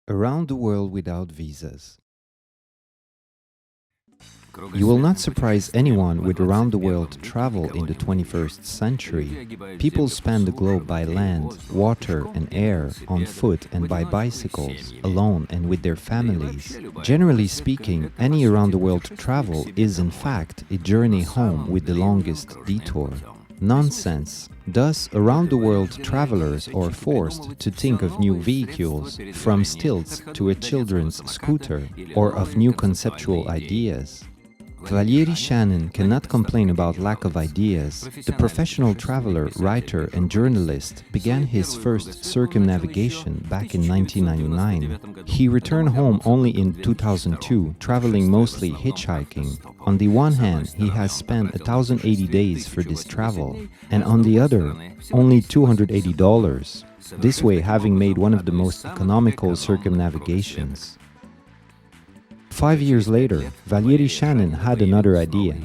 Around the world without visas. You will not surprise anyone with around the world travel in the 21st century. People span the globe by land, water and air, on foot and by bicycles, alone and with their families. Generally speaking, any around the world travel is in fact a journey home with the longest detour. Nonsense. Thus, around the world travelers are forced to think of new vehicles, from stilts to a children's scooter, or of new conceptual ideas. Valery Shanin cannot complain about lack of ideas. The professional traveler, writer and journalist began his first circumnavigation back in 1999. He returned home only in 2002, traveling mostly hitchhiking. On the one hand, he has spent 1,080 days for this travel, and on the other, only $280. This way having made one of the most economical circumnavigations. 5 years later, Valery Shanin had another idea.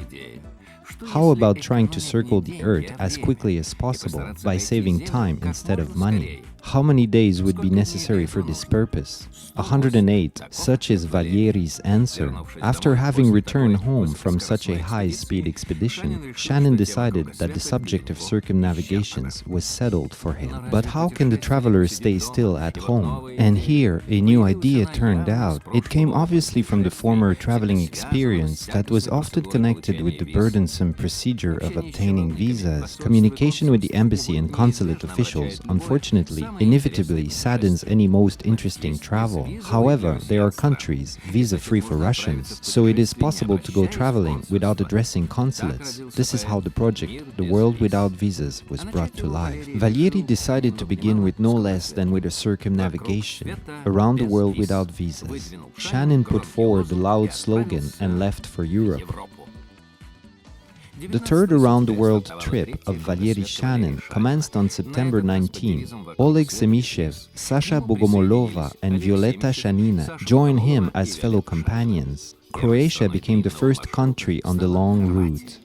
How about trying to circle the Earth as quickly as possible by saving time instead of money? How many days would be necessary for this purpose? 108, such is Valery's answer. After having returned home from such a high-speed expedition, Shanin decided that the subject of circumnavigations was settled for him. But how can the traveler stay still at home? And here, a new idea turned out. It came obviously from the former traveling experience that was often connected with the burdensome procedure of obtaining visas. Communication with the embassy and consulate officials, unfortunately, inevitably saddens any most interesting travel. However, there are countries visa-free for Russians, so it is possible to go traveling without addressing consulates. This is how the project, The World Without Visas, was brought to life. Valery decided to begin with no less than with a circumnavigation, around the world without visas. Shanin put forward the loud slogan and left for Europe. The third around-the-world trip of Valery Shanin commenced on September 19. Oleg Semishev, Sasha Bogomolova and Violeta Shanina joined him as fellow companions. Croatia became the first country on the long route.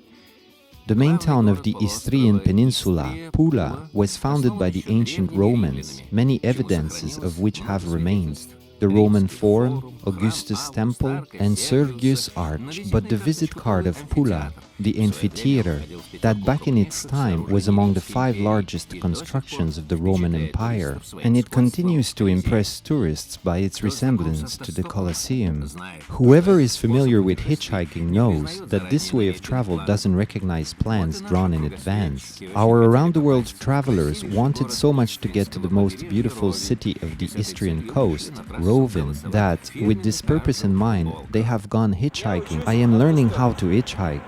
The main town of the Istrian Peninsula, Pula, was founded by the ancient Romans, many evidences of which have remained. The Roman Forum, Augustus Temple and Sergius Arch, but the visit card of Pula, the amphitheater, that back in its time was among the 5 largest constructions of the Roman Empire, and it continues to impress tourists by its resemblance to the Colosseum. Whoever is familiar with hitchhiking knows that this way of travel doesn't recognize plans drawn in advance. Our around-the-world travelers wanted so much to get to the most beautiful city of the Istrian coast, Rovin, that, with this purpose in mind, they have gone hitchhiking. I am learning how to hitchhike.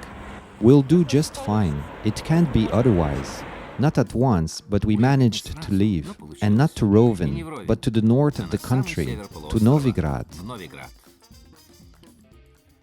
We'll do just fine. It can't be otherwise. Not at once, but we managed to leave. And not to Rovin, but to the north of the country, to Novigrad.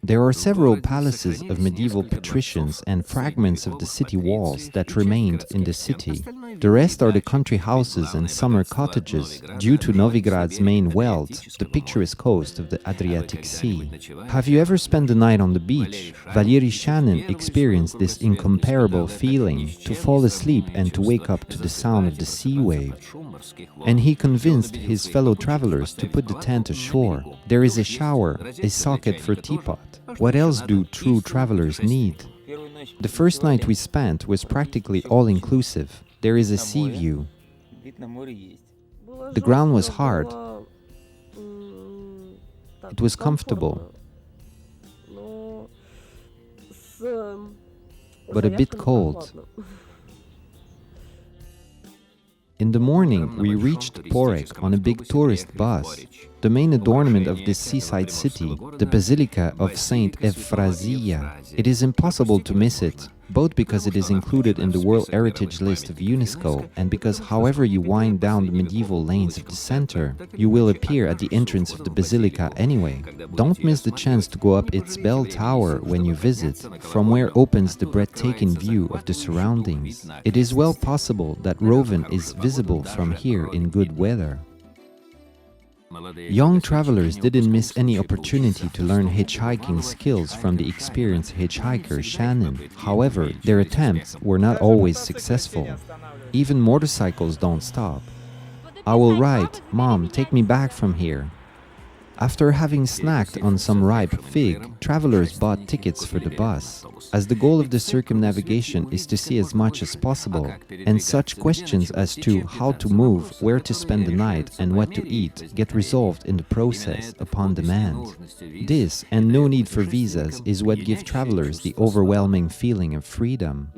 There are several palaces of medieval patricians and fragments of the city walls that remained in the city. The rest are the country houses and summer cottages, due to Novigrad's main wealth, the picturesque coast of the Adriatic Sea. Have you ever spent the night on the beach? Valery Shanin experienced this incomparable feeling, to fall asleep and to wake up to the sound of the sea wave. And he convinced his fellow travelers to put the tent ashore. There is a shower, a socket for teapot. What else do true travelers need? The first night we spent was practically all-inclusive. There is a sea view. The ground was hard. It was comfortable, but a bit cold. In the morning, we reached Porek on a big tourist bus. The main adornment of this seaside city, the Basilica of Saint Euphrasia. It is impossible to miss it, both because it is included in the World Heritage List of UNESCO and because however you wind down the medieval lanes of the center, you will appear at the entrance of the Basilica anyway. Don't miss the chance to go up its bell tower when you visit, from where opens the breathtaking view of the surroundings. It is well possible that Rovin is visible from here in good weather. Young travelers didn't miss any opportunity to learn hitchhiking skills from the experienced hitchhiker Shanin. However, their attempts were not always successful. Even motorcycles don't stop. I will write, "Mom, take me back from here." After having snacked on some ripe fig, travelers bought tickets for the bus, as the goal of the circumnavigation is to see as much as possible, and such questions as to how to move, where to spend the night, and what to eat get resolved in the process upon demand. This, and no need for visas, is what gives travelers the overwhelming feeling of freedom.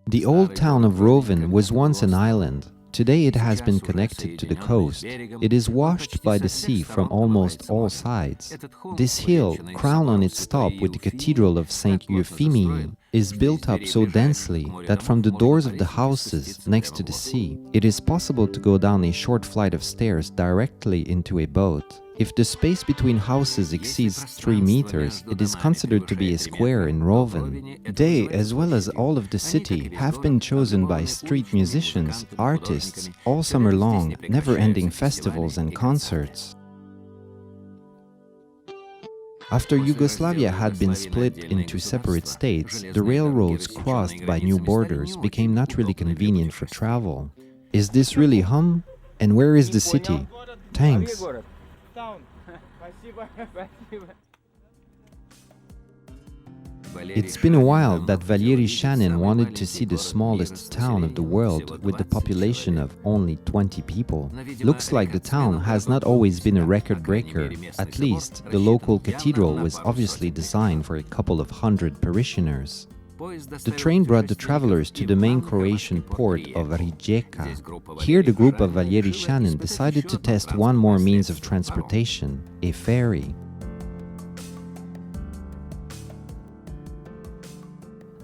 The old town of Roven was once an island. Today it has been connected to the coast. It is washed by the sea from almost all sides. This hill, crowned on its top with the Cathedral of Saint Euphemie, is built up so densely that from the doors of the houses next to the sea, it is possible to go down a short flight of stairs directly into a boat. If the space between houses exceeds 3 meters, it is considered to be a square in Roven. They, as well as all of the city, have been chosen by street musicians, artists, all summer long, never-ending festivals and concerts. After Yugoslavia had been split into separate states, the railroads crossed by new borders became not really convenient for travel. Is this really hum? And where is the city? Thanks. It's been a while that Valery Shanin wanted to see the smallest town of the world with the population of only 20 people. Looks like the town has not always been a record breaker. At least, the local cathedral was obviously designed for a couple of hundred parishioners. The train brought the travelers to the main Croatian port of Rijeka. Here the group of Valery Shanin decided to test one more means of transportation, a ferry.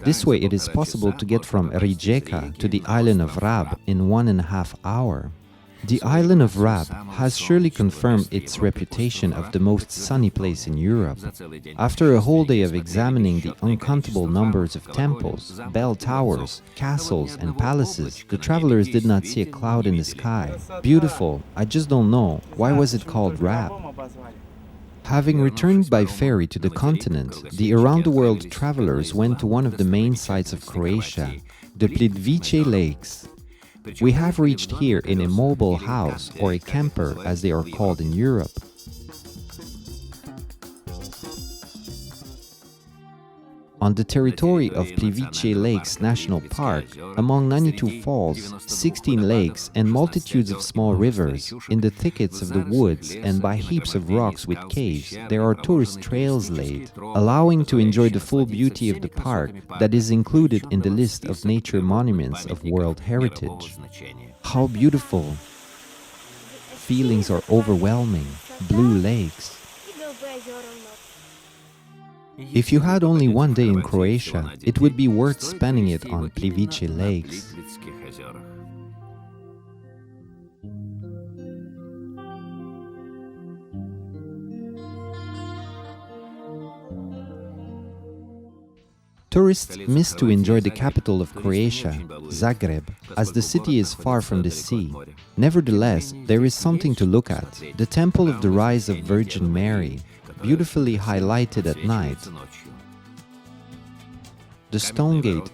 This way it is possible to get from Rijeka to the island of Rab in 1.5 hours. The island of Rab has surely confirmed its reputation of the most sunny place in Europe. After a whole day of examining the uncountable numbers of temples, bell towers, castles and palaces, the travelers did not see a cloud in the sky. Beautiful, I just don't know, why was it called Rab? Having returned by ferry to the continent, the around-the-world travelers went to one of the main sites of Croatia, the Plitvice Lakes. We have reached here in a mobile house, or a camper as they are called in Europe. On the territory of Plivice Lakes National Park, among 92 falls, 16 lakes and multitudes of small rivers, in the thickets of the woods and by heaps of rocks with caves, there are tourist trails laid, allowing to enjoy the full beauty of the park that is included in the list of nature monuments of World Heritage. How beautiful! Feelings are overwhelming. Blue lakes. If you had only one day in Croatia, it would be worth spending it on Plivice Lakes. Tourists miss to enjoy the capital of Croatia, Zagreb, as the city is far from the sea. Nevertheless, there is something to look at: the Temple of the Rise of Virgin Mary, beautifully highlighted at night, the Stone Gate,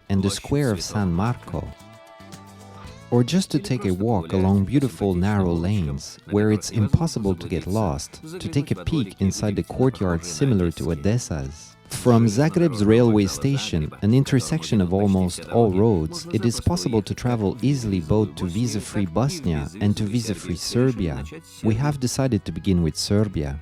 and the Square of San Marco. Or just to take a walk along beautiful narrow lanes, where it's impossible to get lost, to take a peek inside the courtyard similar to Odessa's. From Zagreb's railway station, an intersection of almost all roads, it is possible to travel easily both to visa-free Bosnia and to visa-free Serbia. We have decided to begin with Serbia.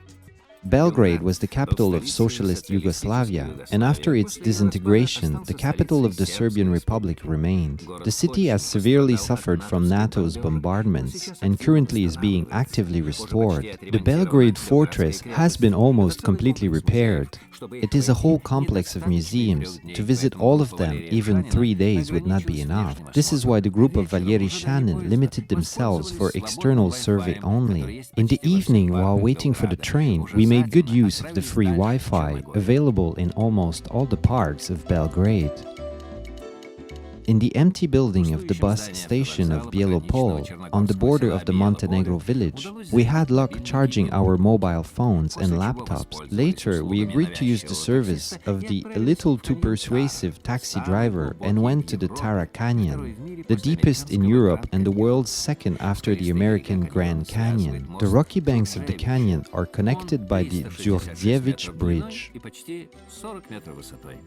Belgrade was the capital of socialist Yugoslavia, and after its disintegration, the capital of the Serbian Republic remained. The city has severely suffered from NATO's bombardments and currently is being actively restored. The Belgrade fortress has been almost completely repaired. It is a whole complex of museums. To visit all of them, even 3 days would not be enough. This is why the group of Valery Shanin limited themselves for external survey only. In the evening, while waiting for the train, we made good use of the free Wi-Fi available in almost all the parks of Belgrade. In the empty building of the bus station of Bielopol, on the border of the Montenegro village, we had luck charging our mobile phones and laptops. Later, we agreed to use the service of the a little too persuasive taxi driver and went to the Tara Canyon, the deepest in Europe and the world's second after the American Grand Canyon. The rocky banks of the canyon are connected by the Djordjevic Bridge.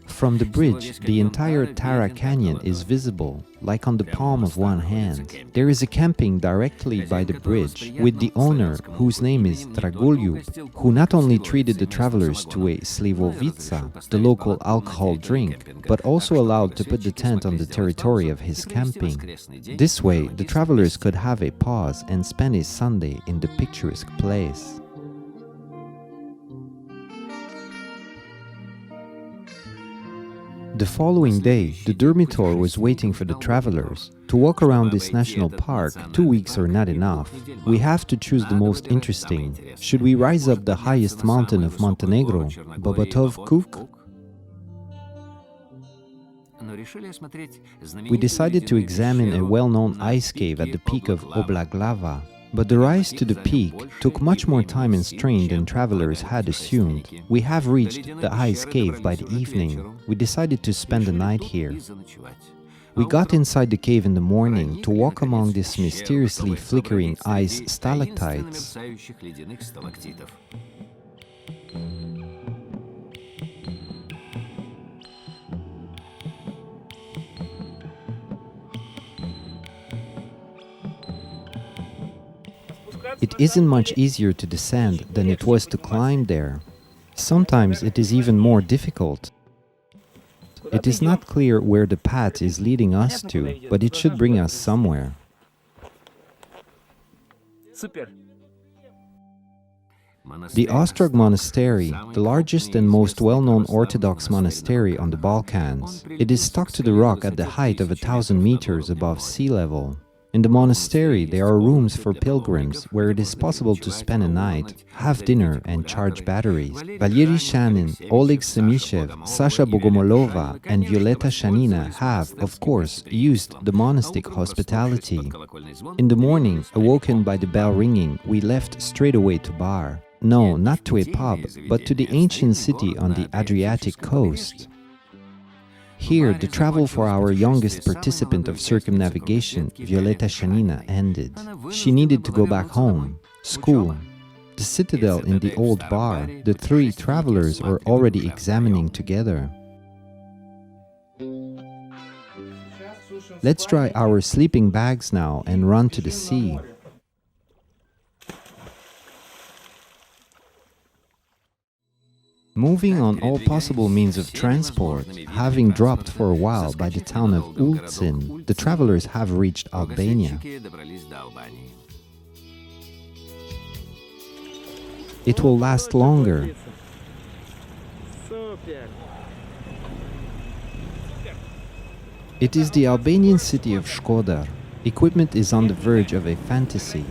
From the bridge, the entire Tara Canyon is visible, like on the palm of one hand. There is a camping directly by the bridge, with the owner, whose name is Dragoljub, who not only treated the travelers to a slivovica, the local alcohol drink, but also allowed to put the tent on the territory of his camping. This way, the travelers could have a pause and spend a Sunday in the picturesque place. The following day, the dormitory was waiting for the travelers. To walk around this national park, 2 weeks are not enough. We have to choose the most interesting. Should we rise up the highest mountain of Montenegro, Bobatov Kuk? We decided to examine a well-known ice cave at the peak of Oblaglava. But the rise to the peak took much more time and strain than travelers had assumed. We have reached the ice cave by the evening. We decided to spend the night here. We got inside the cave in the morning to walk among these mysteriously flickering ice stalactites. It isn't much easier to descend than it was to climb there. Sometimes it is even more difficult. It is not clear where the path is leading us to, but it should bring us somewhere. The Ostrog Monastery, the largest and most well-known Orthodox monastery on the Balkans. It is stuck to the rock at the height of 1,000 meters above sea level. In the monastery, there are rooms for pilgrims where it is possible to spend a night, have dinner and charge batteries. Valery Shanin, Oleg Semishev, Sasha Bogomolova and Violeta Shanina have, of course, used the monastic hospitality. In the morning, awoken by the bell ringing, we left straight away to Bar. No, not to a pub, but to the ancient city on the Adriatic coast. Here, the travel for our youngest participant of circumnavigation, Violeta Shanina, ended. She needed to go back home, school. The citadel in the old bar, the three travelers are already examining together. Let's dry our sleeping bags now and run to the sea. Moving on all possible means of transport, having dropped for a while by the town of Ulcin, the travelers have reached Albania. It will last longer. It is the Albanian city of Shkodër. Equipment is on the verge of a fantasy.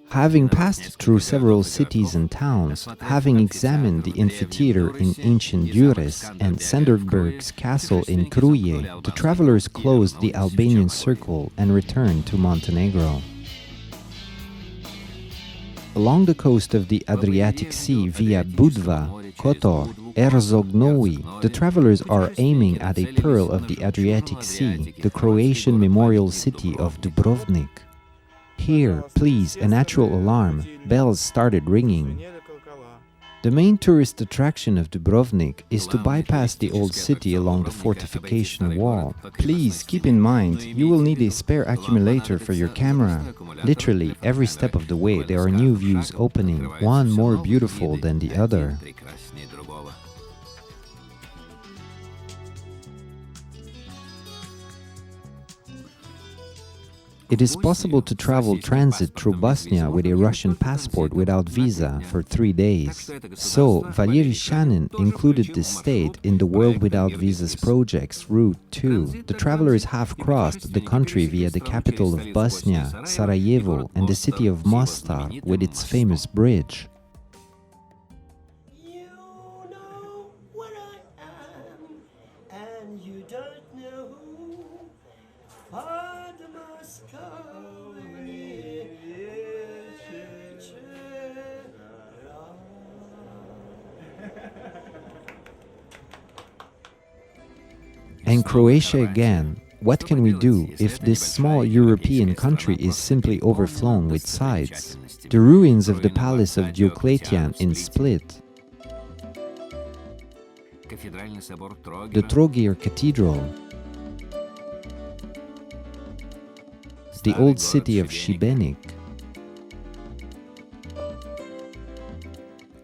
Having passed through several cities and towns, having examined the amphitheater in ancient Durrës and Sanderberg's castle in Kruje, the travelers closed the Albanian circle and returned to Montenegro. Along the coast of the Adriatic Sea via Budva, Kotor, Erzognowi, the travelers are aiming at a pearl of the Adriatic Sea, the Croatian memorial city of Dubrovnik. Here, please, a natural alarm. Bells started ringing. The main tourist attraction of Dubrovnik is to bypass the old city along the fortification wall. Please keep in mind, you will need a spare accumulator for your camera. Literally, every step of the way there are new views opening, one more beautiful than the other. It is possible to travel transit through Bosnia with a Russian passport without visa for 3 days. So, Valery Shanin included this state in the World Without Visas project's Route 2. The travelers have crossed the country via the capital of Bosnia, Sarajevo, and the city of Mostar with its famous bridge. You know what I am, and you don't know And Croatia again. What can we do if this small European country is simply overflown with sights? The ruins of the palace of Diocletian in Split, the Trogir Cathedral, the old city of Šibenik,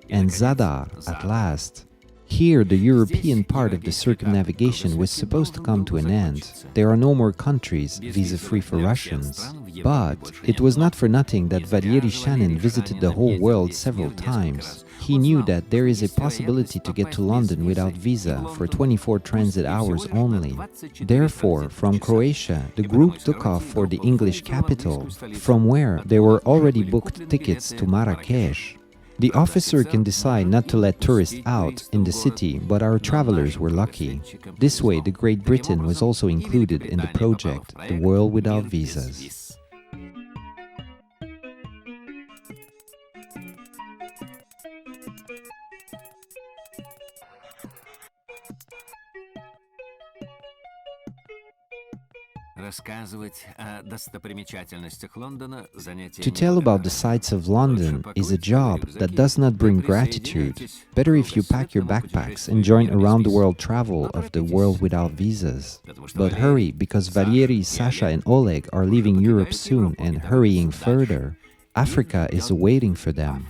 and Zadar at last. Here, the European part of the circumnavigation was supposed to come to an end. There are no more countries visa-free for Russians. But it was not for nothing that Valery Shanin visited the whole world several times. He knew that there is a possibility to get to London without visa for 24 transit hours only. Therefore, from Croatia, the group took off for the English capital, from where there were already booked tickets to Marrakesh. The officer can decide not to let tourists out in the city, but our travelers were lucky. This way, the Great Britain was also included in the project, The World Without Visas. To tell about the sights of London is a job that does not bring gratitude. Better if you pack your backpacks and join around the world travel of the World Without Visas. But hurry, because Valery, Sasha and Oleg are leaving Europe soon and hurrying further. Africa is awaiting for them.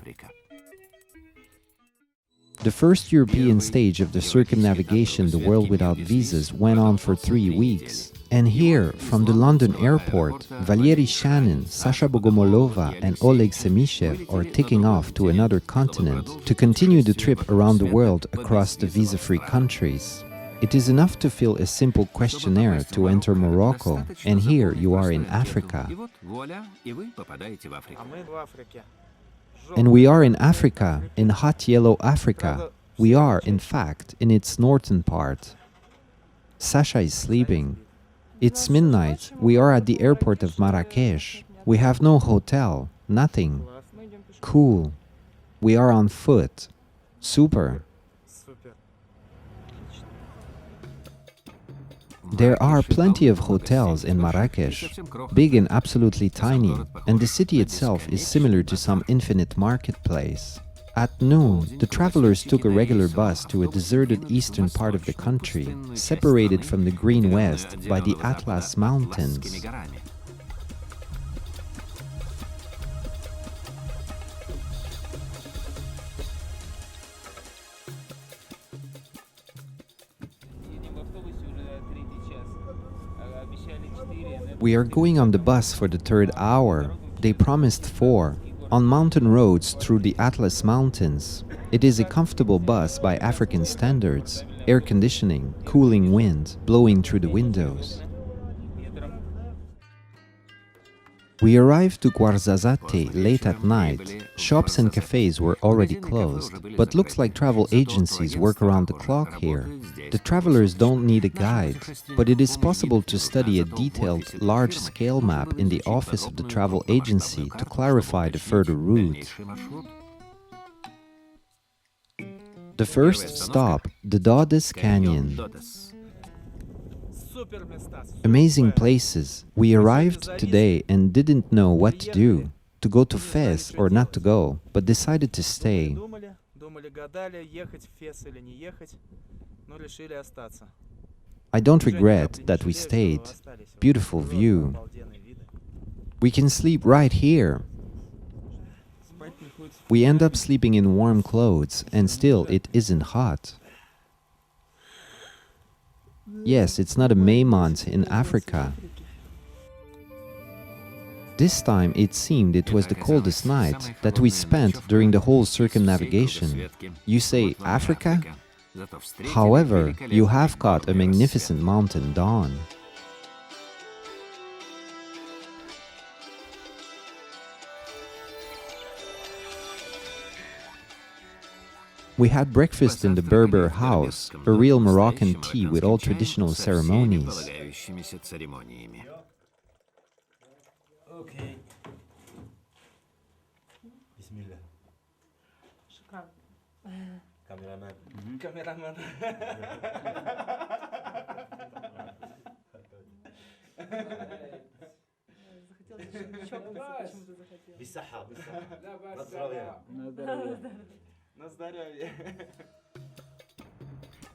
The first European stage of the circumnavigation, The World Without Visas, went on for 3 weeks. And here, from the London airport, Valery Shanin, Sasha Bogomolova and Oleg Semishev are taking off to another continent to continue the trip around the world across the visa-free countries. It is enough to fill a simple questionnaire to enter Morocco, and here you are in Africa. And we are in Africa, in hot yellow Africa. We are, in fact, in its northern part. Sasha is sleeping. It's midnight. We are at the airport of Marrakesh. We have no hotel, nothing. Cool. We are on foot. Super. There are plenty of hotels in Marrakesh, big and absolutely tiny, and the city itself is similar to some infinite marketplace. At noon, the travelers took a regular bus to a deserted eastern part of the country, separated from the green west by the Atlas Mountains. We are going on the bus for the 3rd hour. They promised 4. On mountain roads through the Atlas Mountains. It is a comfortable bus by African standards. Air conditioning, cooling wind, blowing through the windows. We arrived to Ouarzazate late at night. Shops and cafes were already closed, but looks like travel agencies work around the clock here. The travelers don't need a guide, but it is possible to study a detailed, large-scale map in the office of the travel agency to clarify the further route. The first stop, the Dodis Canyon. Amazing places. We arrived today and didn't know what to do, to go to Fez or not to go, but decided to stay. I don't regret that we stayed. Beautiful view. We can sleep right here. We end up sleeping in warm clothes, and still it isn't hot. Yes, it's not a May month in Africa. This time it seemed it was the coldest night that we spent during the whole circumnavigation. You say Africa? However, you have caught a magnificent mountain dawn. We had breakfast in the Berber house, a real Moroccan tea with all traditional ceremonies.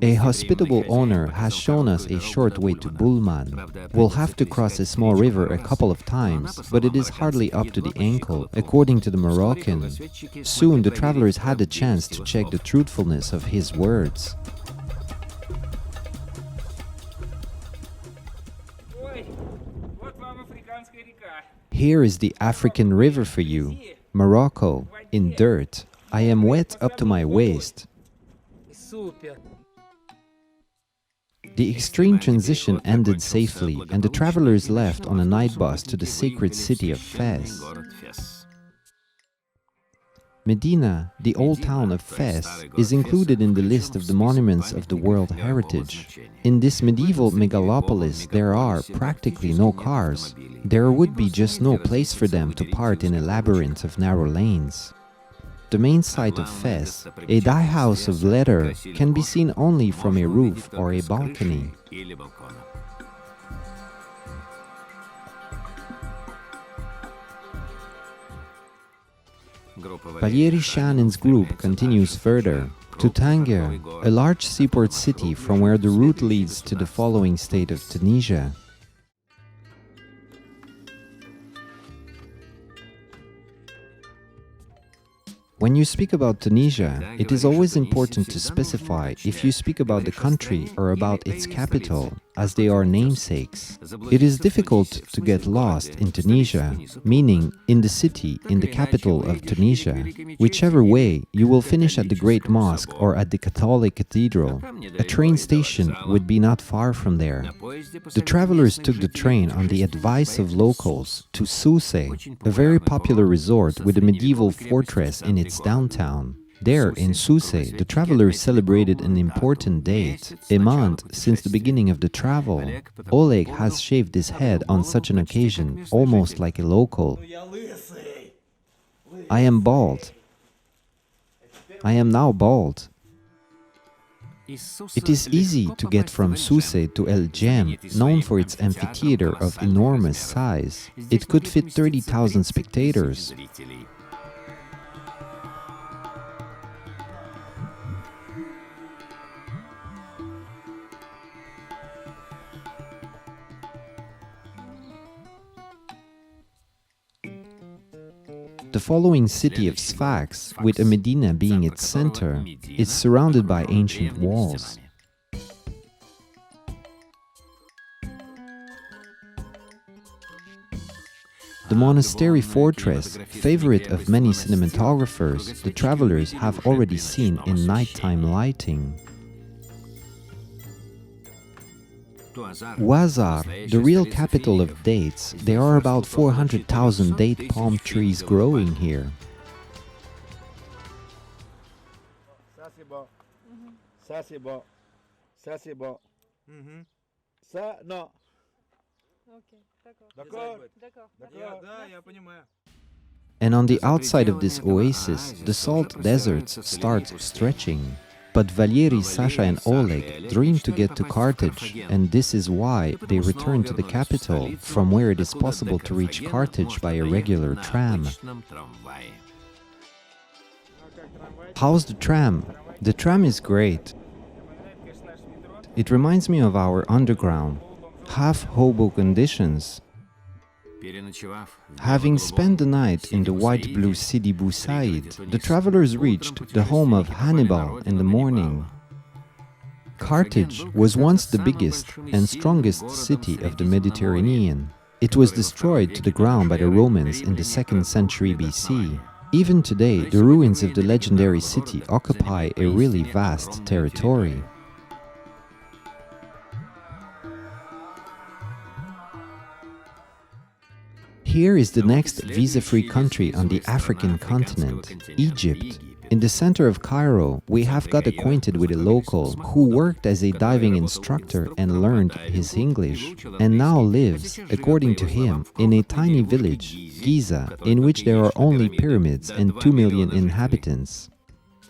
A hospitable owner has shown us a short way to Bulman. We'll have to cross a small river a couple of times, but it is hardly up to the ankle, according to the Moroccan. Soon the travelers had a chance to check the truthfulness of his words. Here is the African river for you. Morocco, in dirt. I am wet up to my waist. The extreme transition ended safely, and the travelers left on a night bus to the sacred city of Fez. Medina, the old town of Fez, is included in the list of the monuments of the World Heritage. In this medieval megalopolis there are practically no cars. There would be just no place for them to park in a labyrinth of narrow lanes. The main site of Fez, a dye house of leather, can be seen only from a roof or a balcony. Valery Shanin's group continues further to Tangier, a large seaport city from where the route leads to the following state of Tunisia. When you speak about Tunisia, it is always important to specify if you speak about the country or about its capital, as they are namesakes. It is difficult to get lost in Tunisia, meaning in the city, in the capital of Tunisia. Whichever way, you will finish at the Great Mosque or at the Catholic Cathedral. A train station would be not far from there. The travelers took the train on the advice of locals to Sousse, a very popular resort with a medieval fortress in its downtown. There, in Sousse, the travelers celebrated an important date, a month since the beginning of the travel. Oleg has shaved his head on such an occasion, almost like a local. I am bald. I am now bald. It is easy to get from Sousse to El Jem, known for its amphitheater of enormous size. It could fit 30,000 spectators. The following city of Sfax, with a Medina being its center, is surrounded by ancient walls. The monastery fortress, favorite of many cinematographers, the travelers have already seen in nighttime lighting. Ouazzar, the real capital of dates, there are about 400,000 date palm trees growing here. And on the outside of this oasis, the salt deserts start stretching. But Valery, Sasha and Oleg dream to get to Carthage, and this is why they return to the capital, from where it is possible to reach Carthage by a regular tram. How's the tram? The tram is great. It reminds me of our underground, half-hobo conditions. Having spent the night in the white-blue Sidi Bou Said, the travelers reached the home of Hannibal in the morning. Carthage was once the biggest and strongest city of the Mediterranean. It was destroyed to the ground by the Romans in the 2nd century BC. Even today, the ruins of the legendary city occupy a really vast territory. Here is the next visa-free country on the African continent, Egypt. In the center of Cairo, we have got acquainted with a local who worked as a diving instructor and learned his English, and now lives, according to him, in a tiny village, Giza, in which there are only pyramids and 2 million inhabitants.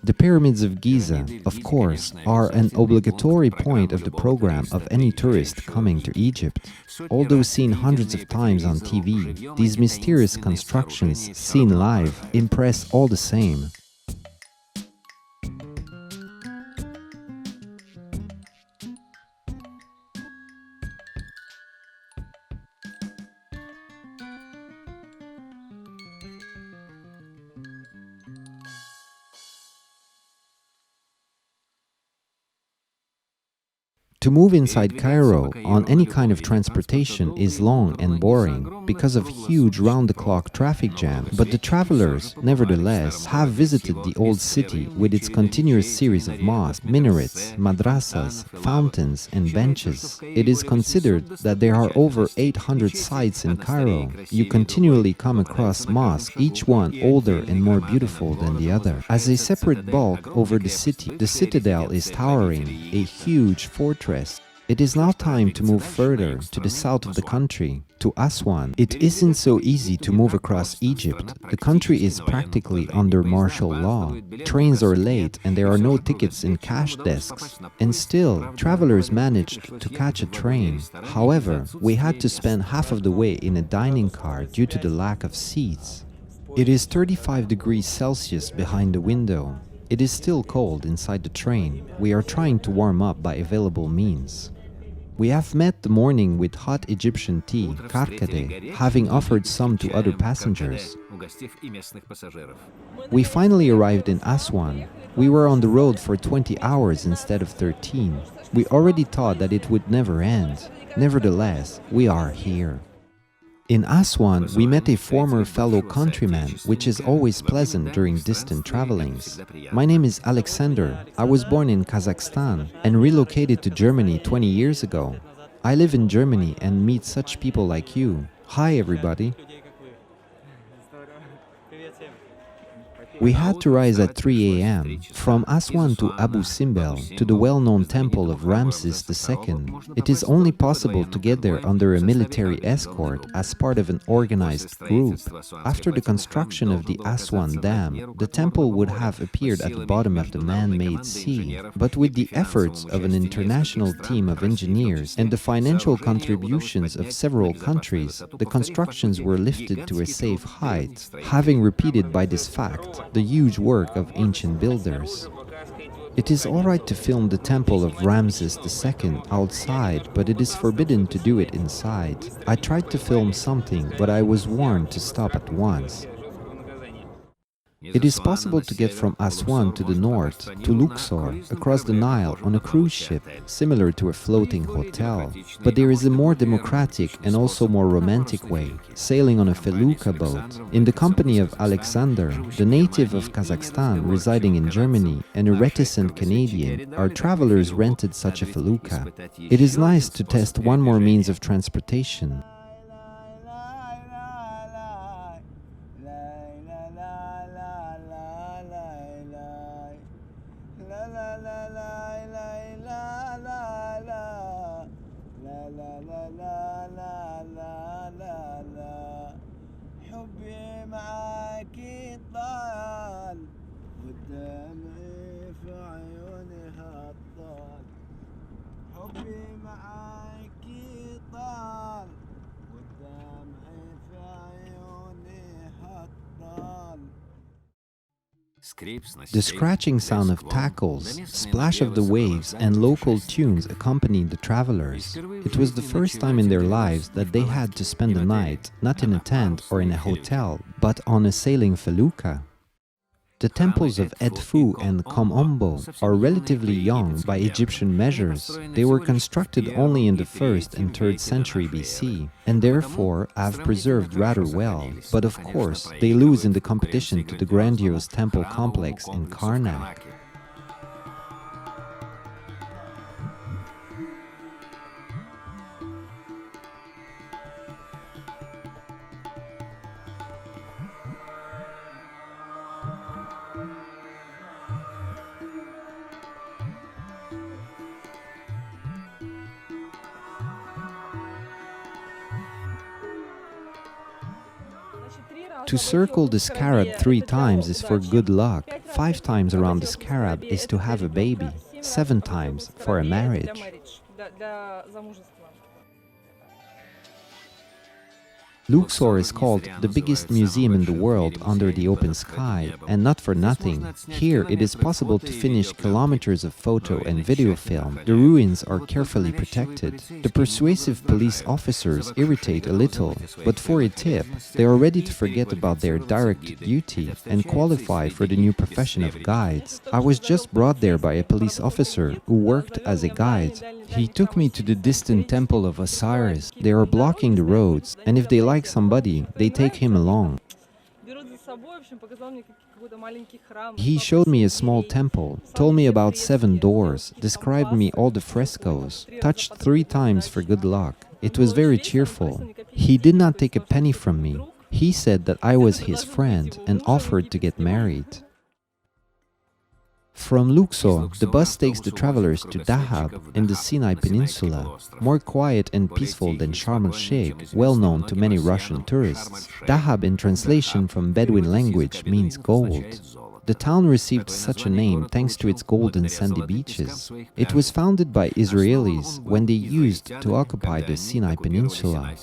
The pyramids of Giza, of course, are an obligatory point of the program of any tourist coming to Egypt. Although seen hundreds of times on TV, these mysterious constructions, seen live, impress all the same. To move inside Cairo on any kind of transportation is long and boring because of huge round-the-clock traffic jam, but the travelers, nevertheless, have visited the old city with its continuous series of mosques, minarets, madrasas, fountains and benches. It is considered that there are over 800 sites in Cairo. You continually come across mosques, each one older and more beautiful than the other. As a separate bulk over the city, the citadel is towering, a huge fortress. It is now time to move further to the south of the country, to Aswan. It isn't so easy to move across Egypt. The country is practically under martial law. Trains are late and there are no tickets in cash desks. And still, travelers managed to catch a train. However, we had to spend half of the way in a dining car due to the lack of seats. It is 35 degrees Celsius behind the window. It is still cold inside the train. We are trying to warm up by available means. We have met the morning with hot Egyptian tea, karkade, having offered some to other passengers. We finally arrived in Aswan. We were on the road for 20 hours instead of 13. We already thought that it would never end. Nevertheless, we are here. In Aswan, we met a former fellow countryman, which is always pleasant during distant travelings. My name is Alexander. I was born in Kazakhstan and relocated to Germany 20 years ago. I live in Germany and meet such people like you. Hi, everybody. We had to rise at 3 a.m. from Aswan to Abu Simbel to the well-known temple of Ramses II. It is only possible to get there under a military escort as part of an organized group. After the construction of the Aswan Dam, the temple would have appeared at the bottom of the man-made sea. But with the efforts of an international team of engineers and the financial contributions of several countries, the constructions were lifted to a safe height, having repeated by this fact the huge work of ancient builders. It is alright to film the temple of Ramses II outside, but it is forbidden to do it inside. I tried to film something, but I was warned to stop at once. It is possible to get from Aswan to the north, to Luxor, across the Nile on a cruise ship, similar to a floating hotel. But there is a more democratic and also more romantic way, sailing on a felucca boat. In the company of Alexander, the native of Kazakhstan residing in Germany, and a reticent Canadian, our travelers rented such a felucca. It is nice to test one more means of transportation. The scratching sound of tackles, splash of the waves, and local tunes accompanied the travelers. It was the first time in their lives that they had to spend the night not in a tent or in a hotel, but on a sailing felucca. The temples of Edfu and Kom-Ombo are relatively young by Egyptian measures. They were constructed only in the 1st and 3rd century BC, and therefore have preserved rather well. But of course, they lose in the competition to the grandiose temple complex in Karnak. To circle the scarab 3 times is for good luck. 5 times around the scarab is to have a baby, 7 times for a marriage. Luxor is called the biggest museum in the world under the open sky, and not for nothing. Here it is possible to finish kilometers of photo and video film. The ruins are carefully protected. The persuasive police officers irritate a little, but for a tip, they are ready to forget about their direct duty and qualify for the new profession of guides. I was just brought there by a police officer who worked as a guide. He took me to the distant temple of Osiris. They are blocking the roads, and if they like somebody, they take him along. He showed me a small temple, told me about 7 doors, described me all the frescoes, touched 3 times for good luck. It was very cheerful. He did not take a penny from me. He said that I was his friend and offered to get married. From Luxor, the bus takes the travelers to Dahab in the Sinai Peninsula, more quiet and peaceful than Sharm el-Sheikh, well known to many Russian tourists. Dahab in translation from Bedouin language means gold. The town received such a name thanks to its golden sandy beaches. It was founded by Israelis when they used to occupy the Sinai Peninsula.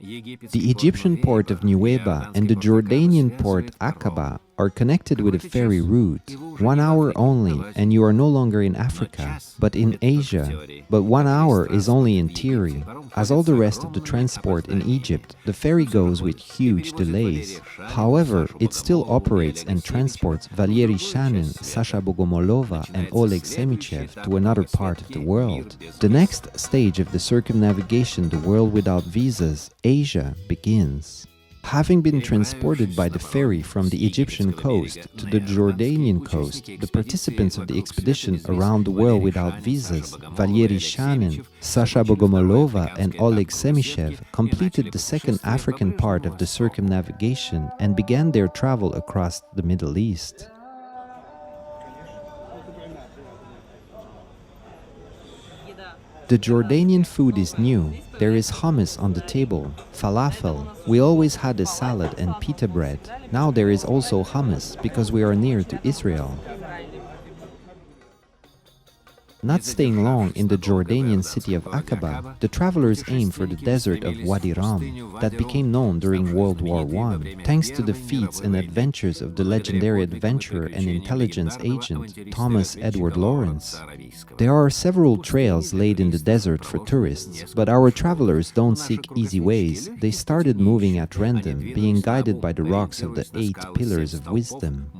The Egyptian port of Nuweiba and the Jordanian port Aqaba are connected with a ferry route. 1 hour only, and you are no longer in Africa, but in Asia. But 1 hour is only in theory. As all the rest of the transport in Egypt, the ferry goes with huge delays. However, it still operates and transports Valery Shanin, Sasha Bogomolova and Oleg Semichev to another part of the world. The next stage of the circumnavigation, the world without visas, Asia, begins. Having been transported by the ferry from the Egyptian coast to the Jordanian coast, the participants of the expedition around the world without visas, Valery Shanin, Sasha Bogomolova and Oleg Semichev, completed the second African part of the circumnavigation and began their travel across the Middle East. The Jordanian food is new. There is hummus on the table, falafel. We always had a salad and pita bread. Now there is also hummus because we are near to Israel. Not staying long in the Jordanian city of Aqaba, the travelers aim for the desert of Wadi Rum that became known during World War I, thanks to the feats and adventures of the legendary adventurer and intelligence agent Thomas Edward Lawrence. There are several trails laid in the desert for tourists, but our travelers don't seek easy ways. They started moving at random, being guided by the rocks of the 8 pillars of wisdom.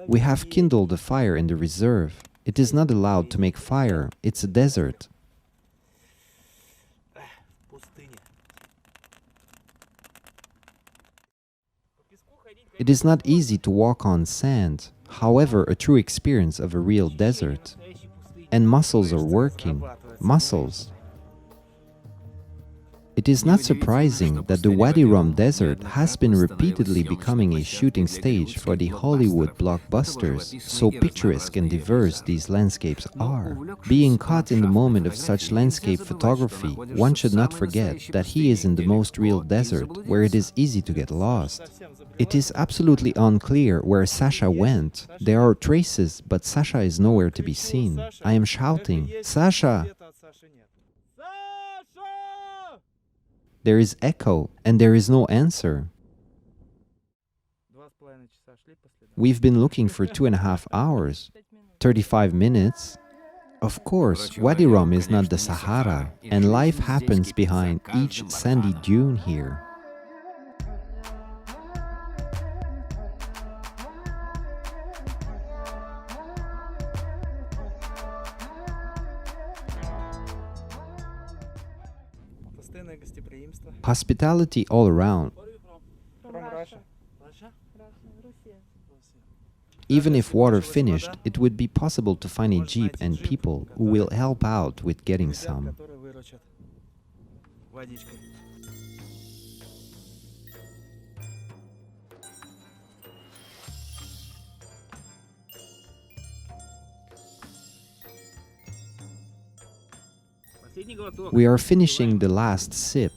We have kindled a fire in the reserve. It is not allowed to make fire, it's a desert. It is not easy to walk on sand, however, a true experience of a real desert. And muscles are working, muscles. It is not surprising that the Wadi Rum Desert has been repeatedly becoming a shooting stage for the Hollywood blockbusters, so picturesque and diverse these landscapes are. Being caught in the moment of such landscape photography, one should not forget that he is in the most real desert, where it is easy to get lost. It is absolutely unclear where Sasha went. There are traces, but Sasha is nowhere to be seen. I am shouting, "Sasha!" There is echo, and there is no answer. We've been looking for 2.5 hours, 35 minutes. Of course, Wadi Rum is not the Sahara, and life happens behind each sandy dune here. Hospitality all around. Even if water finished, it would be possible to find a jeep and people who will help out with getting some. We are finishing the last sip.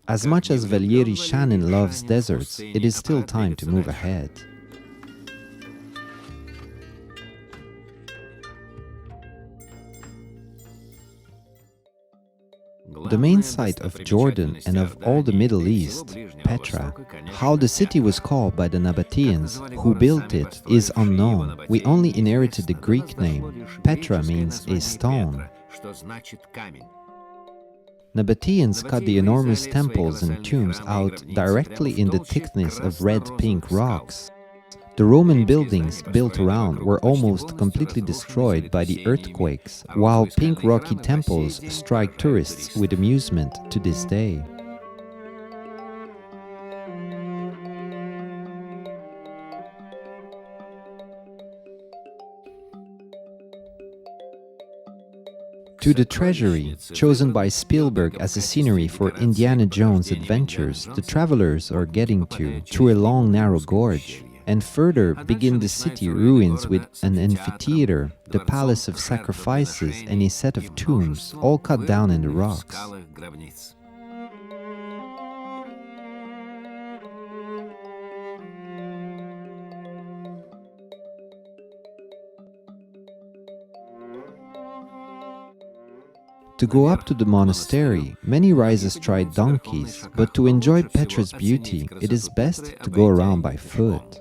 As much as Valery Shanin loves deserts, it is still time to move ahead. The main site of Jordan and of all the Middle East, Petra. How the city was called by the Nabateans, who built it, is unknown. We only inherited the Greek name. Petra means a stone. Nabateans cut the enormous temples and tombs out directly in the thickness of red-pink rocks. The Roman buildings built around were almost completely destroyed by the earthquakes, while pink rocky temples strike tourists with amusement to this day. To the treasury, chosen by Spielberg as a scenery for Indiana Jones adventures, the travelers are getting to through a long narrow gorge. And further begin the city ruins with an amphitheater, the palace of sacrifices, and a set of tombs, all cut down in the rocks. To go up to the monastery, many risers tried donkeys, but to enjoy Petra's beauty, it is best to go around by foot.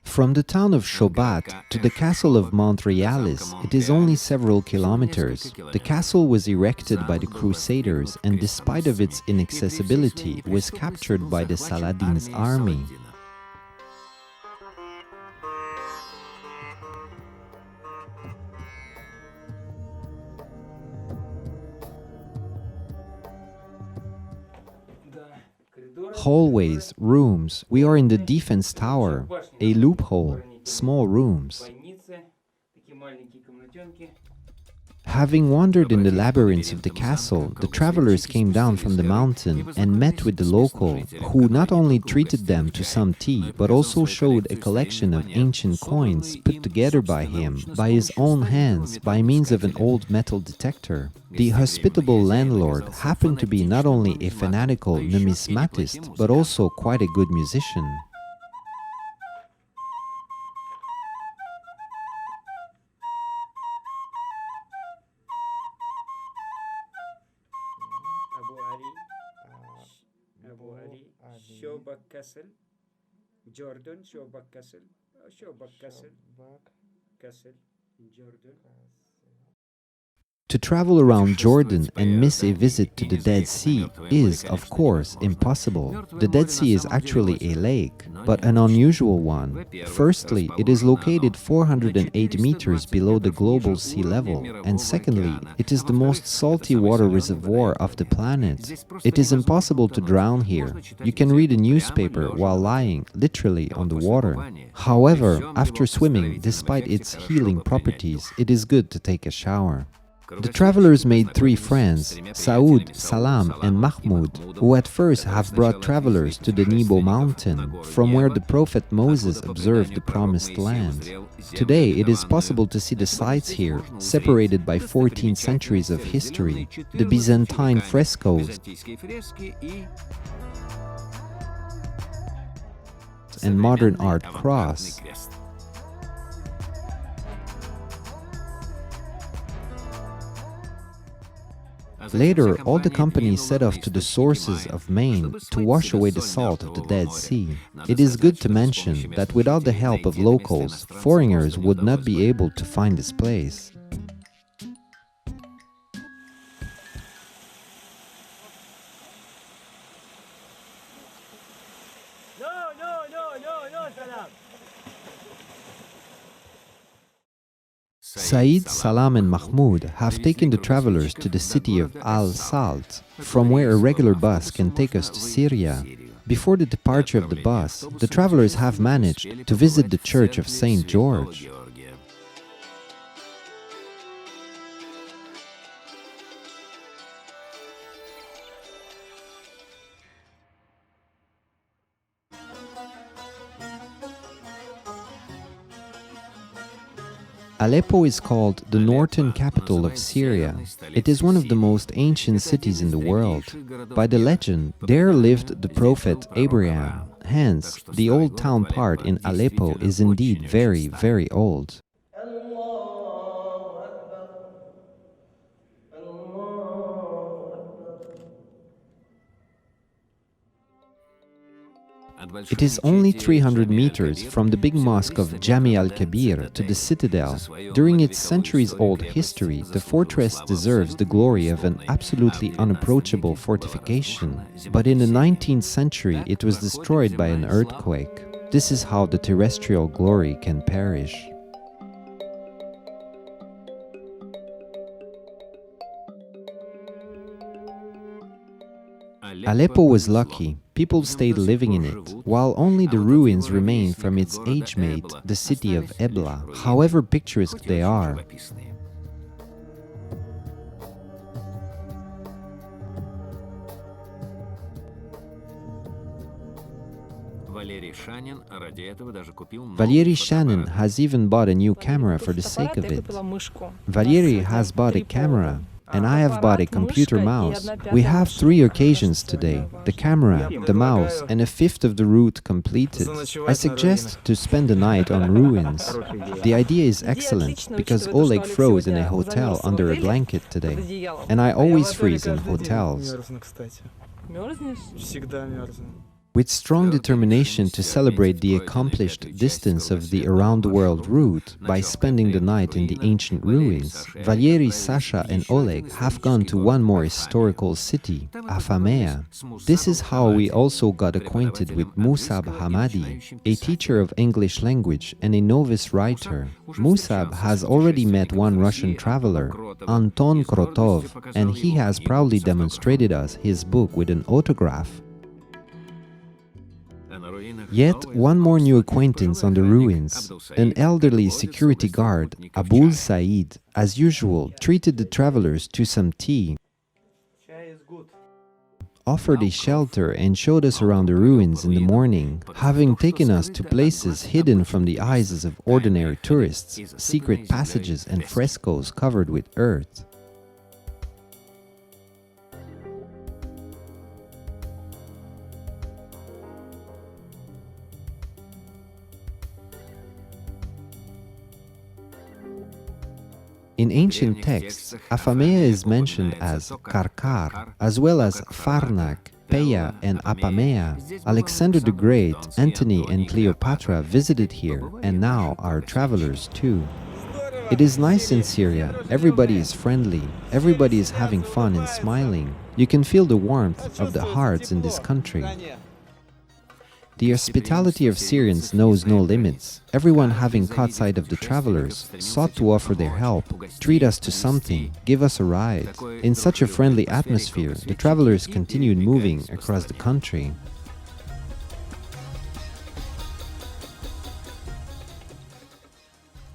From the town of Shobat to the castle of Mont Realis, it is only several kilometers. The castle was erected by the Crusaders and, despite of its inaccessibility, was captured by the Saladin's army. Hallways, rooms. We are in the defense tower, a loophole, small rooms. Having wandered in the labyrinths of the castle, the travelers came down from the mountain and met with the local, who not only treated them to some tea, but also showed a collection of ancient coins put together by him, by his own hands, by means of an old metal detector. The hospitable landlord happened to be not only a fanatical numismatist, but also quite a good musician. Castle, Jordan, Shobak Castle, Castle in Jordan. To travel around Jordan and miss a visit to the Dead Sea is, of course, impossible. The Dead Sea is actually a lake, but an unusual one. Firstly, it is located 408 meters below the global sea level, and secondly, it is the most salty water reservoir of the planet. It is impossible to drown here. You can read a newspaper while lying, literally, on the water. However, after swimming, despite its healing properties, it is good to take a shower. The travelers made three friends, Saud, Salam and Mahmoud, who at first have brought travelers to the Nebo mountain, from where the prophet Moses observed the promised land. Today it is possible to see the sites here, separated by 14 centuries of history, the Byzantine frescoes and modern art cross. Later, all the companies set off to the sources of Maine to wash away the salt of the Dead Sea. It is good to mention that without the help of locals, foreigners would not be able to find this place. Said, Salam and Mahmoud have taken the travelers to the city of Al-Salt, from where a regular bus can take us to Syria. Before the departure of the bus, the travelers have managed to visit the church of St. George. Aleppo is called the northern capital of Syria. It is one of the most ancient cities in the world. By the legend, there lived the prophet Abraham. Hence, the old town part in Aleppo is indeed very, very old. It is only 300 meters from the big mosque of Jami al-Kabir to the citadel. During its centuries-old history, the fortress deserves the glory of an absolutely unapproachable fortification. But in the 19th century, it was destroyed by an earthquake. This is how the terrestrial glory can perish. Aleppo was lucky. People stayed living in it, while only the ruins remain from its age-mate, the city of Ebla, however picturesque they are. Valery Shanin has even bought a new camera for the sake of it. Valery has bought a camera, and I have bought a computer mouse. We have 3 occasions today: the camera, the mouse, and a fifth of the route completed. I suggest to spend the night on ruins. The idea is excellent, because Oleg froze in a hotel under a blanket today, and I always freeze in hotels. With strong determination to celebrate the accomplished distance of the around-the-world route by spending the night in the ancient ruins, Valery, Sasha and Oleg have gone to one more historical city, Afamea. This is how we also got acquainted with Musab Hamadi, a teacher of English language and a novice writer. Musab has already met one Russian traveler, Anton Krotov, and he has proudly demonstrated us his book with an autograph. Yet one more new acquaintance on the ruins. An elderly security guard, Abul Said, as usual, treated the travelers to some tea, offered a shelter and showed us around the ruins in the morning, having taken us to places hidden from the eyes of ordinary tourists, secret passages and frescoes covered with earth. In ancient texts, Afamea is mentioned as Karkar, as well as Farnak, Peia, and Apamea. Alexander the Great, Antony, and Cleopatra visited here, and now are travelers too. It is nice in Syria. Everybody is friendly. Everybody is having fun and smiling. You can feel the warmth of the hearts in this country. The hospitality of Syrians knows no limits. Everyone, having caught sight of the travelers, sought to offer their help, treat us to something, give us a ride. In such a friendly atmosphere, the travelers continued moving across the country.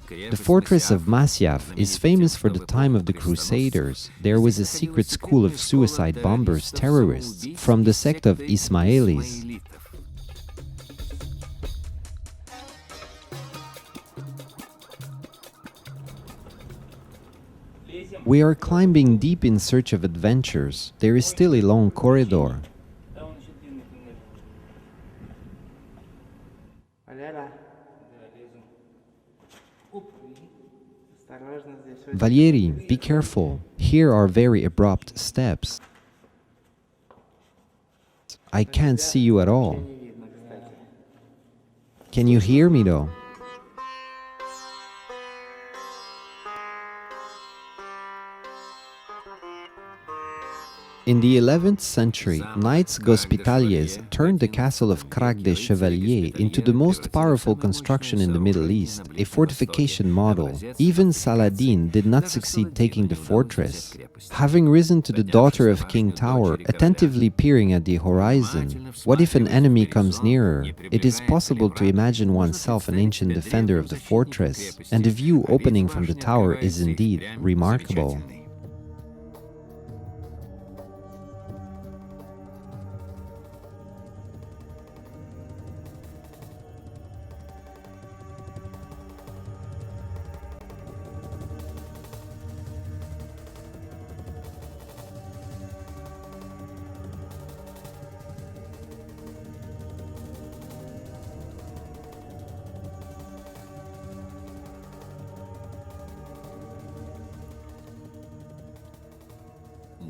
The fortress of Masyaf is famous for the time of the Crusaders. There was a secret school of suicide bombers, terrorists, from the sect of Ismailis. We are climbing deep in search of adventures. There is still a long corridor. Valery, be careful. Here are very abrupt steps. I can't see you at all. Can you hear me though? In the 11th century, knights Hospitaliers turned the castle of Crac des Chevaliers into the most powerful construction in the Middle East, a fortification model. Even Saladin did not succeed taking the fortress. Having risen to the daughter of King Tower, attentively peering at the horizon, what if an enemy comes nearer? It is possible to imagine oneself an ancient defender of the fortress, and the view opening from the tower is indeed remarkable.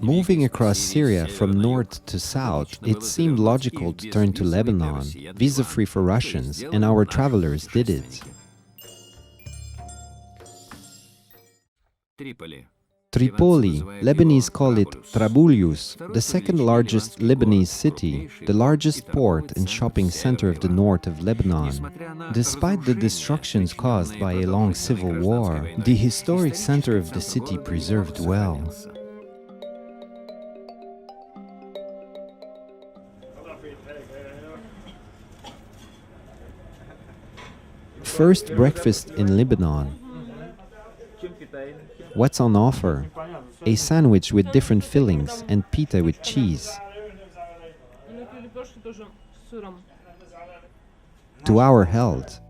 Moving across Syria from north to south, it seemed logical to turn to Lebanon, visa-free for Russians, and our travelers did it. Tripoli, Lebanese call it Trablus, the second largest Lebanese city, the largest port and shopping center of the north of Lebanon. Despite the destructions caused by a long civil war, the historic center of the city preserved well. First breakfast in Lebanon. What's on offer? A sandwich with different fillings and pita with cheese. 2-hour held.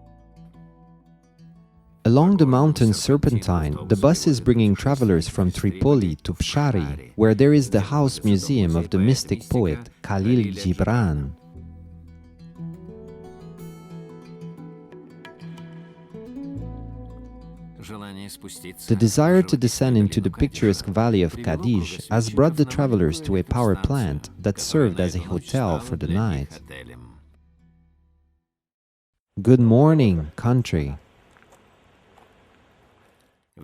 Along the mountain serpentine, the bus is bringing travelers from Tripoli to Pshari, where there is the house museum of the mystic poet Khalil Gibran. The desire to descend into the picturesque valley of Kadish has brought the travelers to a power plant that served as a hotel for the night. Good morning, country.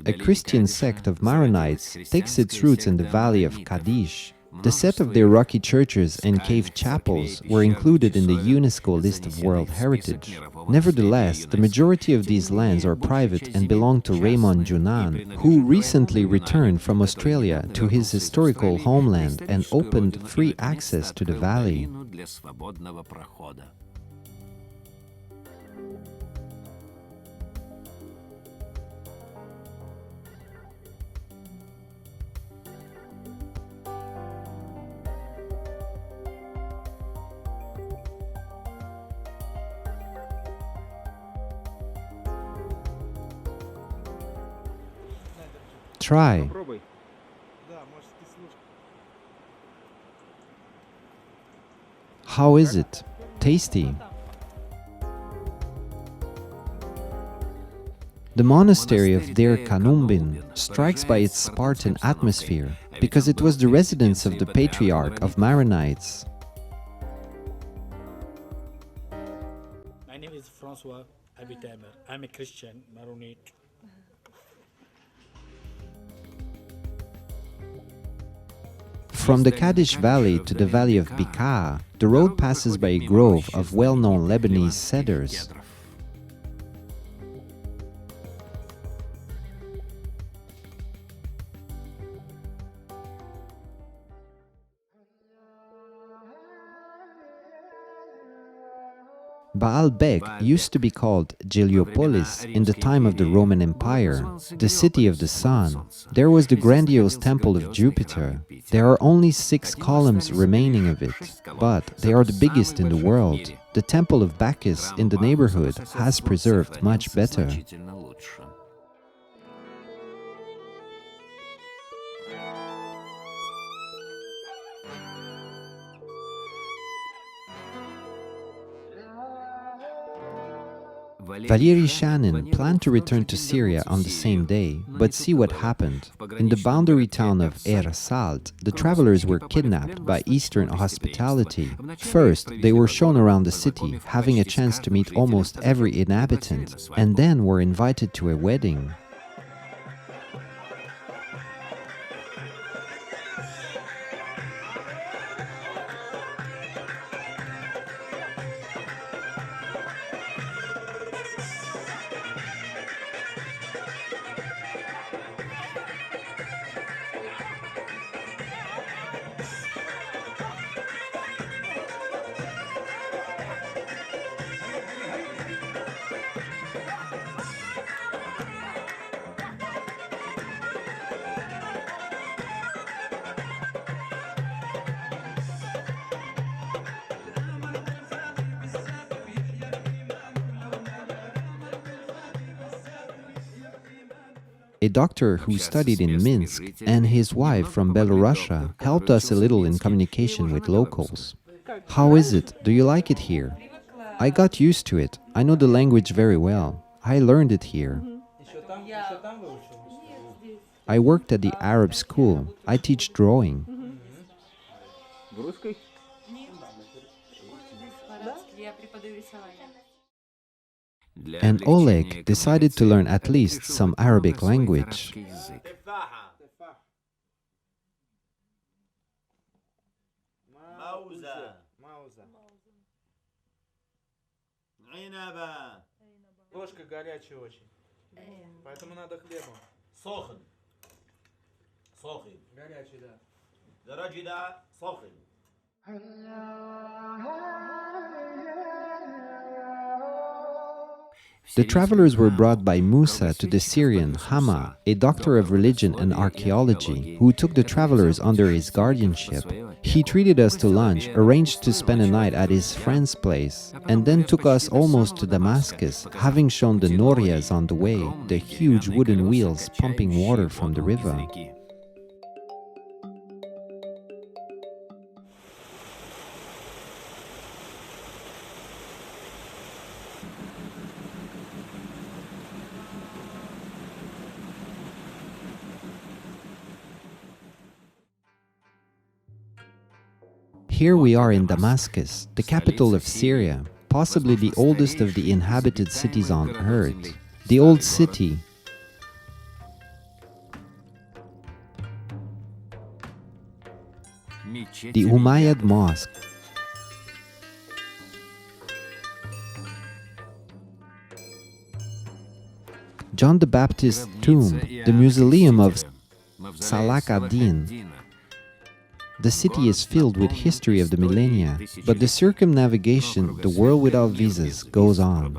A Christian sect of Maronites takes its roots in the valley of Kadish. The set of their rocky churches and cave chapels were included in the UNESCO list of World Heritage. Nevertheless, the majority of these lands are private and belong to Raymond Junan, who recently returned from Australia to his historical homeland and opened free access to the valley. Try. How is it? Tasty. The monastery of Deir Kanumbin strikes by its Spartan atmosphere because it was the residence of the patriarch of Maronites. My name is Francois Abitamer. I'm a Christian Maronite. From the Kadish Valley to the valley of Bekaa, the road passes by a grove of well-known Lebanese cedars. Baalbek used to be called Geliopolis in the time of the Roman Empire, the city of the sun. There was the grandiose temple of Jupiter. There are only 6 columns remaining of it, but they are the biggest in the world. The temple of Bacchus in the neighborhood has preserved much better. Valery Shanin planned to return to Syria on the same day, but see what happened. In the boundary town of Er Salt, the travelers were kidnapped by Eastern hospitality. First, they were shown around the city, having a chance to meet almost every inhabitant, and then were invited to a wedding. a doctor who studied in Minsk, and his wife from Belarus helped us a little in communication with locals. How is it? Do you like it here? I got used to it. I know the language very well. I learned it here. I worked at the Arab school. I teach drawing. And Oleg decided to learn at least some Arabic language. Ложка горячая очень. Поэтому надо хлебом. سخن سخن Горячий, да. درجة ده سخن The travelers were brought by Musa to the Syrian Hama, a doctor of religion and archaeology, who took the travelers under his guardianship. He treated us to lunch, arranged to spend a night at his friend's place, and then took us almost to Damascus, having shown the Norias on the way, the huge wooden wheels pumping water from the river. Here we are in Damascus, the capital of Syria, possibly the oldest of the inhabited cities on earth. The old city, the Umayyad Mosque, John the Baptist's tomb, the mausoleum of Salah ad-Din. The city is filled with history of the millennia, but the circumnavigation, the world without visas, goes on.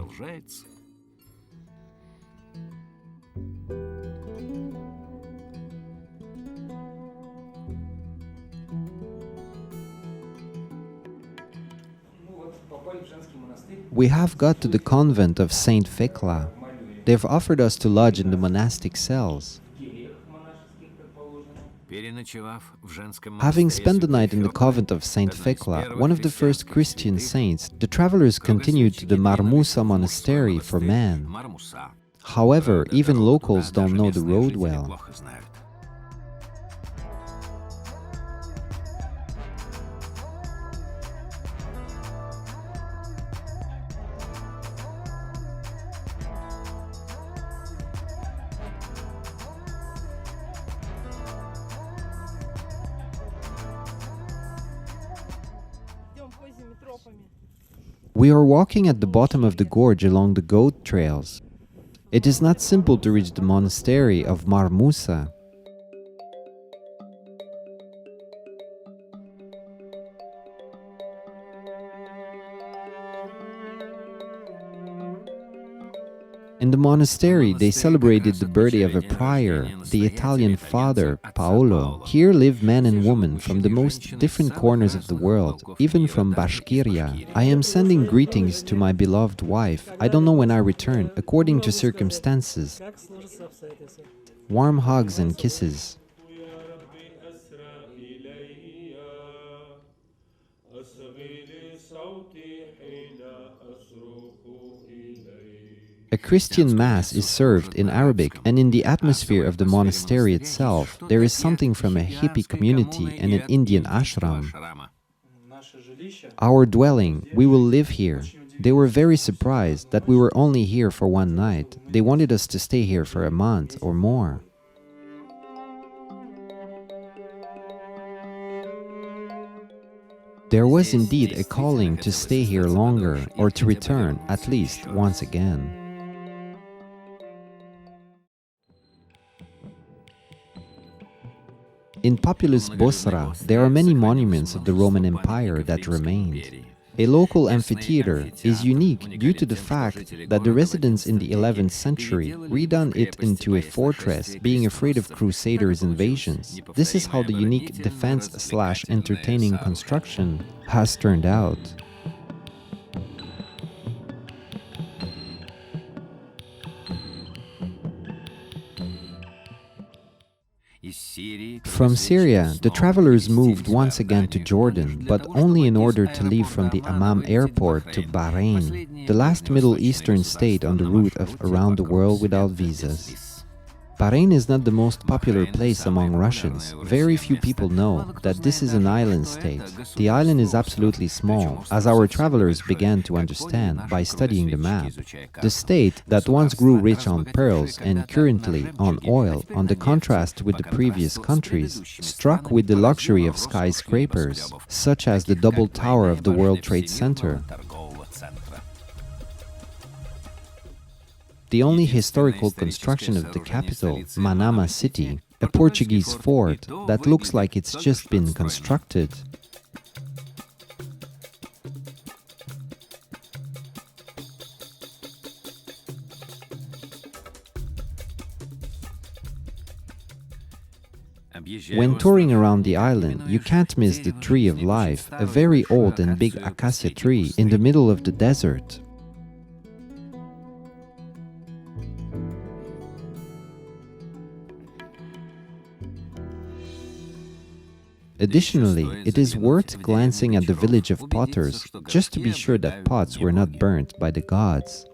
We have got to the convent of Saint Fekla. They've offered us to lodge in the monastic cells. Having spent the night in the convent of Saint Fekla, one of the first Christian saints, the travelers continued to the Marmusa monastery for men. However, even locals don't know the road well. We are walking at the bottom of the gorge along the goat trails. It is not simple to reach the monastery of Marmusa. In the monastery, they celebrated the birthday of a prior, the Italian father, Paolo. Here live men and women from the most different corners of the world, even from Bashkiria. I am sending greetings to my beloved wife. I don't know when I return, according to circumstances. Warm hugs and kisses. A Christian Mass is served in Arabic, and in the atmosphere of the monastery itself, there is something from a hippie community and an Indian ashram. Our dwelling, we will live here. They were very surprised that we were only here for one night. They wanted us to stay here for a month or more. There was indeed a calling to stay here longer, or to return, at least once again. In populous Bosra, there are many monuments of the Roman Empire that remained. A local amphitheater is unique due to the fact that the residents in the 11th century redone it into a fortress, being afraid of Crusaders' invasions. This is how the unique defense/entertaining construction has turned out. From Syria, the travelers moved once again to Jordan, but only in order to leave from the Amman airport to Bahrain, the last Middle Eastern state on the route of around the world without visas. Bahrain is not the most popular place among Russians. Very few people know that this is an island state. The island is absolutely small, as our travelers began to understand by studying the map. The state that once grew rich on pearls and currently on oil, on the contrast with the previous countries, struck with the luxury of skyscrapers, such as the double tower of the World Trade Center. The only historical construction of the capital, Manama City, a Portuguese fort that looks like it's just been constructed. When touring around the island, you can't miss the Tree of Life, a very old and big acacia tree in the middle of the desert. Additionally, it is worth glancing at the village of potters, just to be sure that pots were not burnt by the gods.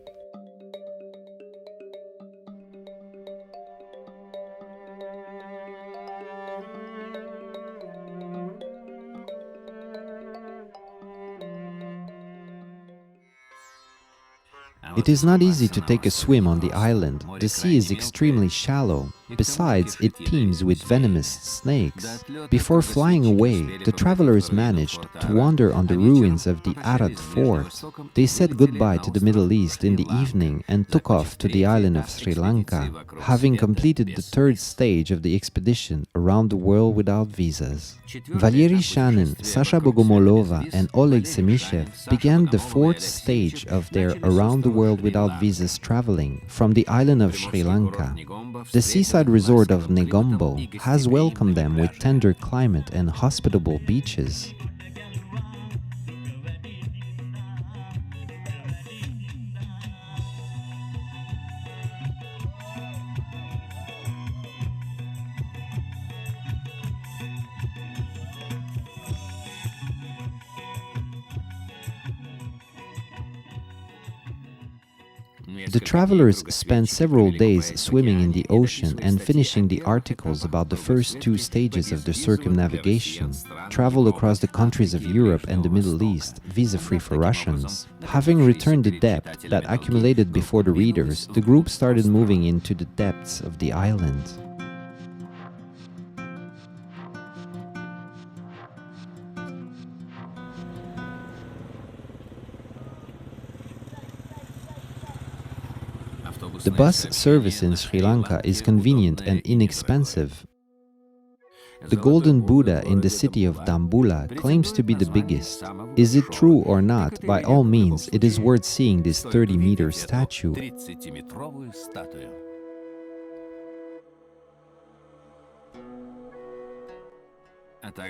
It is not easy to take a swim on the island. The sea is extremely shallow. Besides, it teems with venomous snakes. Before flying away, the travelers managed to wander on the ruins of the Arad fort. They said goodbye to the Middle East in the evening and took off to the island of Sri Lanka, having completed the third stage of the expedition around the world without visas. Valery Shanin, Sasha Bogomolova and Oleg Semishev began the fourth stage of their around the world without visas traveling from the island of Sri Lanka. The seaside resort of Negombo has welcomed them with tender climate and hospitable beaches. The travelers spent several days swimming in the ocean and finishing the articles about the first two stages of the circumnavigation, travel across the countries of Europe and the Middle East, visa-free for Russians. Having returned the debt that accumulated before the readers, the group started moving into the depths of the island. The bus service in Sri Lanka is convenient and inexpensive. The Golden Buddha in the city of Dambulla claims to be the biggest. Is it true or not? By all means, it is worth seeing this 30-meter statue.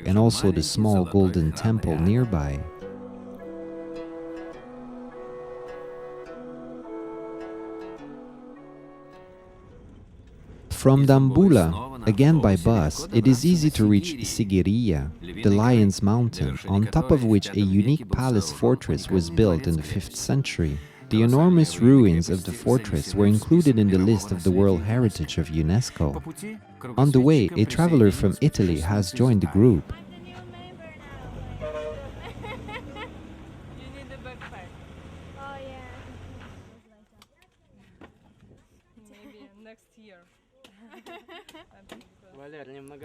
And also the small golden temple nearby. From Dambulla, again by bus, it is easy to reach Sigiriya, the Lion's Mountain, on top of which a unique palace fortress was built in the 5th century. The enormous ruins of the fortress were included in the list of the World Heritage of UNESCO. On the way, a traveler from Italy has joined the group.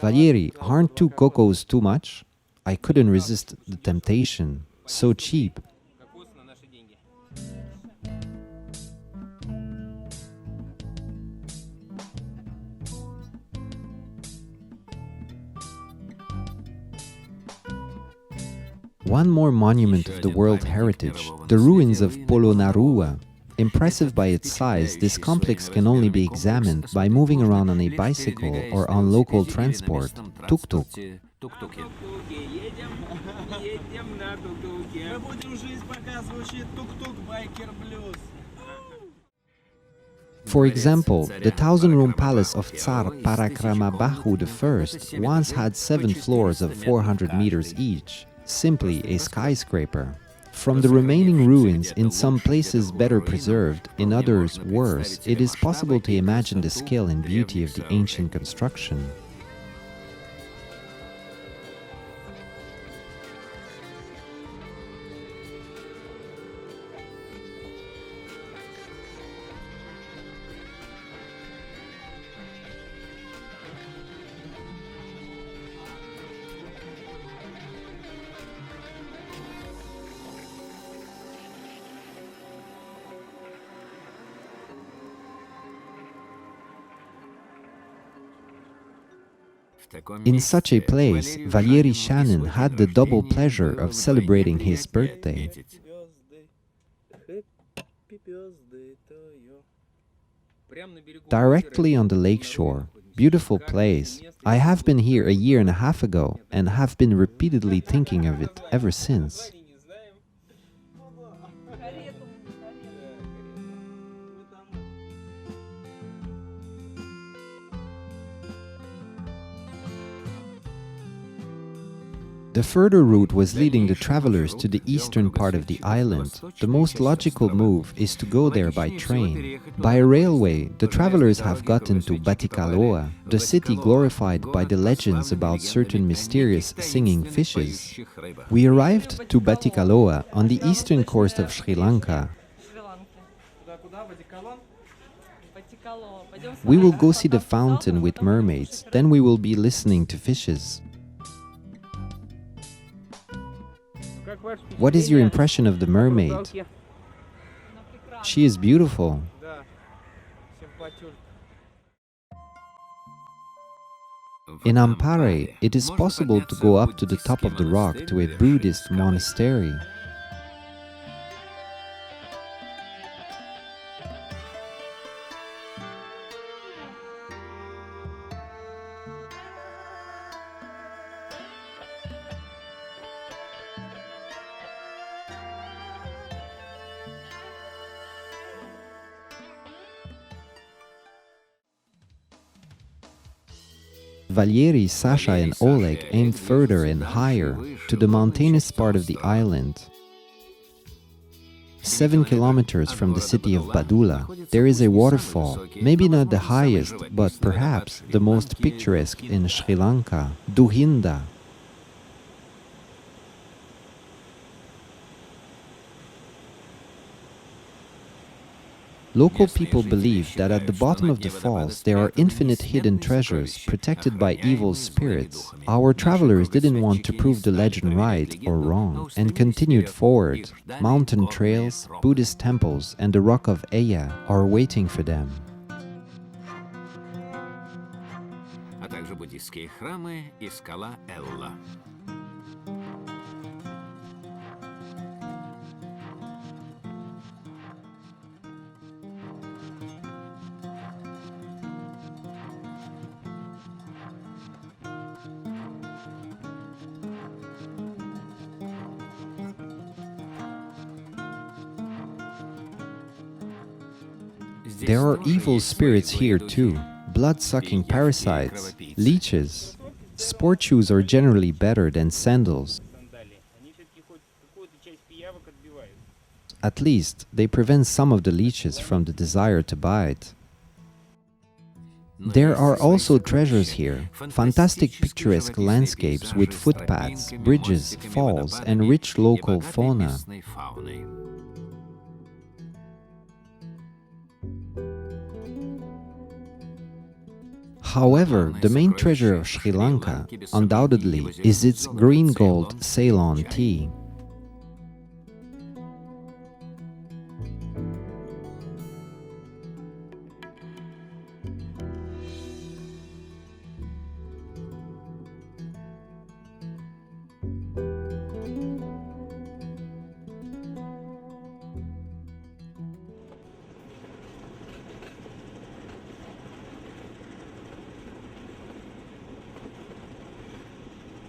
Valery, aren't 2 cocos too much? I couldn't resist the temptation. So cheap. One more monument of the World Heritage, the ruins of Polonnaruwa. Impressive by its size, this complex can only be examined by moving around on a bicycle or on local transport, tuk-tuk. For example, the 1,000-room palace of Tsar Parakramabahu I once had 7 floors of 400 meters each, simply a skyscraper. From the remaining ruins, in some places better preserved, in others worse, it is possible to imagine the skill and beauty of the ancient construction. In such a place, Valery Shanin had the double pleasure of celebrating his birthday. Directly on the lakeshore, beautiful place. I have been here a year and a half ago and have been repeatedly thinking of it ever since. The further route was leading the travelers to the eastern part of the island. The most logical move is to go there by train. By railway, the travelers have gotten to Batticaloa, the city glorified by the legends about certain mysterious singing fishes. We arrived to Batticaloa on the eastern coast of Sri Lanka. We will go see the fountain with mermaids, then we will be listening to fishes. What is your impression of the mermaid? She is beautiful. In Ampare, it is possible to go up to the top of the rock to a Buddhist monastery. Valery, Sasha and Oleg aimed further and higher, to the mountainous part of the island. 7 kilometers from the city of Badula, there is a waterfall, maybe not the highest, but perhaps the most picturesque in Sri Lanka, Duhinda. Local people believe that at the bottom of the falls there are infinite hidden treasures protected by evil spirits. Our travelers didn't want to prove the legend right or wrong and continued forward. Mountain trails, Buddhist temples and the rock of Eya are waiting for them. А также буддийские храмы и скала Элла. There are evil spirits here too, blood-sucking parasites, leeches. Sport shoes are generally better than sandals. At least, they prevent some of the leeches from the desire to bite. There are also treasures here, fantastic picturesque landscapes with footpaths, bridges, falls, and rich local fauna. However, the main treasure of Sri Lanka, undoubtedly, is its green gold Ceylon tea.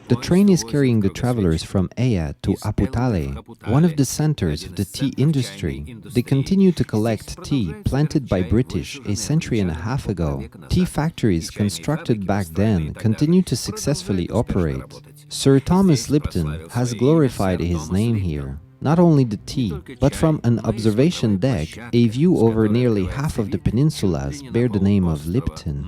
The train is carrying the travelers from Eya to Aputale, one of the centers of the tea industry. They continue to collect tea planted by British a century and a half ago. Tea factories constructed back then continue to successfully operate. Sir Thomas Lipton has glorified his name here. Not only the tea, but from an observation deck, a view over nearly half of the peninsulas bear the name of Lipton.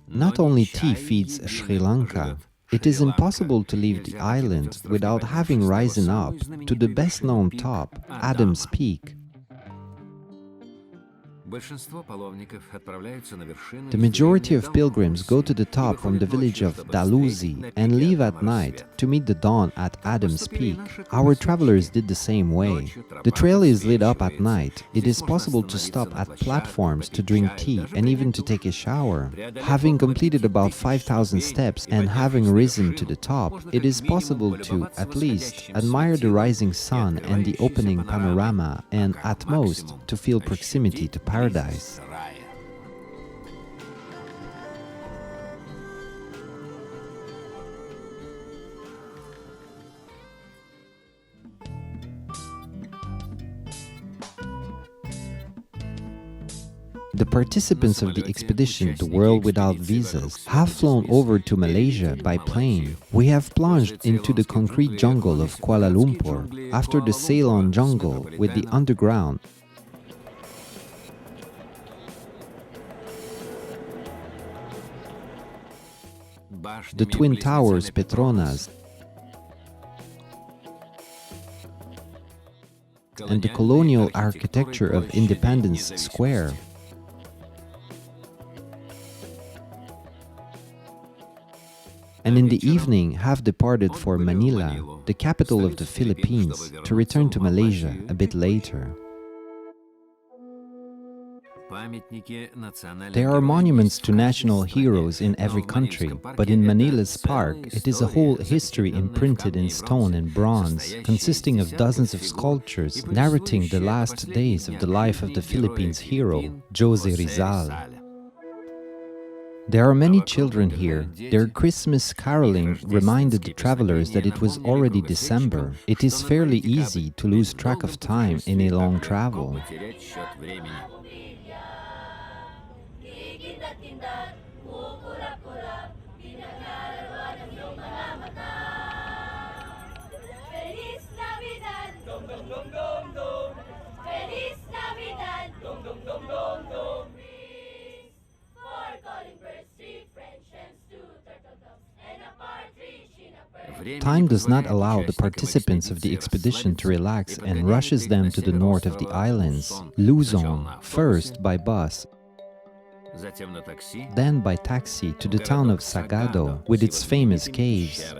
Not only tea feeds Sri Lanka, it is impossible to leave the island without having risen up to the best-known top, Adam's Peak. The majority of pilgrims go to the top from the village of Dalhousie and leave at night to meet the dawn at Adam's Peak. Our travelers did the same way. The trail is lit up at night. It is possible to stop at platforms to drink tea and even to take a shower. Having completed about 5,000 steps and having risen to the top, it is possible to, at least, admire the rising sun and the opening panorama and, at most, to feel proximity to paradise. The participants of the expedition The World Without Visas have flown over to Malaysia by plane. We have plunged into the concrete jungle of Kuala Lumpur after the Ceylon jungle with the underground. The Twin Towers Petronas and the colonial architecture of Independence Square. And in the evening have departed for Manila, the capital of the Philippines, to return to Malaysia a bit later. There are monuments to national heroes in every country, but in Manila's park it is a whole history imprinted in stone and bronze, consisting of dozens of sculptures narrating the last days of the life of the Philippines hero, Jose Rizal. There are many children here. Their Christmas caroling reminded the travelers that it was already December. It is fairly easy to lose track of time in a long travel. Time does not allow the participants of the expedition to relax and rushes them to the north of the islands, Luzon, first by bus, then by taxi to the town of Sagado with its famous caves.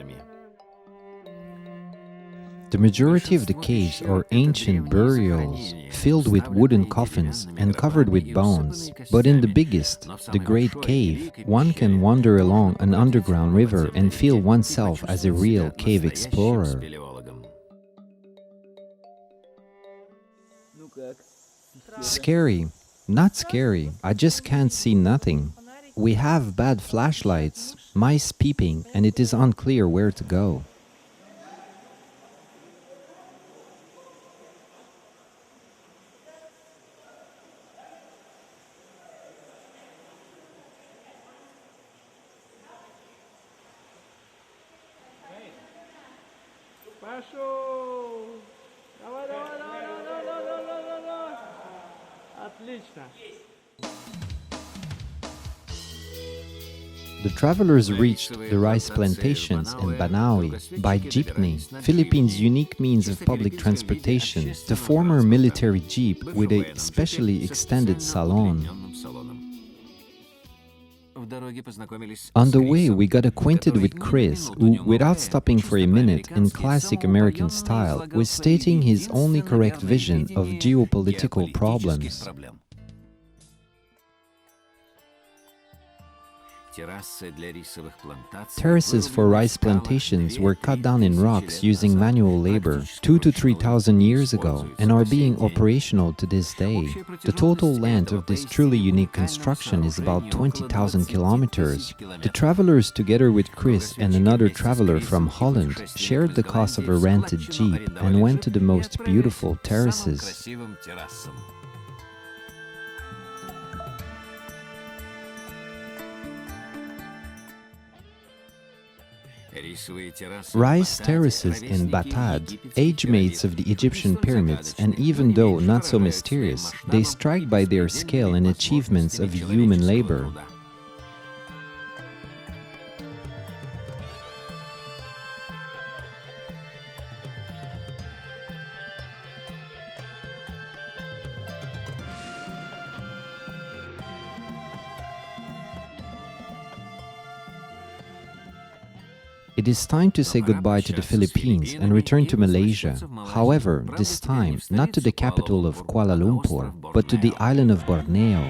The majority of the caves are ancient burials, filled with wooden coffins and covered with bones. But in the biggest, the Great Cave, one can wander along an underground river and feel oneself as a real cave explorer. Scary? Not scary, I just can't see nothing. We have bad flashlights, mice peeping, and it is unclear where to go. The travelers reached the rice plantations in Banaue by jeepney, Philippines' unique means of public transportation, the former military jeep with a specially extended salon. On the way, we got acquainted with Chris, who, without stopping for a minute in classic American style, was stating his only correct vision of geopolitical problems. Terraces for rice plantations were cut down in rocks using manual labor 2,000 to 3,000 years ago and are being operational to this day. The total length of this truly unique construction is about 20,000 kilometers. The travelers, together with Chris and another traveler from Holland, shared the cost of a rented jeep and went to the most beautiful terraces. Rice terraces in Batad, age mates of the Egyptian pyramids, and even though not so mysterious, they strike by their scale and achievements of human labor. It is time to say goodbye to the Philippines and return to Malaysia. However, this time, not to the capital of Kuala Lumpur, but to the island of Borneo.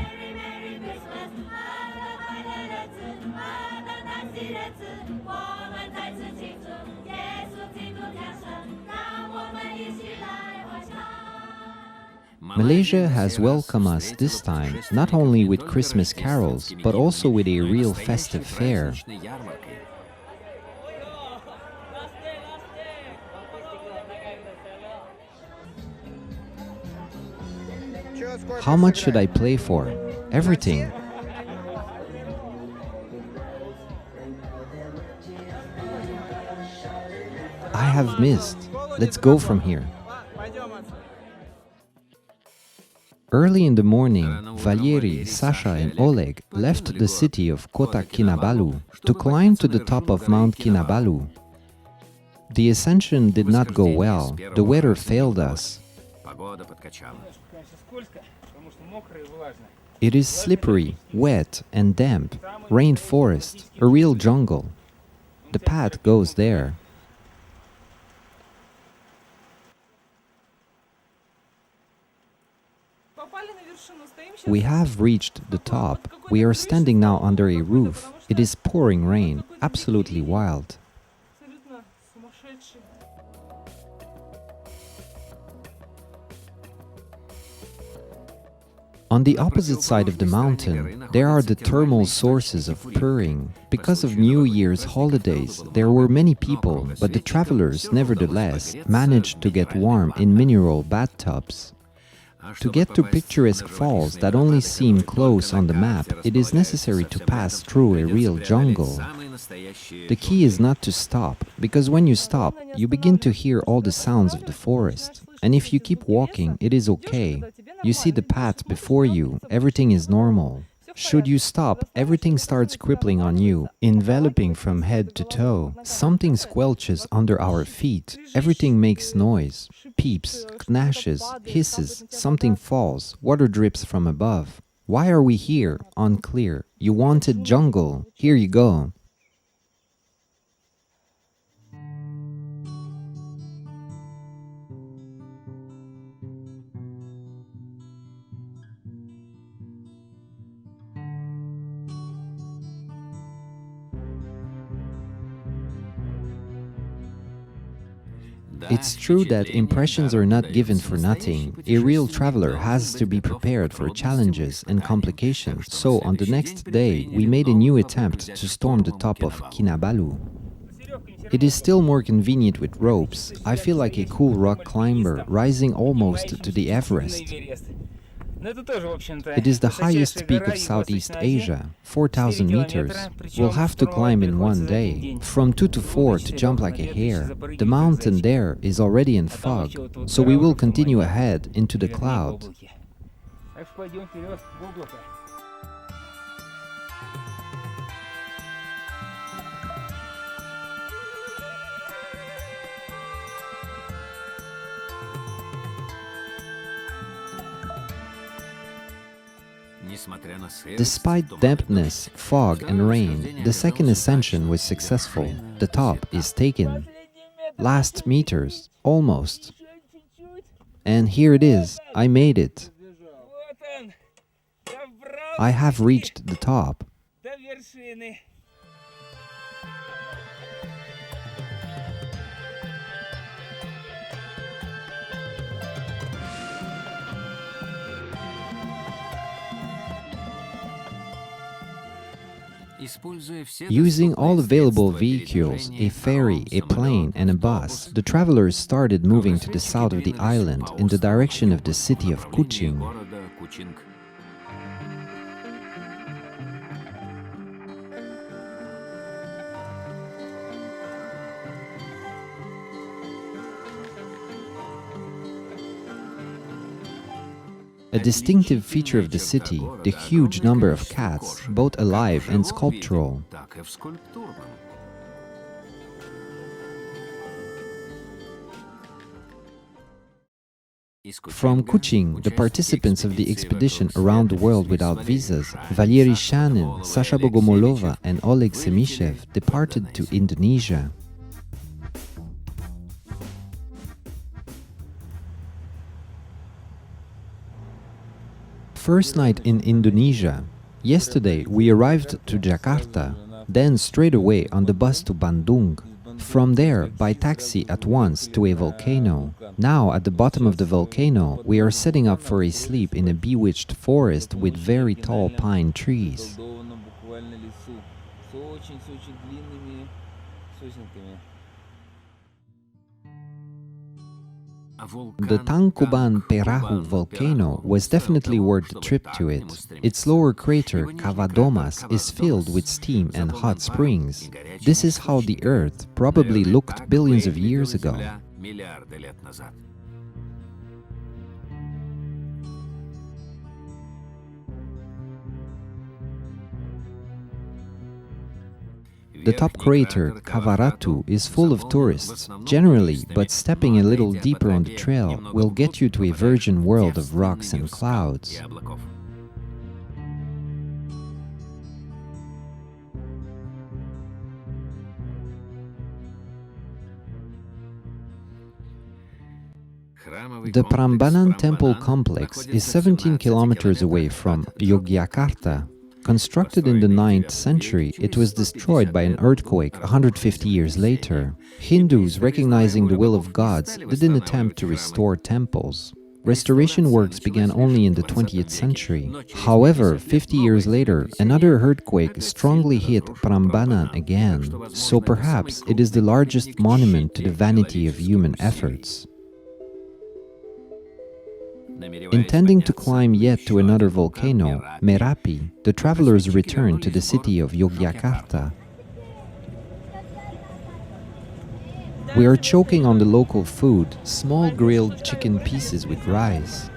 Malaysia has welcomed us this time, not only with Christmas carols, but also with a real festive fair. How much should I play for? Everything. I have missed. Let's go from here. Early in the morning, Valery, Sasha and Oleg left the city of Kota Kinabalu to climb to the top of Mount Kinabalu. The ascension did not go well. The weather failed us. It is slippery, wet and damp, rainforest, a real jungle. The path goes there. We have reached the top. We are standing now under a roof. It is pouring rain, absolutely wild. On the opposite side of the mountain, there are the thermal sources of purring. Because of New Year's holidays, there were many people, but the travelers, nevertheless, managed to get warm in mineral bathtubs. To get to picturesque falls that only seem close on the map, it is necessary to pass through a real jungle. The key is not to stop, because when you stop, you begin to hear all the sounds of the forest. And if you keep walking, it is okay. You see the path before you, everything is normal. Should you stop, everything starts crippling on you, enveloping from head to toe. Something squelches under our feet. Everything makes noise. Peeps, gnashes, hisses, something falls, water drips from above. Why are we here? Unclear. You wanted jungle. Here you go. It's true that impressions are not given for nothing. A real traveler has to be prepared for challenges and complications. So on the next day, we made a new attempt to storm the top of Kinabalu. It is still more convenient with ropes. I feel like a cool rock climber, rising almost to the Everest. It is the highest peak of Southeast Asia, 4,000 meters. We'll have to climb in one day, from 2 to 4 to jump like a hare. The mountain there is already in fog, so we will continue ahead into the cloud. Despite dampness, fog and rain, the second ascension was successful. The top is taken. Last meters, almost. And here it is, I made it. I have reached the top. вершины. Using all available vehicles, a ferry, a plane, and a bus, the travelers started moving to the south of the island in the direction of the city of Kuching. A distinctive feature of the city, the huge number of cats, both alive and sculptural. From Kuching, the participants of the expedition around the world without visas, Valery Shanin, Sasha Bogomolova, and Oleg Semishev departed to Indonesia. First night in Indonesia. Yesterday we arrived to Jakarta, then straight away on the bus to Bandung. From there, by taxi at once to a volcano. Now, at the bottom of the volcano, we are setting up for a sleep in a bewitched forest with very tall pine trees. The Tangkuban Perahu volcano was definitely worth the trip to it. Its lower crater, Cavadomas, is filled with steam and hot springs. This is how the Earth probably looked billions of years ago. The top crater, Kavaratu, is full of tourists, generally, but stepping a little deeper on the trail will get you to a virgin world of rocks and clouds. The Prambanan temple complex is 17 kilometers away from Yogyakarta. Constructed in the 9th century, it was destroyed by an earthquake 150 years later. Hindus, recognizing the will of gods, didn't attempt to restore temples. Restoration works began only in the 20th century. However, 50 years later, another earthquake strongly hit Prambanan again, so perhaps it is the largest monument to the vanity of human efforts. Intending to climb yet to another volcano, Merapi, the travelers returned to the city of Yogyakarta. We are choking on the local food, small grilled chicken pieces with rice.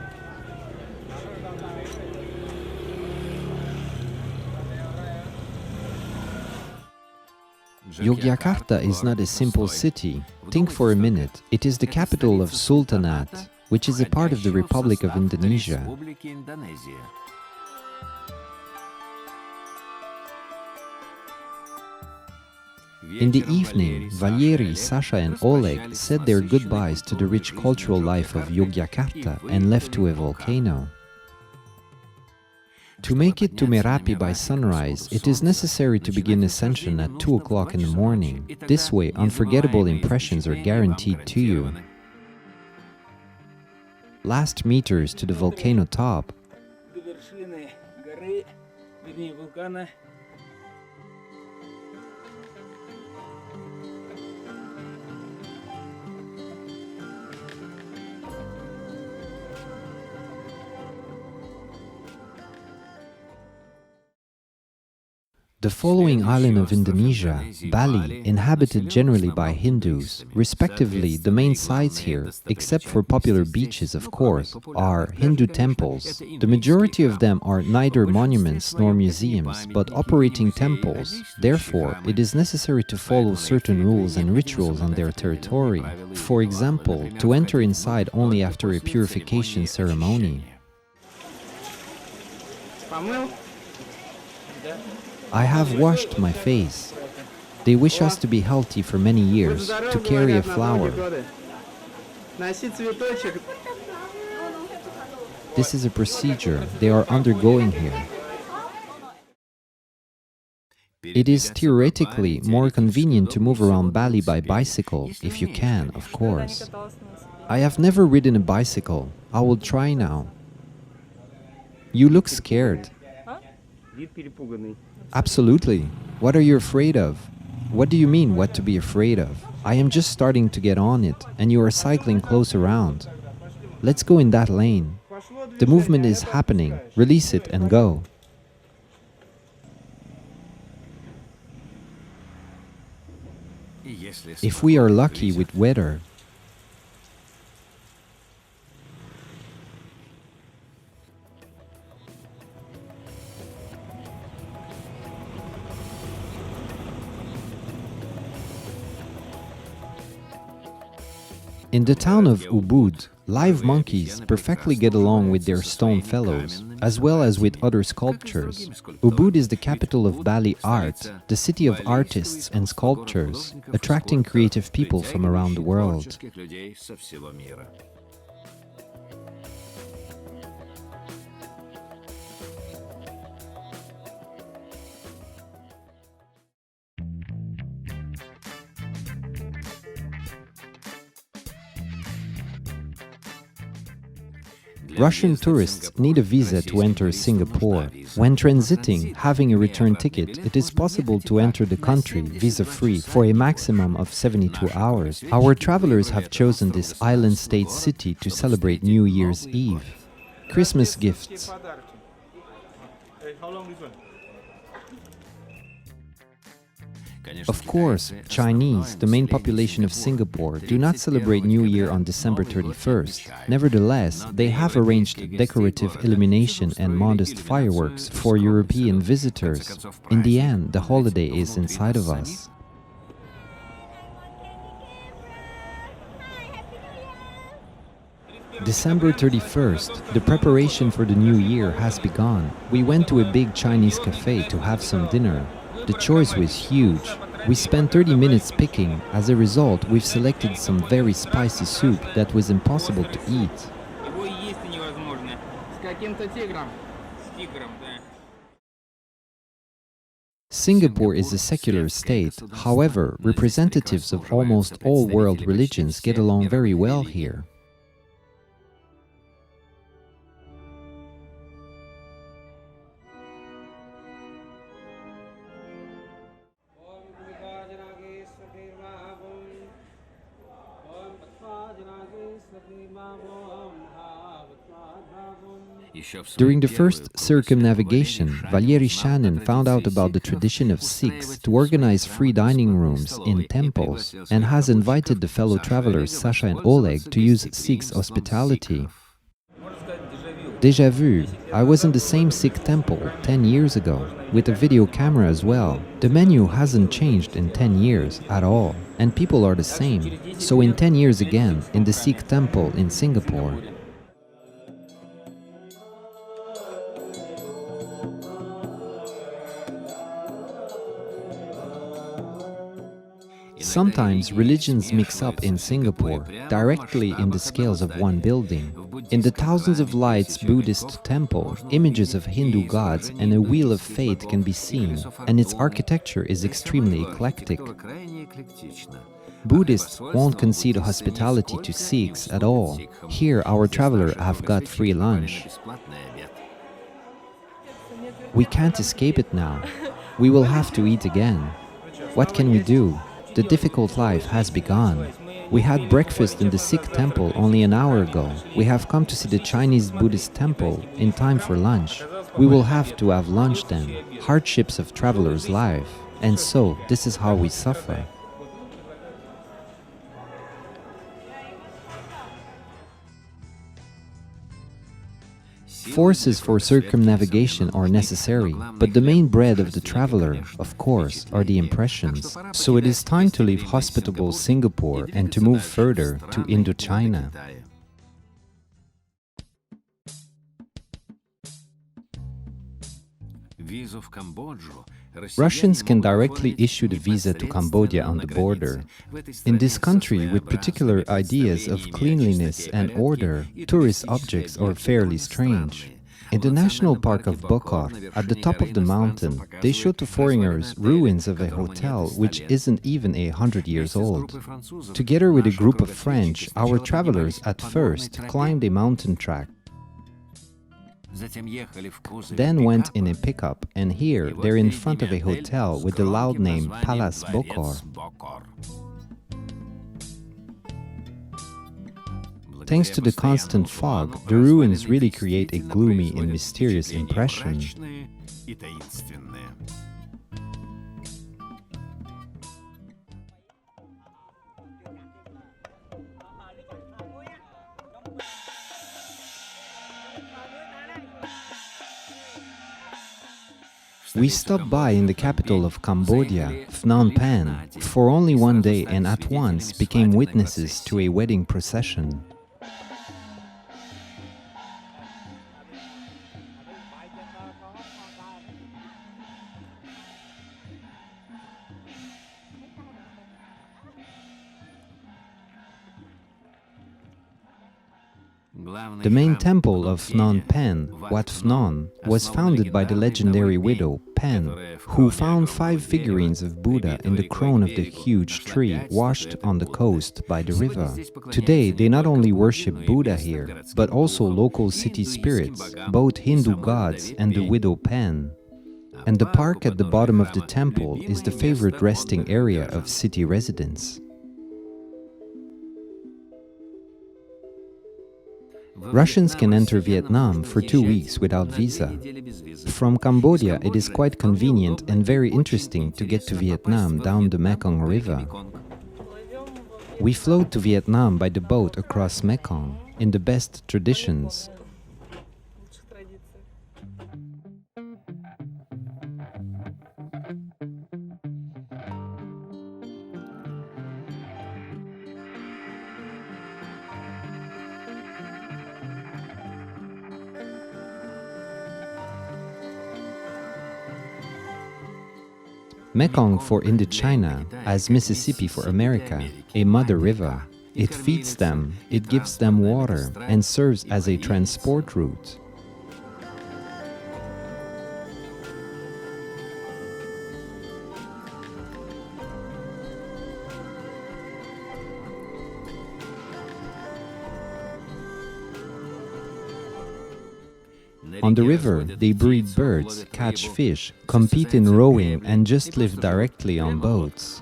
Yogyakarta is not a simple city. Think for a minute, it is the capital of Sultanate, which is a part of the Republic of Indonesia. In the evening, Valery, Sasha and Oleg said their goodbyes to the rich cultural life of Yogyakarta and left to a volcano. To make it to Merapi by sunrise, it is necessary to begin ascension at 2 o'clock in the morning. This way, unforgettable impressions are guaranteed to you. Last meters to the volcano top. The following island of Indonesia, Bali, inhabited generally by Hindus, respectively, the main sites here, except for popular beaches of course, are Hindu temples. The majority of them are neither monuments nor museums, but operating temples. Therefore, it is necessary to follow certain rules and rituals on their territory. For example, to enter inside only after a purification ceremony. I have washed my face. They wish us to be healthy for many years, to carry a flower. This is a procedure they are undergoing here. It is theoretically more convenient to move around Bali by bicycle, if you can, of course. I have never ridden a bicycle. I will try now. You look scared. Absolutely. What are you afraid of? What do you mean, what to be afraid of? I am just starting to get on it, and you are cycling close around. Let's go in that lane. The movement is happening. Release it and go. If we are lucky with weather, in the town of Ubud, live monkeys perfectly get along with their stone fellows, as well as with other sculptures. Ubud is the capital of Bali art, the city of artists and sculptors, attracting creative people from around the world. Russian tourists need a visa to enter Singapore. When transiting, having a return ticket, it is possible to enter the country visa-free for a maximum of 72 hours. Our travelers have chosen this island state city to celebrate New Year's Eve. Christmas gifts. How long this one? Of course, Chinese, the main population of Singapore, do not celebrate New Year on December 31st. Nevertheless, they have arranged decorative illumination and modest fireworks for European visitors. In the end, the holiday is inside of us. December 31st, the preparation for the new year has begun. We went to a big Chinese cafe to have some dinner. The choice was huge. We spent 30 minutes picking. As a result, we've selected some very spicy soup that was impossible to eat. Singapore is a secular state. However, representatives of almost all world religions get along very well here. During the first circumnavigation, Valery Shanin found out about the tradition of Sikhs to organize free dining rooms in temples and has invited the fellow travelers Sasha and Oleg to use Sikhs' hospitality. Déjà vu, I was in the same Sikh temple 10 years ago, with a video camera as well. The menu hasn't changed in 10 years at all, and people are the same. So in 10 years again, in the Sikh temple in Singapore. Sometimes religions mix up in Singapore, directly in the scales of one building. In the thousands of lights Buddhist temple, images of Hindu gods and a wheel of fate can be seen, and its architecture is extremely eclectic. Buddhists won't concede hospitality to Sikhs at all. Here our traveler have got free lunch. We can't escape it now. We will have to eat again. What can we do? The difficult life has begun. We had breakfast in the Sikh temple only an hour ago. We have come to see the Chinese Buddhist temple in time for lunch. We will have to have lunch then. Hardships of traveler's life. And so, this is how we suffer. Forces for circumnavigation are necessary, but the main bread of the traveler, of course, are the impressions. So it is time to leave hospitable Singapore and to move further to Indochina. Russians can directly issue the visa to Cambodia on the border. In this country, with particular ideas of cleanliness and order, tourist objects are fairly strange. In the national park of Bokor, at the top of the mountain, they show to foreigners ruins of a hotel which isn't even 100 years old. Together with a group of French, our travelers at first climbed a mountain track, then went in a pickup, and here they're in front of a hotel with the loud name Palace Bokor. Thanks to the constant fog, the ruins really create a gloomy and mysterious impression. We stopped by in the capital of Cambodia, Phnom Penh, for only one day and at once became witnesses to a wedding procession. The main temple of Phnom Penh, Wat Phnom, was founded by the legendary widow Pen, who found 5 figurines of Buddha in the crown of the huge tree washed on the coast by the river. Today, they not only worship Buddha here, but also local city spirits, both Hindu gods and the widow Pen. And the park at the bottom of the temple is the favorite resting area of city residents. Russians can enter Vietnam for 2 weeks without visa. From Cambodia, it is quite convenient and very interesting to get to Vietnam down the Mekong River. We float to Vietnam by the boat across Mekong, in the best traditions. Mekong for Indochina, as Mississippi for America, a mother river. It feeds them, it gives them water, and serves as a transport route. On the river, they breed birds, catch fish, compete in rowing, and just live directly on boats.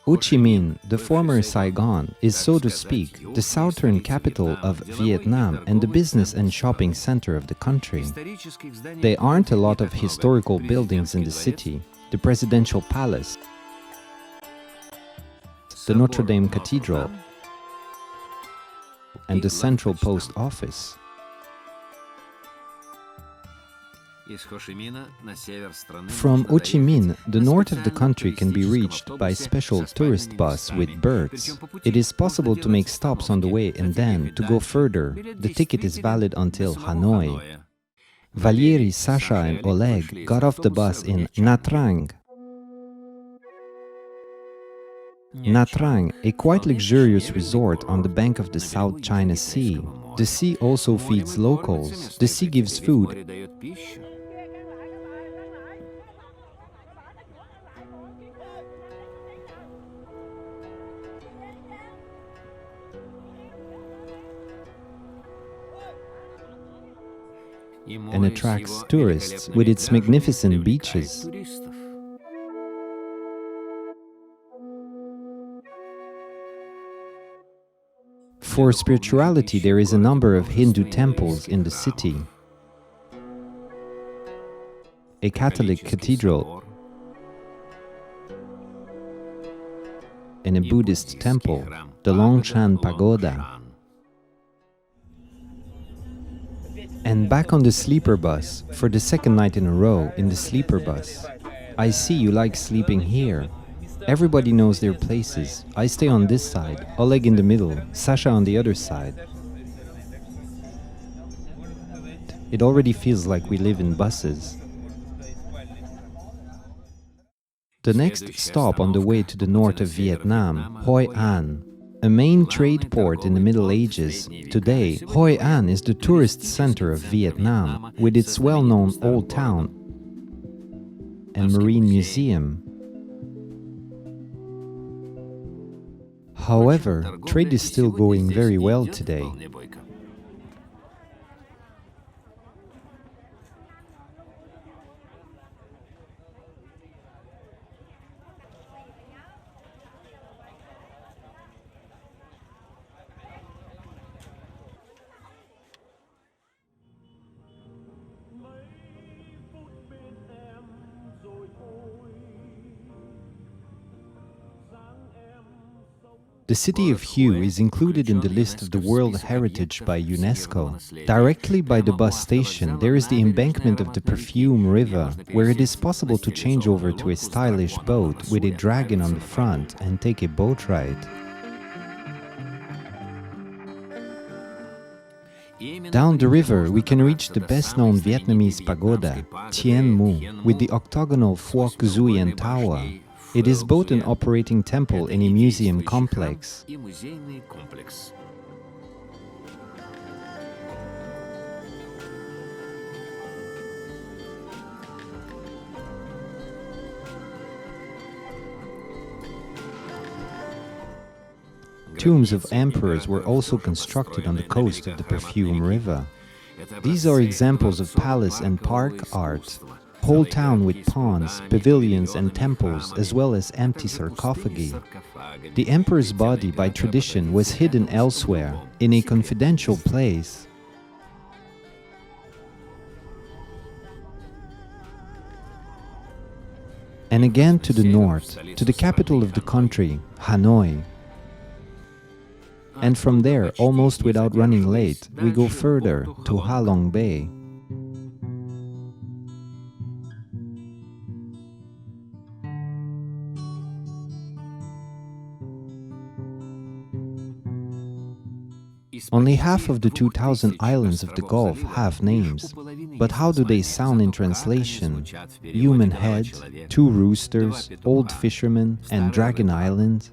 Ho Chi Minh, the former Saigon, is, so to speak, the southern capital of Vietnam and the business and shopping center of the country. There aren't a lot of historical buildings in the city: the presidential palace, the Notre Dame Cathedral, and the central post office. From Ho Chi Minh, the north of the country can be reached by special tourist bus with birds. It is possible to make stops on the way and then, to go further, the ticket is valid until Hanoi. Valery, Sasha and Oleg got off the bus in Nha Trang. Nha Trang, a quite luxurious resort on the bank of the South China Sea. The sea also feeds locals. The sea gives food. And attracts tourists with its magnificent beaches. For spirituality, there is a number of Hindu temples in the city. A Catholic cathedral and a Buddhist temple, the Longshan Pagoda. And back on the sleeper bus, for the second night in a row in the sleeper bus. I see you like sleeping here. Everybody knows their places. I stay on this side, Oleg in the middle, Sasha on the other side. It already feels like we live in buses. The next stop on the way to the north of Vietnam, Hoi An, a main trade port in the Middle Ages. Today, Hoi An is the tourist center of Vietnam, with its well-known old town and marine museum. However, trade is still going very well today. The city of Hue is included in the list of the World Heritage by UNESCO. Directly by the bus station, there is the embankment of the Perfume River, where it is possible to change over to a stylish boat with a dragon on the front and take a boat ride. Down the river, we can reach the best-known Vietnamese pagoda, Tien Mu, with the octagonal Phuoc Xuyen Tower. It is both an operating temple and a museum complex. Tombs of emperors were also constructed on the coast of the Perfume River. These are examples of palace and park art. Whole town with ponds, pavilions and temples, as well as empty sarcophagi. The emperor's body, by tradition, was hidden elsewhere, in a confidential place. And again to the north, to the capital of the country, Hanoi. And from there, almost without running late, we go further to Ha Long Bay. Only half of the 2,000 islands of the Gulf have names. But how do they sound in translation? Human Head, Two Roosters, Old Fisherman, and Dragon Island?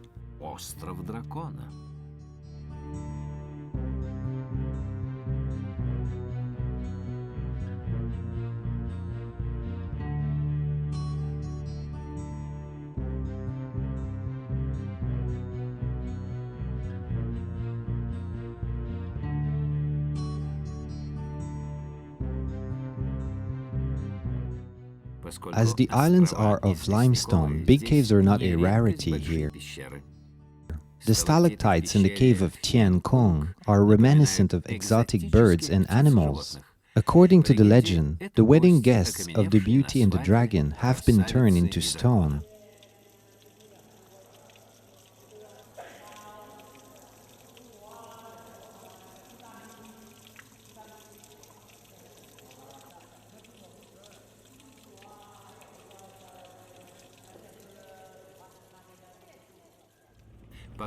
As the islands are of limestone, big caves are not a rarity here. The stalactites in the cave of Tien Kong are reminiscent of exotic birds and animals. According to the legend, the wedding guests of the Beauty and the Dragon have been turned into stone.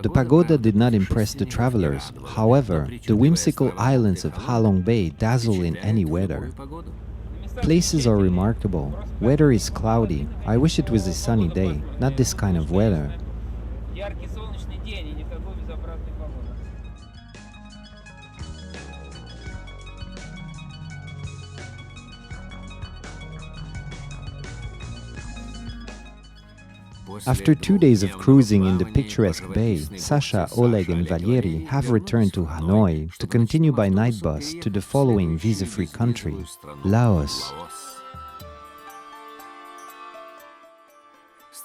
The pagoda did not impress the travelers. However, the whimsical islands of Ha Long Bay dazzle in any weather. Places are remarkable. Weather is cloudy. I wish it was a sunny day, not this kind of weather. After 2 days of cruising in the picturesque bay, Sasha, Oleg and Valery have returned to Hanoi to continue by night bus to the following visa-free country, Laos.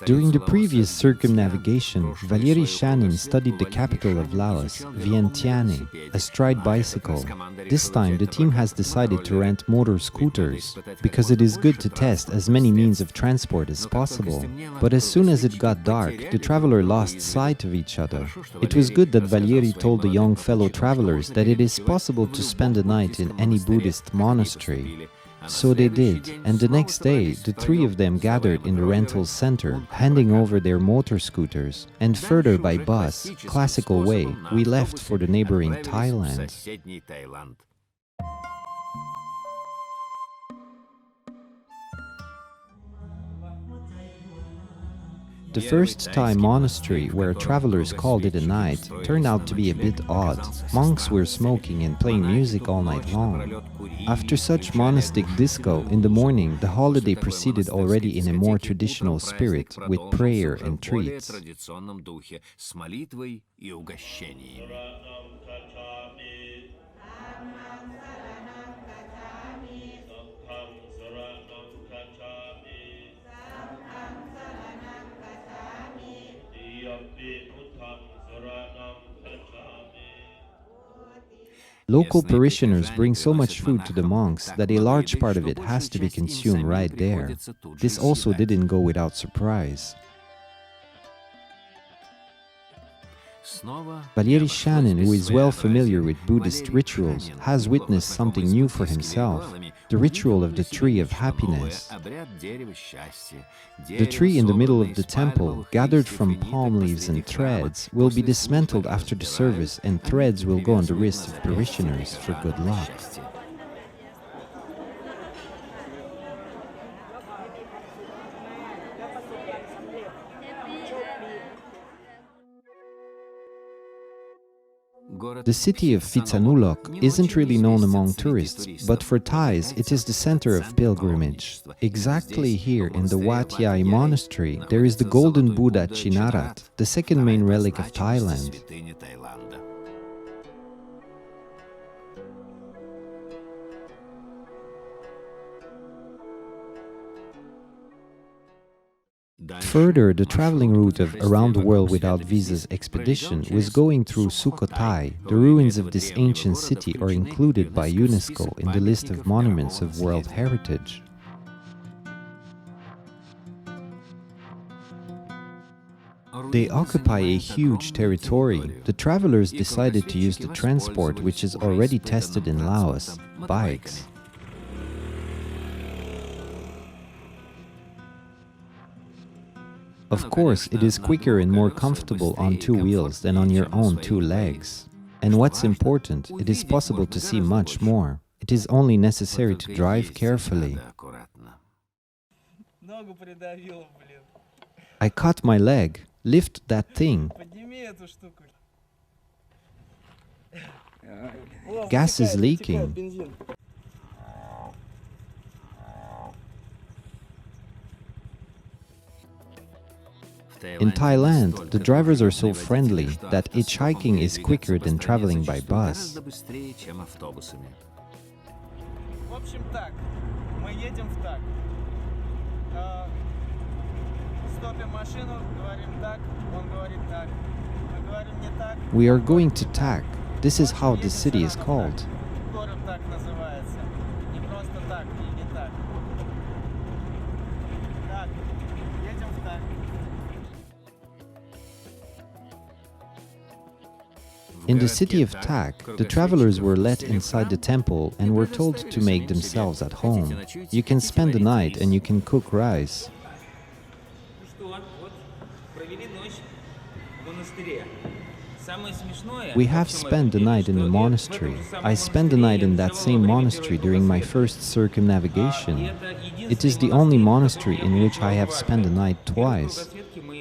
During the previous circumnavigation, Valery Shanin studied the capital of Laos, Vientiane, astride bicycle. This time the team has decided to rent motor scooters, because it is good to test as many means of transport as possible. But as soon as it got dark, the traveler lost sight of each other. It was good that Valery told the young fellow travelers that it is possible to spend the night in any Buddhist monastery. So they did, and the next day, the three of them gathered in the rental center, handing over their motor scooters, and further by bus, classical way, we left for the neighboring Thailand. The first Thai monastery, where travelers called it a night, turned out to be a bit odd. Monks were smoking and playing music all night long. After such monastic disco, in the morning, the holiday proceeded already in a more traditional spirit, with prayer and treats. Local parishioners bring so much food to the monks that a large part of it has to be consumed right there. This also didn't go without surprise. Valery Shanin, who is well familiar with Buddhist rituals, has witnessed something new for himself, the ritual of the Tree of Happiness. The tree in the middle of the temple, gathered from palm leaves and threads, will be dismantled after the service, and threads will go on the wrists of parishioners for good luck. The city of Phitsanulok isn't really known among tourists, but for Thais it is the center of pilgrimage. Exactly here in the Wat Yai monastery there is the golden Buddha Chinarat, the second main relic of Thailand. Further, the traveling route of Around the World Without Visas expedition was going through Sukhothai. The ruins of this ancient city are included by UNESCO in the list of monuments of World Heritage. They occupy a huge territory. The travelers decided to use the transport which is already tested in Laos, bikes. Of course, it is quicker and more comfortable on two wheels than on your own two legs. And what's important, it is possible to see much more. It is only necessary to drive carefully. I cut my leg. Lift that thing. Gas is leaking. In Thailand, the drivers are so friendly that hitchhiking is quicker than traveling by bus. We are going to Tak. This is how this city is called. In the city of Tak, the travelers were let inside the temple and were told to make themselves at home. You can spend the night and you can cook rice. We have spent the night in the monastery. I spent the night in that same monastery during my first circumnavigation. It is the only monastery in which I have spent the night twice.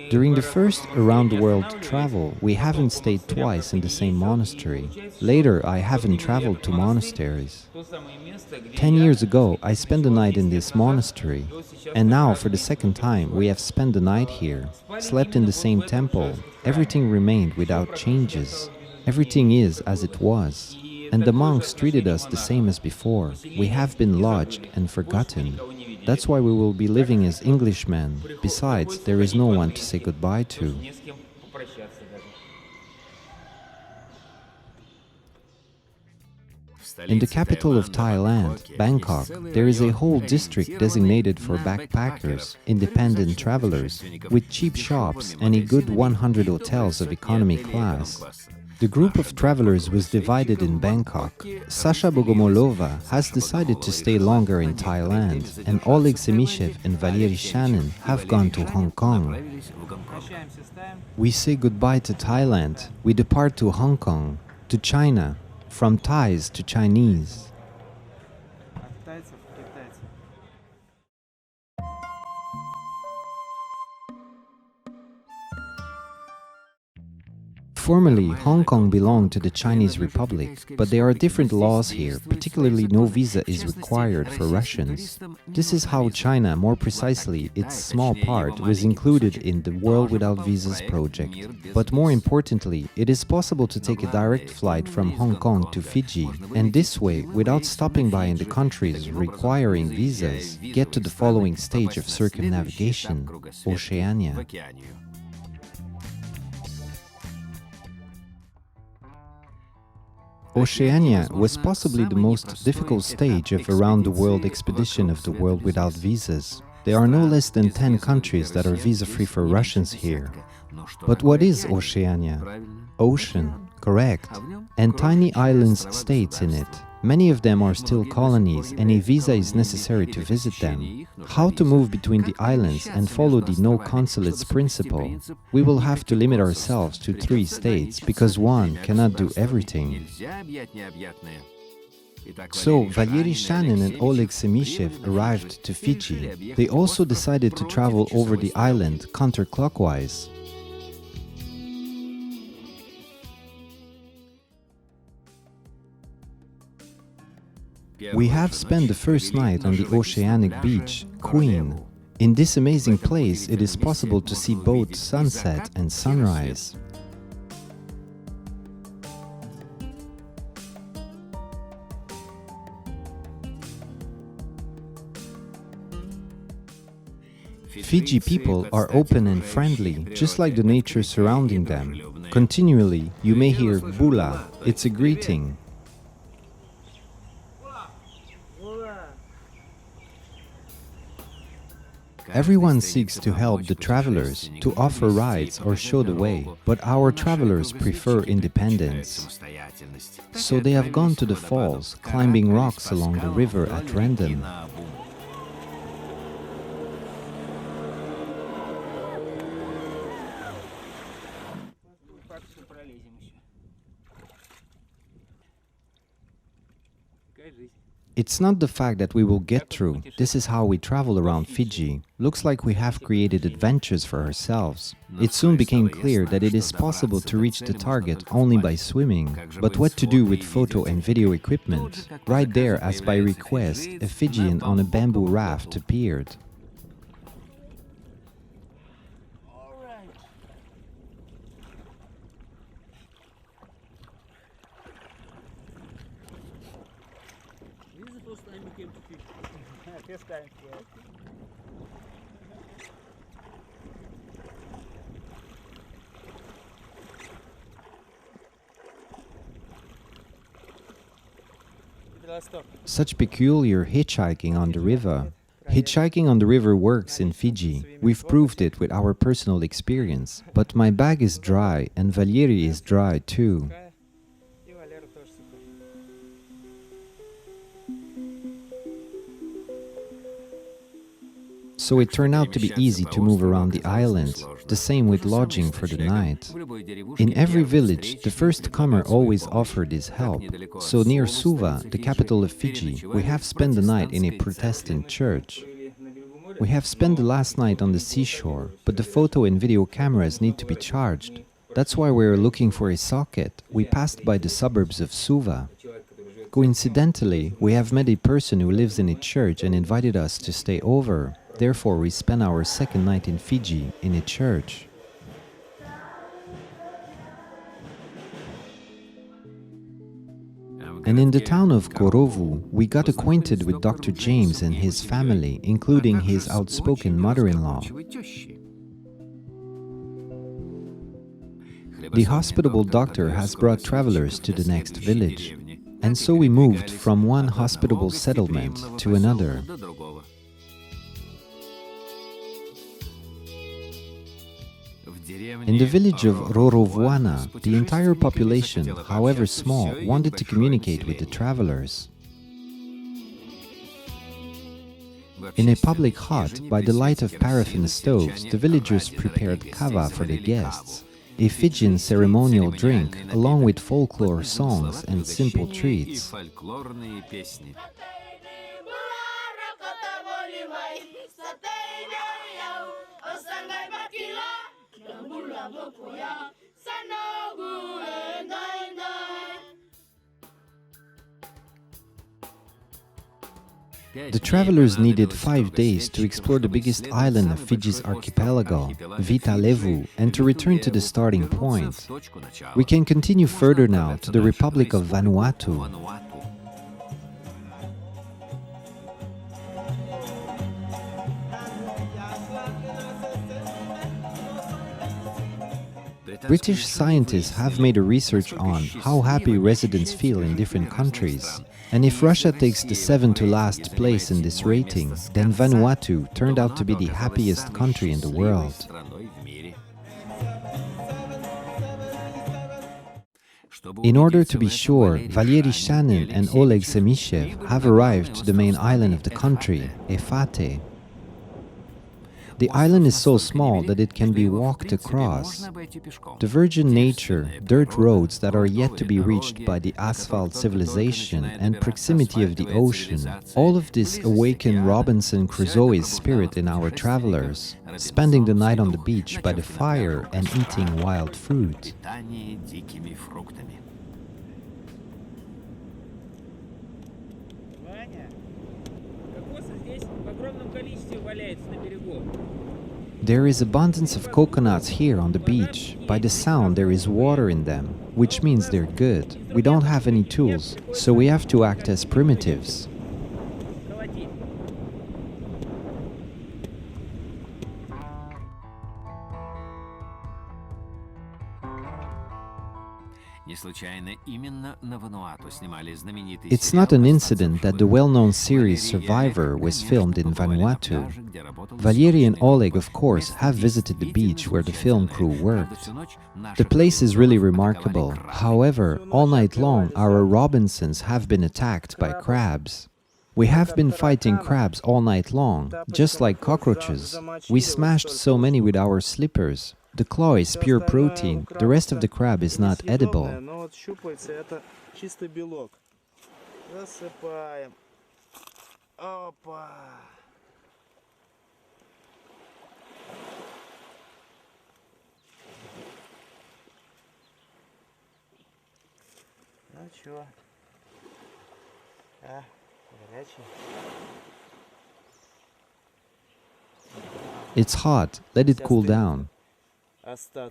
During the first around-the-world travel, we haven't stayed twice in the same monastery. Later, I haven't traveled to monasteries. 10 years ago, I spent the night in this monastery. And now, for the second time, we have spent the night here, slept in the same temple. Everything remained without changes. Everything is as it was. And the monks treated us the same as before. We have been lodged and forgotten. That's why we will be living as Englishmen. Besides, there is no one to say goodbye to. In the capital of Thailand, Bangkok, there is a whole district designated for backpackers, independent travelers, with cheap shops and a good 100 hotels of economy class. The group of travelers was divided in Bangkok. Sasha Bogomolova has decided to stay longer in Thailand, and Oleg Semishev and Valery Shanin have gone to Hong Kong. We say goodbye to Thailand. We depart to Hong Kong, to China, from Thais to Chinese. Formerly, Hong Kong belonged to the Chinese Republic, but there are different laws here, particularly no visa is required for Russians. This is how China, more precisely its small part, was included in the World Without Visas project. But more importantly, it is possible to take a direct flight from Hong Kong to Fiji, and this way, without stopping by in the countries requiring visas, get to the following stage of circumnavigation, Oceania. Oceania was possibly the most difficult stage of a round-the-world expedition of the World Without Visas. There are no less than 10 countries that are visa-free for Russians here. But what is Oceania? Ocean, correct, and tiny islands states in it. Many of them are still colonies and a visa is necessary to visit them. How to move between the islands and follow the no consulates principle? We will have to limit ourselves to 3 states because one cannot do everything. So, Valery Shanin and Oleg Semishev arrived to Fiji. They also decided to travel over the island counterclockwise. We have spent the first night on the oceanic beach, Queen. In this amazing place, it is possible to see both sunset and sunrise. Fiji people are open and friendly, just like the nature surrounding them. Continually, you may hear bula, it's a greeting. Everyone seeks to help the travelers, to offer rides or show the way, but our travelers prefer independence. So they have gone to the falls, climbing rocks along the river at random. It's not the fact that we will get through. This is how we travel around Fiji. Looks like we have created adventures for ourselves. It soon became clear that it is possible to reach the target only by swimming. But what to do with photo and video equipment? Right there, as by request, a Fijian on a bamboo raft appeared. Such peculiar hitchhiking on the river. Hitchhiking on the river works in Fiji. We've proved it with our personal experience. But my bag is dry and Valery is dry too. So it turned out to be easy to move around the island, the same with lodging for the night. In every village, the first comer always offered his help. So near Suva, the capital of Fiji, we have spent the night in a Protestant church. We have spent the last night on the seashore, but the photo and video cameras need to be charged. That's why we're looking for a socket. We passed by the suburbs of Suva. Coincidentally, we have met a person who lives in a church and invited us to stay over. Therefore, we spent our second night in Fiji in a church. And in the town of Korovu, we got acquainted with Dr. James and his family, including his outspoken mother-in-law. The hospitable doctor has brought travelers to the next village. And so we moved from one hospitable settlement to another. In the village of Rorovuana, the entire population, however small, wanted to communicate with the travelers. In a public hut, by the light of paraffin stoves, the villagers prepared kava for their guests, a Fijian ceremonial drink, along with folklore songs and simple treats. Sanogu The travelers needed 5 days to explore the biggest island of Fiji's archipelago, Vita Levu, and to return to the starting point. We can continue further now to the Republic of Vanuatu. British scientists have made a research on how happy residents feel in different countries. And if Russia takes the 7th to last place in this rating, then Vanuatu turned out to be the happiest country in the world. In order to be sure, Valery Shanin and Oleg Semishev have arrived to the main island of the country, Efate. The island is so small that it can be walked across. The virgin nature, dirt roads that are yet to be reached by the asphalt civilization, and proximity of the ocean, all of this awaken Robinson Crusoe's spirit in our travelers, spending the night on the beach by the fire and eating wild fruit. There is abundance of coconuts here on the beach. By the sound, there is water in them, which means they're good. We don't have any tools, so we have to act as primitives. It's not an incident that the well-known series Survivor was filmed in Vanuatu. Valery and Oleg, of course, have visited the beach where the film crew worked. The place is really remarkable. However, all night long, our Robinsons have been attacked by crabs. We have been fighting crabs all night long, just like cockroaches. We smashed so many with our slippers. The claw is pure protein, the rest of the crab is not edible. It's hot, let it cool down.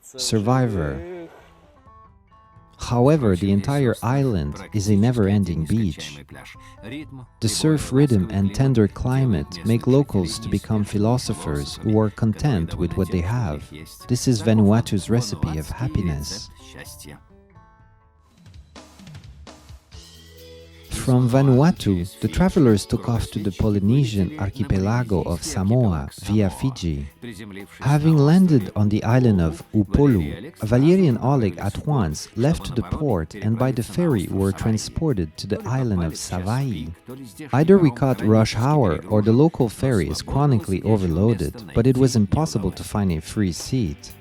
Survivor. However, the entire island is a never-ending beach. The surf rhythm and tender climate make locals to become philosophers who are content with what they have. This is Vanuatu's recipe of happiness. From Vanuatu, the travelers took off to the Polynesian archipelago of Samoa via Fiji. Having landed on the island of Upolu, Valery and Oleg at once left the port and by the ferry were transported to the island of Savaii. Either we caught rush hour or the local ferry is chronically overloaded, but it was impossible to find a free seat.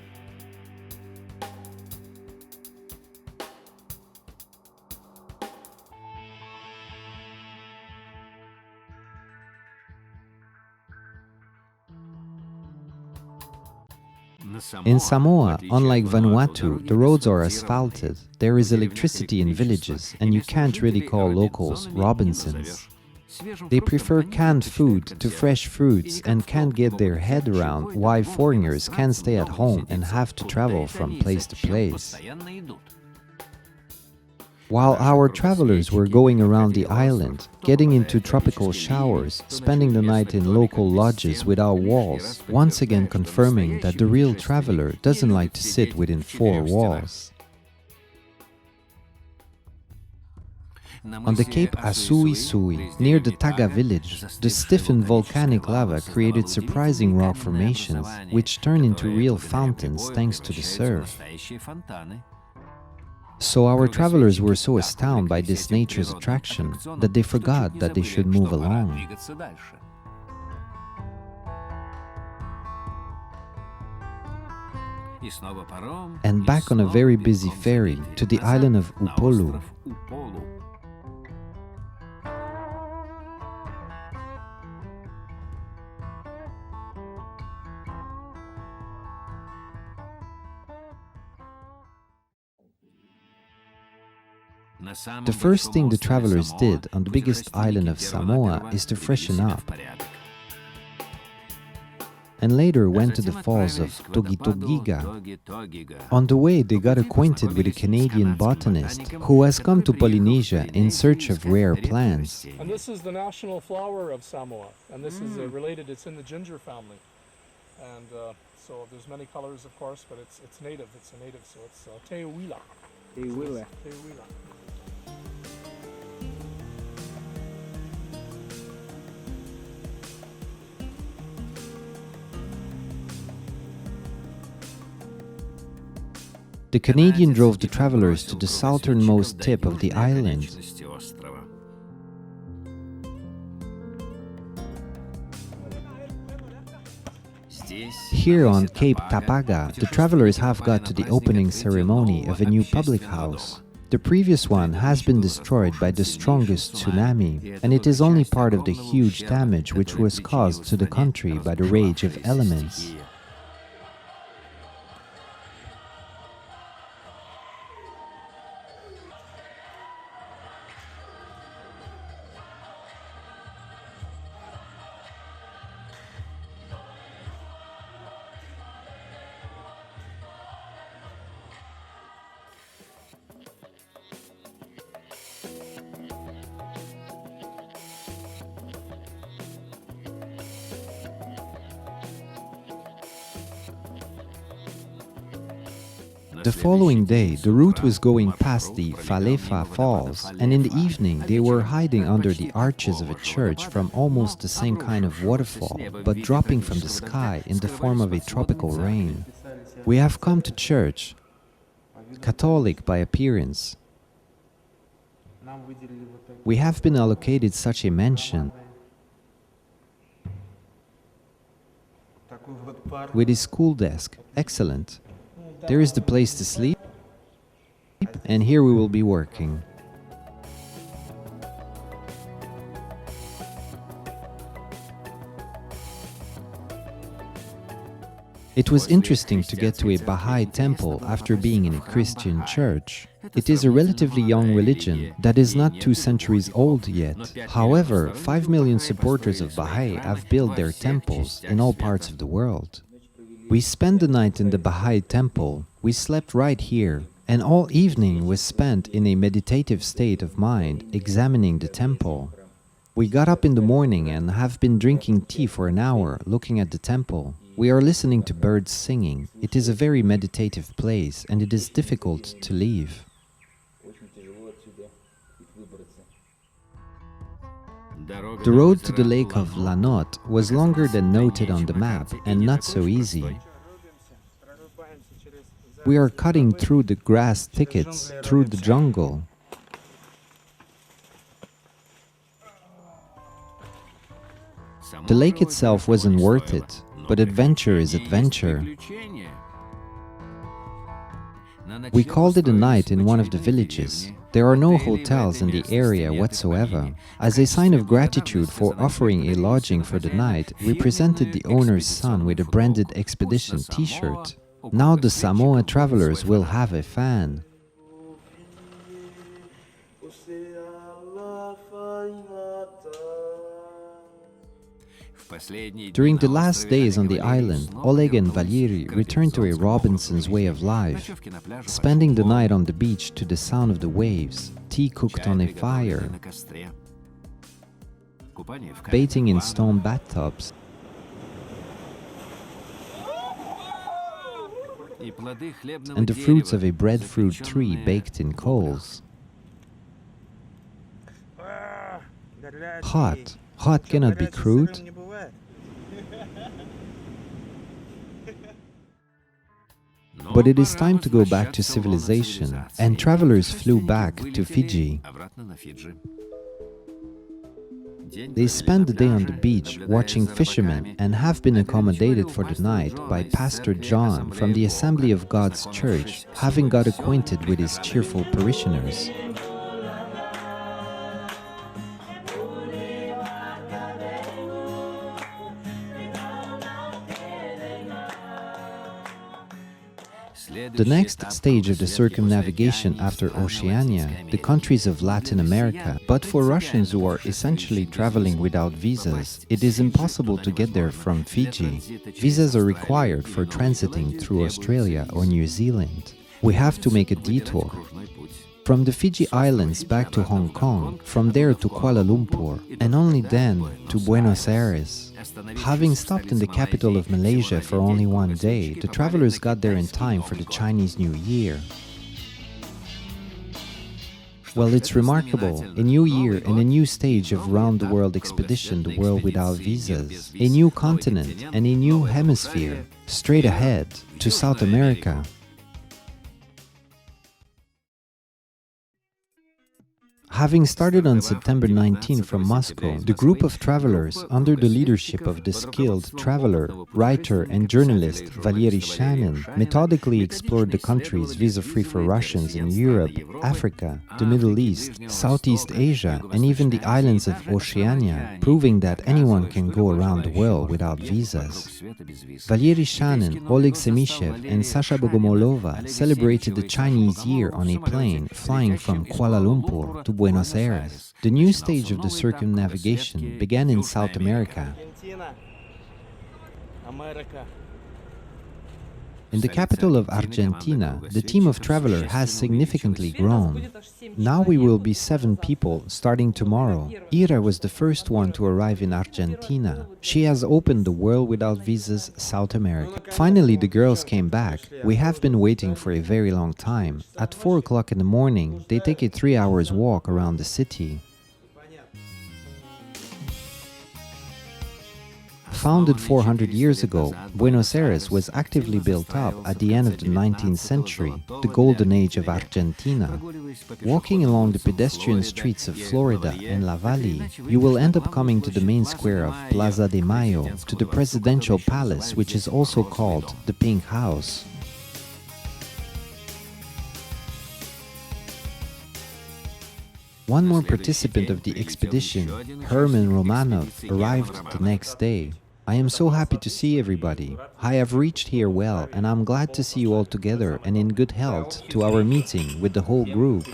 In Samoa, unlike Vanuatu, the roads are asphalted, there is electricity in villages, and you can't really call locals Robinsons. They prefer canned food to fresh fruits and can't get their head around why foreigners can stay at home and have to travel from place to place. While our travelers were going around the island, getting into tropical showers, spending the night in local lodges without walls, once again confirming that the real traveler doesn't like to sit within 4 walls. On the Cape Asui Sui, near the Taga village, the stiffened volcanic lava created surprising rock formations, which turn into real fountains thanks to the surf. So our travelers were so astounded by this nature's attraction that they forgot that they should move along. And back on a very busy ferry to the island of Upolu. The first thing the travelers did on the biggest island of Samoa is to freshen up, and later went to the falls of Togitogiga. On the way, they got acquainted with a Canadian botanist who has come to Polynesia in search of rare plants. And this is the national flower of Samoa, and this is related, it's in the ginger family. And so there's many colors, of course, but it's native, it's a native, so it's Teuwila. Teuwila. Teuwila. The Canadian drove the travelers to the southernmost tip of the island. Here on Cape Tapaga, the travelers have got to the opening ceremony of a new public house. The previous one has been destroyed by the strongest tsunami, and it is only part of the huge damage which was caused to the country by the rage of elements. The following day, the route was going past the Falefa Falls, and in the evening they were hiding under the arches of a church from almost the same kind of waterfall, but dropping from the sky in the form of a tropical rain. We have come to church, Catholic by appearance. We have been allocated such a mansion with a school desk. Excellent. There is the place to sleep, and here we will be working. It was interesting to get to a Baha'i temple after being in a Christian church. It is a relatively young religion that is not 2 centuries old yet. However, 5 million supporters of Baha'i have built their temples in all parts of the world. We spent the night in the Baha'i temple, we slept right here, and all evening was spent in a meditative state of mind, examining the temple. We got up in the morning and have been drinking tea for an hour, looking at the temple. We are listening to birds singing. It is a very meditative place, and it is difficult to leave. The road to the lake of Lanot was longer than noted on the map and not so easy. We are cutting through the grass thickets, through the jungle. The lake itself wasn't worth it, but adventure is adventure. We called it a night in one of the villages. There are no hotels in the area whatsoever. As a sign of gratitude for offering a lodging for the night, we presented the owner's son with a branded expedition t-shirt. Now the Samoa travelers will have a fan. During the last days on the island, Oleg and Valery returned to a Robinson's way of life, spending the night on the beach to the sound of the waves, tea cooked on a fire, bathing in stone bathtubs, and the fruits of a breadfruit tree baked in coals. Hot. Hot cannot be crude. But it is time to go back to civilization, and travelers flew back to Fiji. They spent the day on the beach watching fishermen and have been accommodated for the night by Pastor John from the Assembly of God's Church, having got acquainted with his cheerful parishioners. The next stage of the circumnavigation after Oceania, the countries of Latin America. But for Russians who are essentially traveling without visas, it is impossible to get there from Fiji. Visas are required for transiting through Australia or New Zealand. We have to make a detour. From the Fiji Islands back to Hong Kong, from there to Kuala Lumpur, and only then to Buenos Aires. Having stopped in the capital of Malaysia for only one day, the travelers got there in time for the Chinese New Year. Well, it's remarkable. A new year and a new stage of round-the-world expedition, the world without visas. A new continent and a new hemisphere. Straight ahead to South America. Having started on September 19 from Moscow, the group of travelers, under the leadership of the skilled traveler, writer and journalist Valery Shanin, methodically explored the countries visa-free for Russians in Europe, Africa, the Middle East, Southeast Asia and even the islands of Oceania, proving that anyone can go around the world without visas. Valery Shanin, Oleg Semishev and Sasha Bogomolova celebrated the Chinese Year on a plane flying from Kuala Lumpur to Buenos Aires. The new stage of the circumnavigation began in South America. In the capital of Argentina, the team of travelers has significantly grown. Now we will be 7 people starting tomorrow. Ira was the first one to arrive in Argentina. She has opened the world without visas South America. Finally, the girls came back. We have been waiting for a very long time. At 4 o'clock in the morning, they take a 3-hour walk around the city. Founded 400 years ago, Buenos Aires was actively built up at the end of the 19th century, the golden age of Argentina. Walking along the pedestrian streets of Florida and La Valle, you will end up coming to the main square of Plaza de Mayo, to the presidential palace, which is also called the Pink House. One more participant of the expedition, Herman Romanov, arrived the next day. I am so happy to see everybody. I have reached here well and I'm glad to see you all together and in good health to our meeting with the whole group.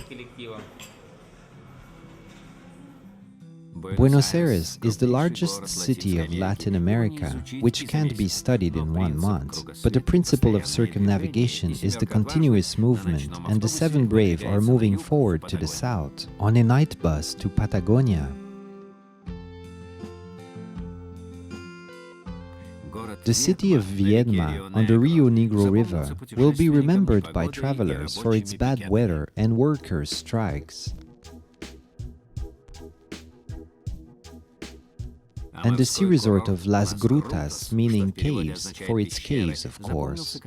Buenos Aires is the largest city of Latin America, which can't be studied in 1 month. But the principle of circumnavigation is the continuous movement, and the 7 brave are moving forward to the south, on a night bus to Patagonia. The city of Viedma on the Rio Negro River will be remembered by travelers for its bad weather and workers' strikes. And the sea resort of Las Grutas, meaning caves, for its caves, of course.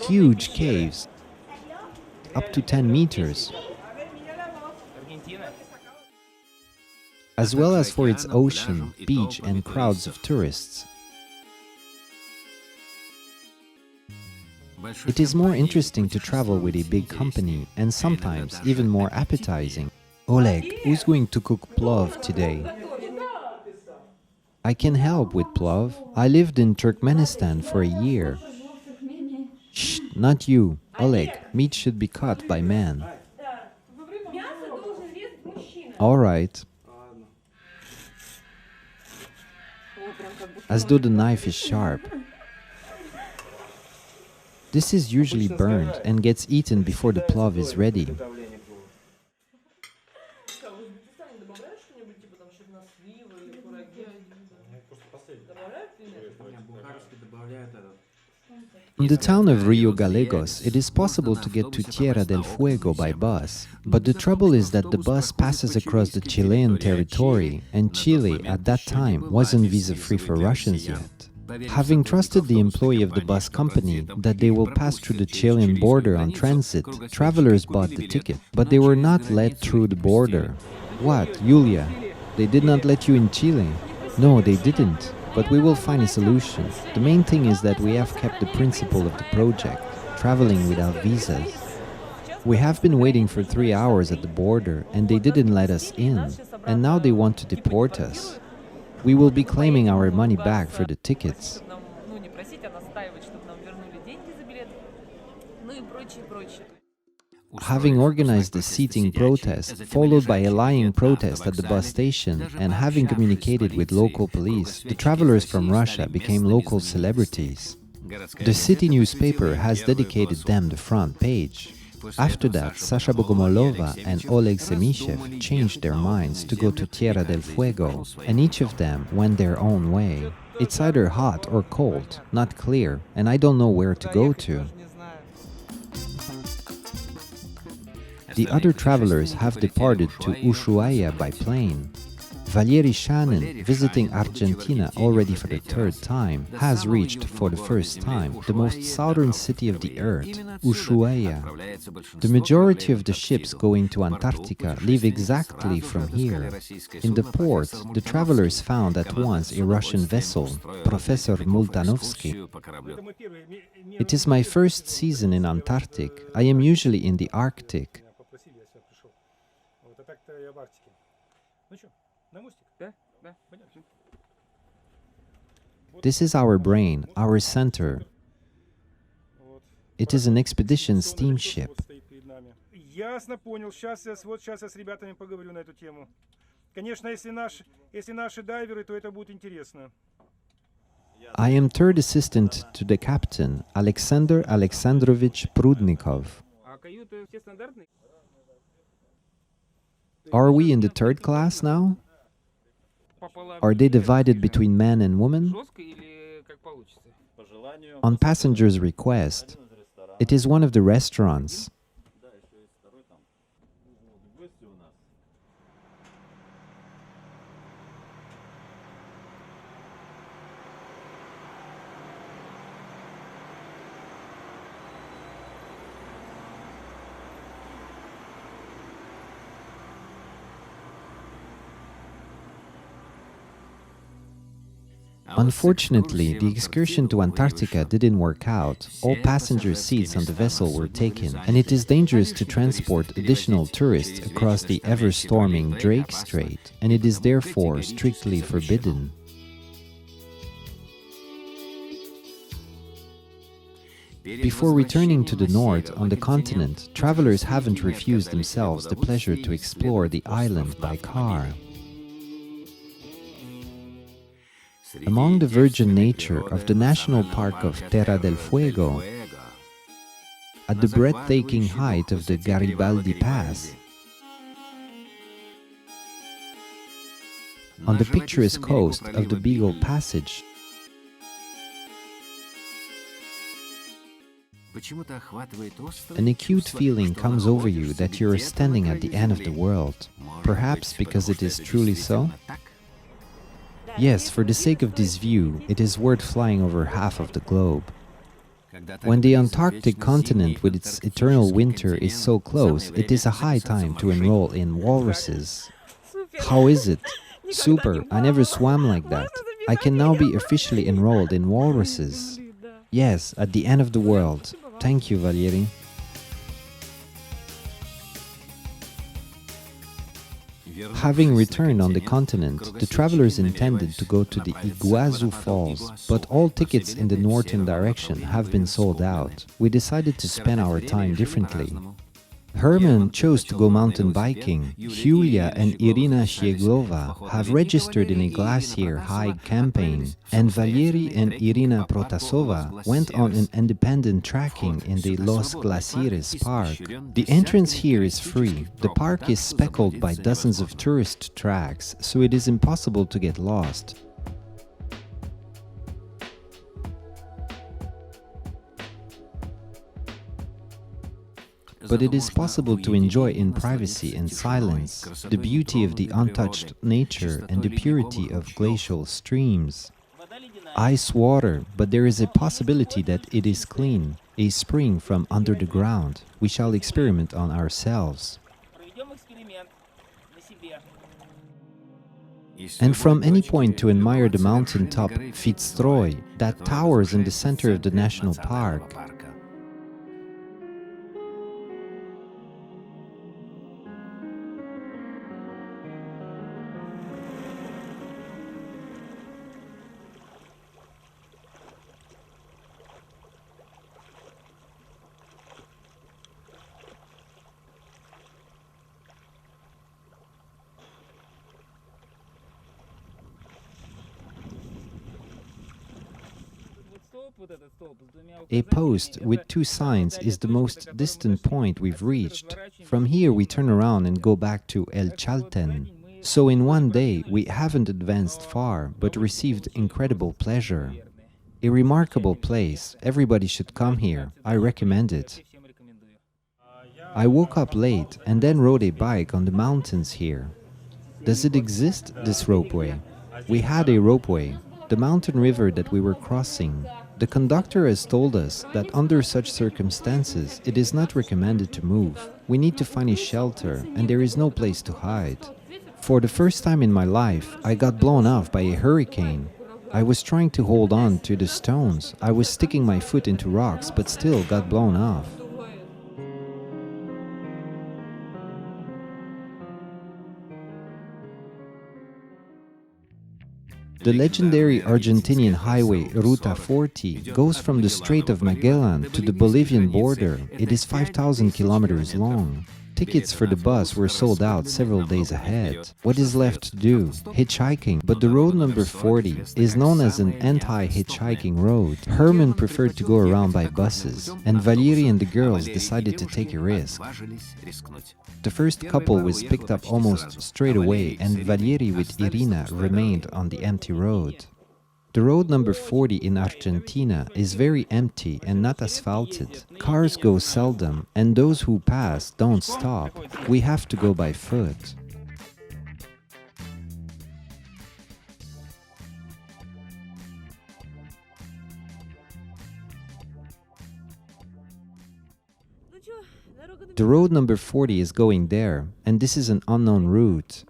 Huge caves, up to 10 meters, as well as for its ocean, beach and crowds of tourists. It is more interesting to travel with a big company and sometimes even more appetizing. Oleg, who's going to cook plov today? I can help with plov. I lived in Turkmenistan for a year. Shh, not you. Oleg, meat should be cut by man. All right. As though the knife is sharp. This is usually burned and gets eaten before the plov is ready. In the town of Rio Gallegos, it is possible to get to Tierra del Fuego by bus, but the trouble is that the bus passes across the Chilean territory, and Chile at that time wasn't visa-free for Russians yet. Having trusted the employee of the bus company that they will pass through the Chilean border on transit, travelers bought the ticket, but they were not let through the border. What, Julia? They did not let you in Chile? No, they didn't. But we will find a solution. The main thing is that we have kept the principle of the project, traveling without visas. We have been waiting for 3 hours at the border and they didn't let us in, and now they want to deport us. We will be claiming our money back for the tickets. вернули деньги за билет, ну и прочее, прочее. Having organized a seating protest, followed by a lying protest at the bus station, and having communicated with local police, the travelers from Russia became local celebrities. The city newspaper has dedicated them the front page. After that, Sasha Bogomolova and Oleg Semishev changed their minds to go to Tierra del Fuego, and each of them went their own way. It's either hot or cold, not clear, and I don't know where to go to. The other travelers have departed to Ushuaia by plane. Valery Shanin, visiting Argentina already for the third time, has reached for the first time the most southern city of the earth, Ushuaia. The majority of the ships going to Antarctica leave exactly from here. In the port, the travelers found at once a Russian vessel, Professor Multanovsky. It is my first season in Antarctic. I am usually in the Arctic. This is our brain, our center. It is an expedition steamship. Ясно, понял. Сейчас я с ребятами поговорю на эту тему. Конечно, если наши дайверы, то это будет интересно. I am third assistant to the captain, Alexander Alexandrovich Prudnikov. Are we in the third class now? Are they divided between men and women? On passengers' request. It is one of the restaurants. Unfortunately, the excursion to Antarctica didn't work out. All passenger seats on the vessel were taken, and it is dangerous to transport additional tourists across the ever-storming Drake Strait, and it is therefore strictly forbidden. Before returning to the north on the continent, travelers haven't refused themselves the pleasure to explore the island by car. Among the virgin nature of the national park of Terra del Fuego, at the breathtaking height of the Garibaldi Pass, on the picturesque coast of the Beagle Passage, an acute feeling comes over you that you are standing at the end of the world, perhaps because it is truly so? Yes, for the sake of this view, it is worth flying over half of the globe. When the Antarctic continent with its eternal winter is so close, it is a high time to enroll in walruses. How is it? Super, I never swam like that. I can now be officially enrolled in walruses. Yes, at the end of the world. Thank you, Valery. Having returned on the continent, the travelers intended to go to the Iguazu Falls, but all tickets in the northern direction have been sold out. We decided to spend our time differently. Herman chose to go mountain biking. Yulia and Irina Shieglova have registered in a glacier hike campaign, and Valery and Irina Protasova went on an independent trekking in the Los Glaciares Park. The entrance here is free. The park is speckled by dozens of tourist tracks, so it is impossible to get lost. But it is possible to enjoy in privacy and silence the beauty of the untouched nature and the purity of glacial streams. Ice water, but there is a possibility that it is clean, a spring from under the ground. We shall experiment on ourselves. And from any point to admire the mountaintop Fitzroy that towers in the center of the national park. A post with two signs is the most distant point we've reached. From here we turn around and go back to El Chalten. So in one day we haven't advanced far, but received incredible pleasure. A remarkable place, everybody should come here, I recommend it. I woke up late and then rode a bike on the mountains here. Does it exist, this ropeway? We had a ropeway, the mountain river that we were crossing. The conductor has told us that under such circumstances it is not recommended to move. We need to find a shelter and there is no place to hide. For the first time in my life, I got blown off by a hurricane. I was trying to hold on to the stones. I was sticking my foot into rocks but still got blown off. The legendary Argentinian highway Ruta 40 goes from the Strait of Magellan to the Bolivian border. It is 5,000 kilometers long. Tickets for the bus were sold out several days ahead. What is left to do? Hitchhiking. But the road number 40 is known as an anti-hitchhiking road. Herman preferred to go around by buses, and Valery and the girls decided to take a risk. The first couple was picked up almost straight away, and Valery with Irina remained on the empty road. The road number 40 in Argentina is very empty and not asphalted. Cars go seldom, and those who pass don't stop. We have to go by foot. The road number 40 is going there, and this is an unknown route.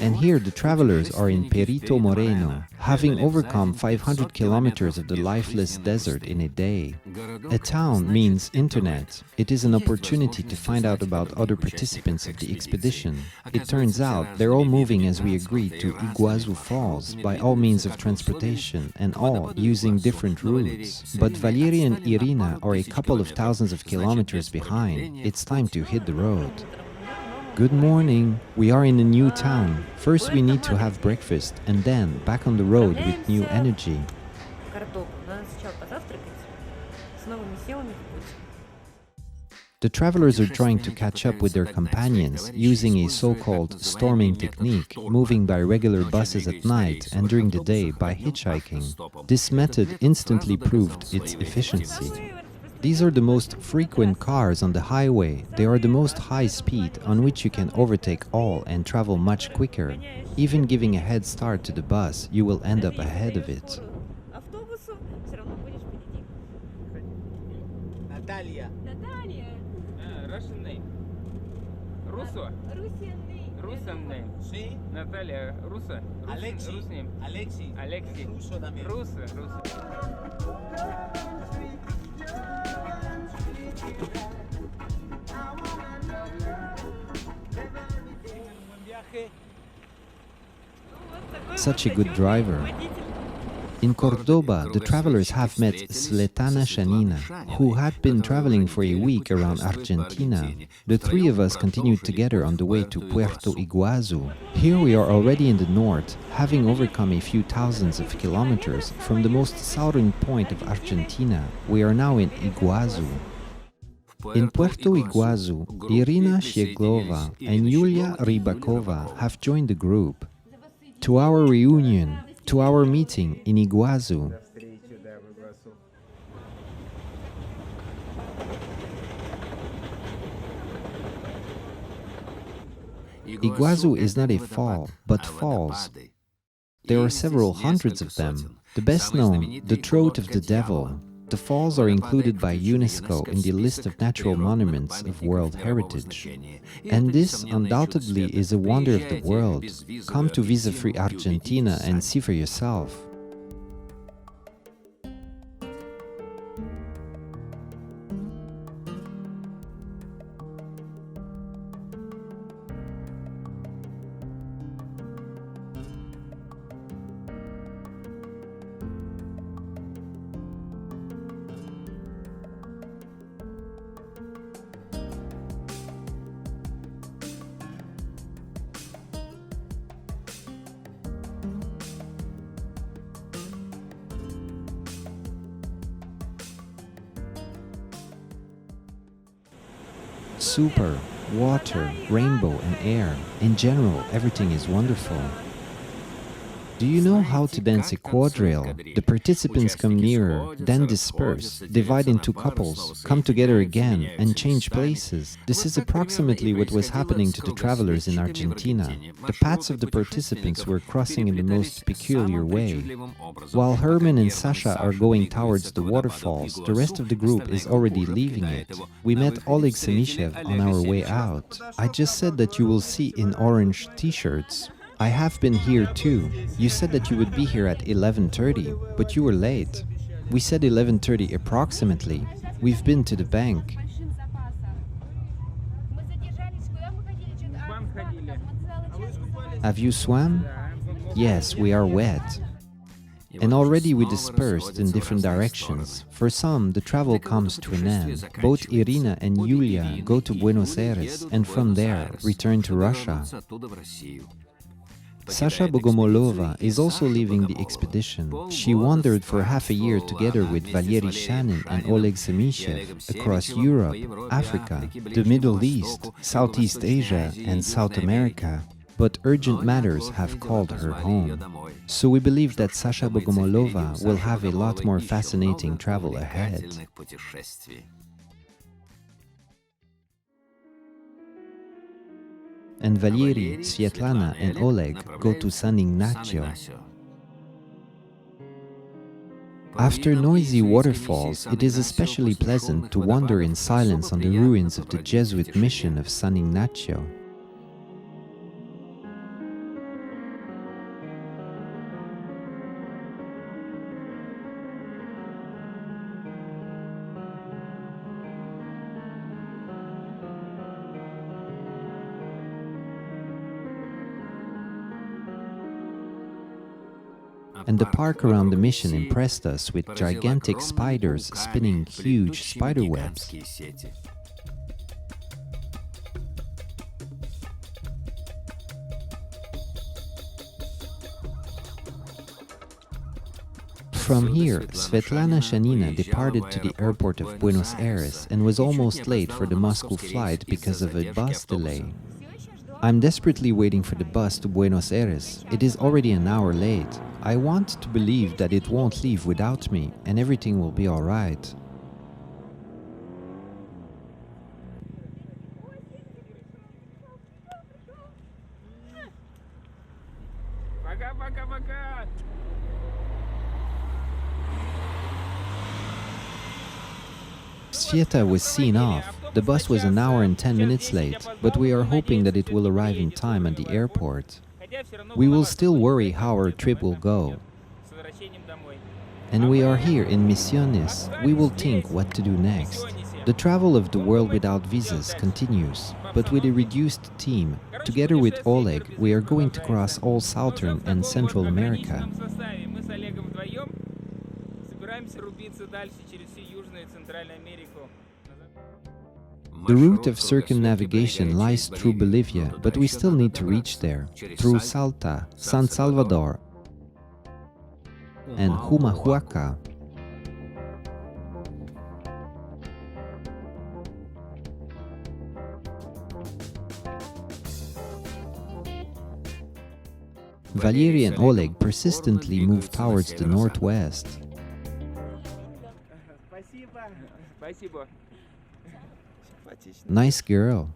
And here the travelers are in Perito Moreno, having overcome 500 kilometers of the lifeless desert in a day. A town means internet. It is an opportunity to find out about other participants of the expedition. It turns out they're all moving as we agreed to Iguazu Falls by all means of transportation and all using different routes. But Valery and Irina are a couple of thousands of kilometers behind. It's time to hit the road. Good morning. We are in a new town. First we need to have breakfast and then back on the road with new energy. The travelers are trying to catch up with their companions using a so-called storming technique, moving by regular buses at night and during the day by hitchhiking. This method instantly proved its efficiency. These are the most frequent cars on the highway. They are the most high speed on which you can overtake all and travel much quicker. Even giving a head start to the bus, you will end up ahead of it. Natalia. Russian name. Russo. Russian name. Sí. Natalia. Russo. Alexei. Rus name. Alexei. Alexei. Russo también. Russo. Such a good driver. In Cordoba, the travelers have met Valery Shanin, who had been traveling for a week around Argentina. The three of us continued together on the way to Puerto Iguazu. Here we are already in the north, having overcome a few thousands of kilometers from the most southern point of Argentina. We are now in Iguazu. In Puerto Iguazu, Irina Shieglova and Yulia Rybakova have joined the group. To our reunion, to our meeting in Iguazu. Iguazu is not a fall, but falls. There are several hundreds of them. The best known, the Throat of the Devil. The falls are included by UNESCO in the list of natural monuments of World Heritage. And this undoubtedly is a wonder of the world. Come to visa-free Argentina and see for yourself. Super, water, rainbow and air. In general, everything is wonderful. Do you know how to dance a quadrille? The participants come nearer, then disperse, divide into couples, come together again, and change places. This is approximately what was happening to the travelers in Argentina. The paths of the participants were crossing in the most peculiar way. While Herman and Sasha are going towards the waterfalls, the rest of the group is already leaving it. We met Oleg Senishev on our way out. I just said that you will see in orange t-shirts. I have been here too. You said that you would be here at 11:30, but you were late. We said 11:30 approximately. We've been to the bank. Have you swam? Yes, we are wet. And already we dispersed in different directions. For some, the travel comes to an end. Both Irina and Yulia go to Buenos Aires and from there return to Russia. Sasha Bogomolova is also leaving the expedition. She wandered for half a year together with Valery Shanin and Oleg Senishev across Europe, Africa, the Middle East, Southeast Asia and South America. But urgent matters have called her home. So we believe that Sasha Bogomolova will have a lot more fascinating travel ahead. And Valery, Svetlana and Oleg go to San Ignacio. After noisy waterfalls, it is especially pleasant to wander in silence on the ruins of the Jesuit mission of San Ignacio. And the park around the mission impressed us with gigantic spiders spinning huge spider webs. From here, Svetlana Shanina departed to the airport of Buenos Aires and was almost late for the Moscow flight because of a bus delay. I'm desperately waiting for the bus to Buenos Aires. It is already an hour late. I want to believe that it won't leave without me and everything will be all right. Sveta was seen off. The bus was an hour and 10 minutes late, but we are hoping that it will arrive in time at the airport. We will still worry how our trip will go. And we are here in Misiones. We will think what to do next. The travel of the world without visas continues, but with a reduced team. Together with Oleg, we are going to cross all Southern and Central America. The route of circumnavigation lies through Bolivia, but we still need to reach there, through Salta, San Salvador, and Humahuaca. Valery and Oleg persistently move towards the northwest. Nice girl.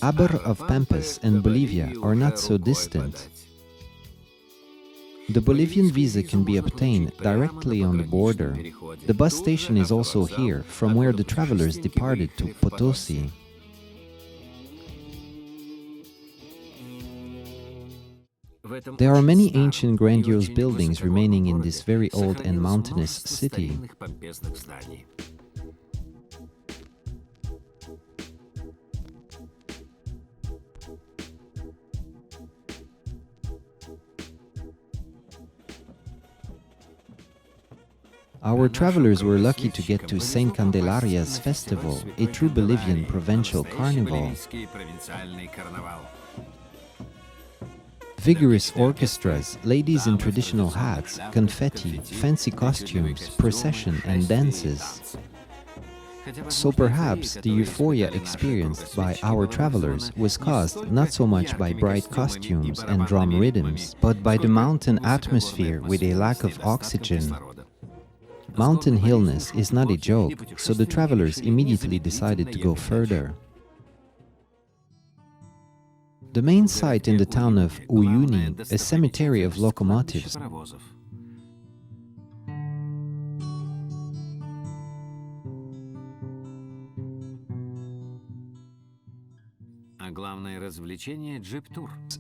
Aber of Pampas and Bolivia are not so distant. The Bolivian visa can be obtained directly on the border. The bus station is also here, from where the travelers departed to Potosi. There are many ancient grandiose buildings remaining in this very old and mountainous city. Our travelers were lucky to get to Saint Candelaria's festival, a true Bolivian provincial carnival. Vigorous orchestras, ladies in traditional hats, confetti, fancy costumes, procession and dances. So perhaps the euphoria experienced by our travelers was caused not so much by bright costumes and drum rhythms, but by the mountain atmosphere with a lack of oxygen. Mountain illness is not a joke, so the travelers immediately decided to go further. The main site in the town of Uyuni, a cemetery of locomotives.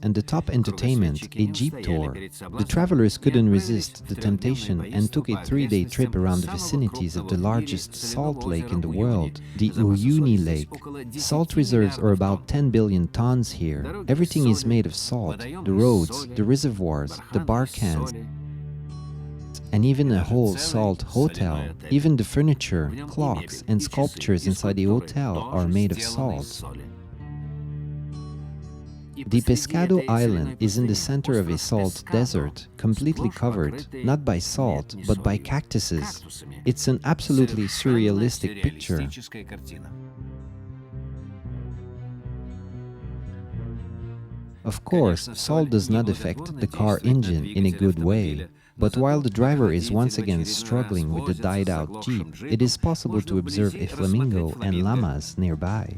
And the top entertainment, a jeep tour. The travelers couldn't resist the temptation and took a 3-day trip around the vicinities of the largest salt lake in the world, the Uyuni Lake. Salt reserves are about 10 billion tons here. Everything is made of salt, the roads, the reservoirs, the bar cans, and even a whole salt hotel. Even the furniture, clocks, and sculptures inside the hotel are made of salt. The Pescado Island is in the center of a salt desert, completely covered, not by salt, but by cactuses. It's an absolutely surrealistic picture. Of course, salt does not affect the car engine in a good way. But while the driver is once again struggling with the died-out jeep, it is possible to observe a flamingo and llamas nearby.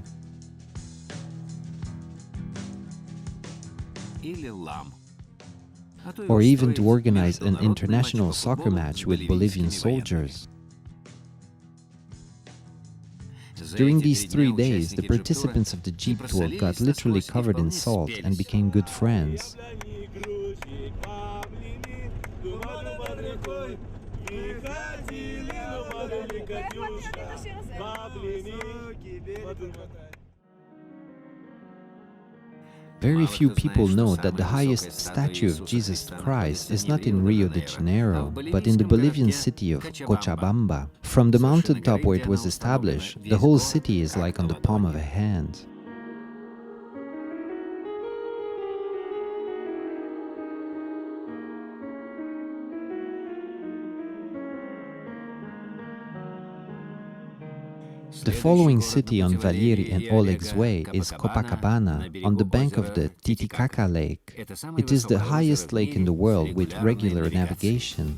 Or even to organize an international soccer match with Bolivian soldiers. During these 3 days, the participants of the jeep tour got literally covered in salt and became good friends. Very few people know that the highest statue of Jesus Christ is not in Rio de Janeiro, but in the Bolivian city of Cochabamba. From the mountaintop where it was established, the whole city is like on the palm of a hand. The following city on Valery and Oleg's way is Copacabana, on the bank of the Titicaca Lake. It is the highest lake in the world with regular navigation.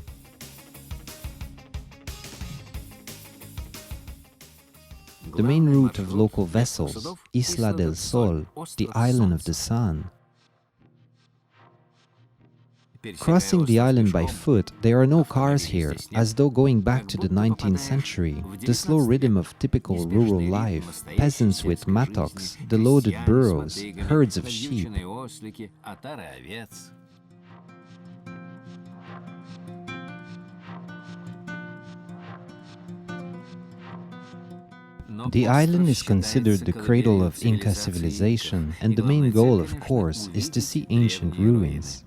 The main route of local vessels, Isla del Sol, the Island of the Sun. Crossing the island by foot, there are no cars here, as though going back to the 19th century. The slow rhythm of typical rural life, peasants with mattocks, the loaded burros, herds of sheep. The island is considered the cradle of Inca civilization, and the main goal, of course, is to see ancient ruins.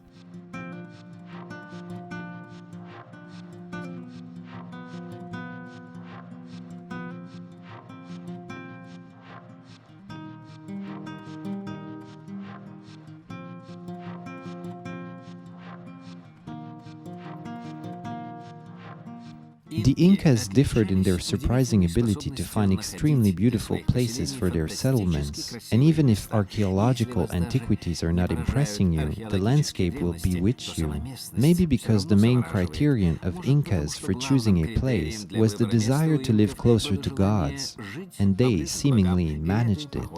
The Incas differed in their surprising ability to find extremely beautiful places for their settlements, and even if archaeological antiquities are not impressing you, the landscape will bewitch you. Maybe because the main criterion of Incas for choosing a place was the desire to live closer to gods, and they seemingly managed it.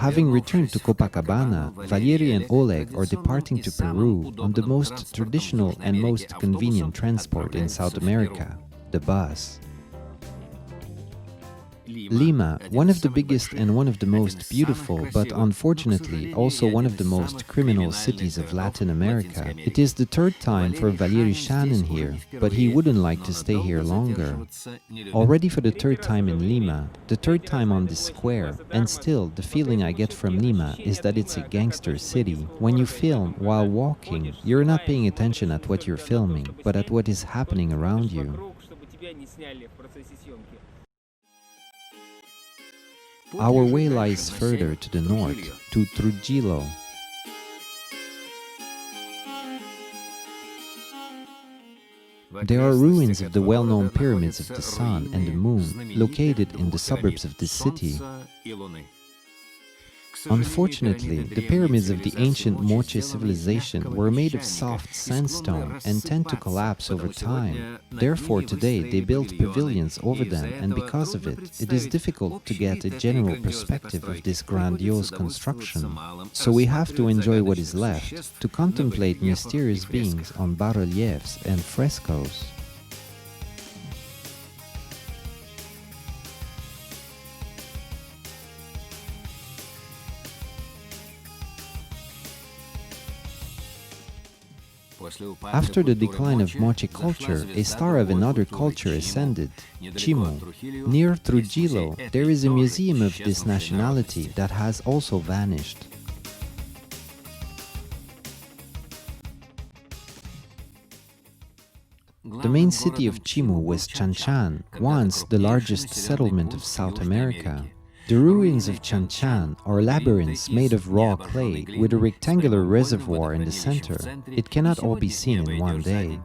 Having returned to Copacabana, Valery and Oleg are departing to Peru on the most traditional and most convenient transport in South America, the bus. Lima, one of the biggest and one of the most beautiful, but unfortunately also one of the most criminal cities of Latin America. It is the third time for Valery Shanin here, but he wouldn't like to stay here longer. Already for the third time in Lima, the third time on this square, and still the feeling I get from Lima is that it's a gangster city. When you film while walking, you're not paying attention at what you're filming, but at what is happening around you. Our way lies further to the north, to Trujillo. There are ruins of the well-known pyramids of the sun and the moon, located in the suburbs of this city. Unfortunately, the pyramids of the ancient Moche civilization were made of soft sandstone and tend to collapse over time. Therefore, today they built pavilions over them, and because of it, it is difficult to get a general perspective of this grandiose construction. So we have to enjoy what is left, to contemplate mysterious beings on bas-reliefs and frescoes. After the decline of Moche culture, a star of another culture ascended, Chimo. Near Trujillo, there is a museum of this nationality that has also vanished. The main city of Chimo was Chanchan, once the largest settlement of South America. The ruins of Chanchan are labyrinths made of raw clay with a rectangular reservoir in the center. It cannot all be seen in one day.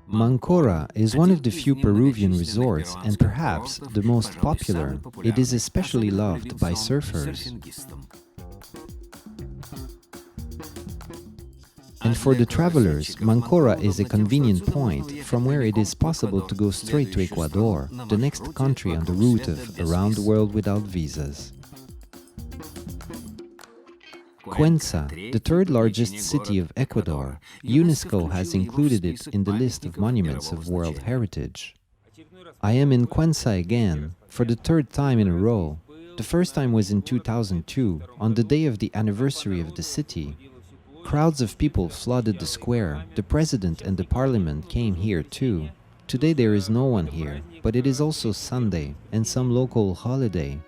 Mancora is one of the few Peruvian resorts and perhaps the most popular. It is especially loved by surfers. And for the travelers, Mancora is a convenient point from where it is possible to go straight to Ecuador, the next country on the route of around the world without visas. Cuenca, the third largest city of Ecuador, UNESCO has included it in the list of monuments of World Heritage. I am in Cuenca again, for the third time in a row. The first time was in 2002, on the day of the anniversary of the city. Crowds of people flooded the square. The president and the parliament came here too. Today there is no one here, but it is also Sunday and some local holiday.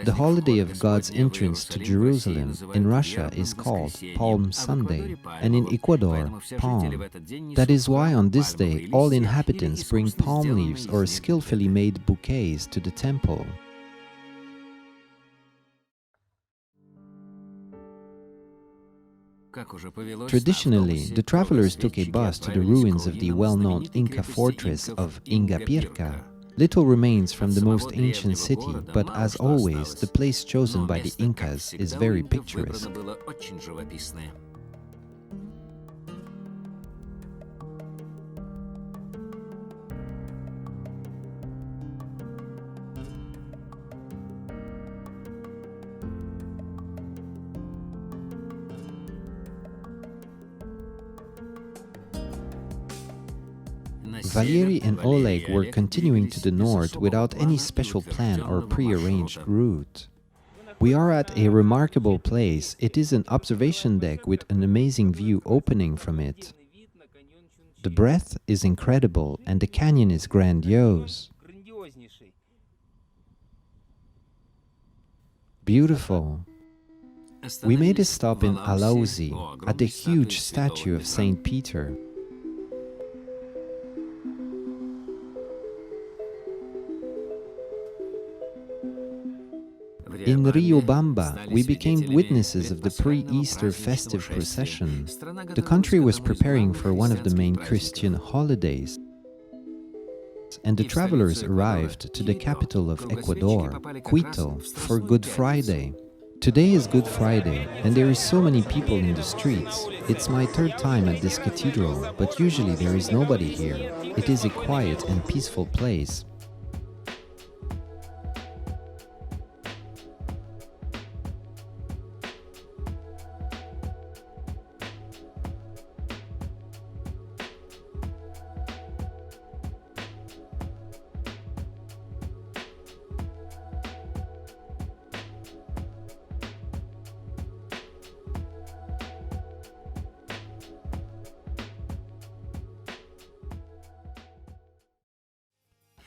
The holiday of God's entrance to Jerusalem in Russia is called Palm Sunday, and in Ecuador, Palm. That is why on this day all inhabitants bring palm leaves or skillfully made bouquets to the temple. Traditionally, the travelers took a bus to the ruins of the well-known Inca fortress of Ingapirca. Little remains from the most ancient city, but as always, the place chosen by the Incas is very picturesque. Valery and Oleg were continuing to the north without any special plan or pre-arranged route. We are at a remarkable place. It is an observation deck with an amazing view opening from it. The breadth is incredible and the canyon is grandiose. Beautiful. We made a stop in Alauzi at the huge statue of Saint Peter. In Riobamba, we became witnesses of the pre-Easter festive procession. The country was preparing for one of the main Christian holidays, and the travelers arrived to the capital of Ecuador, Quito, for Good Friday. Today is Good Friday, and there is so many people in the streets. It's my third time at this cathedral, but usually there is nobody here. It is a quiet and peaceful place.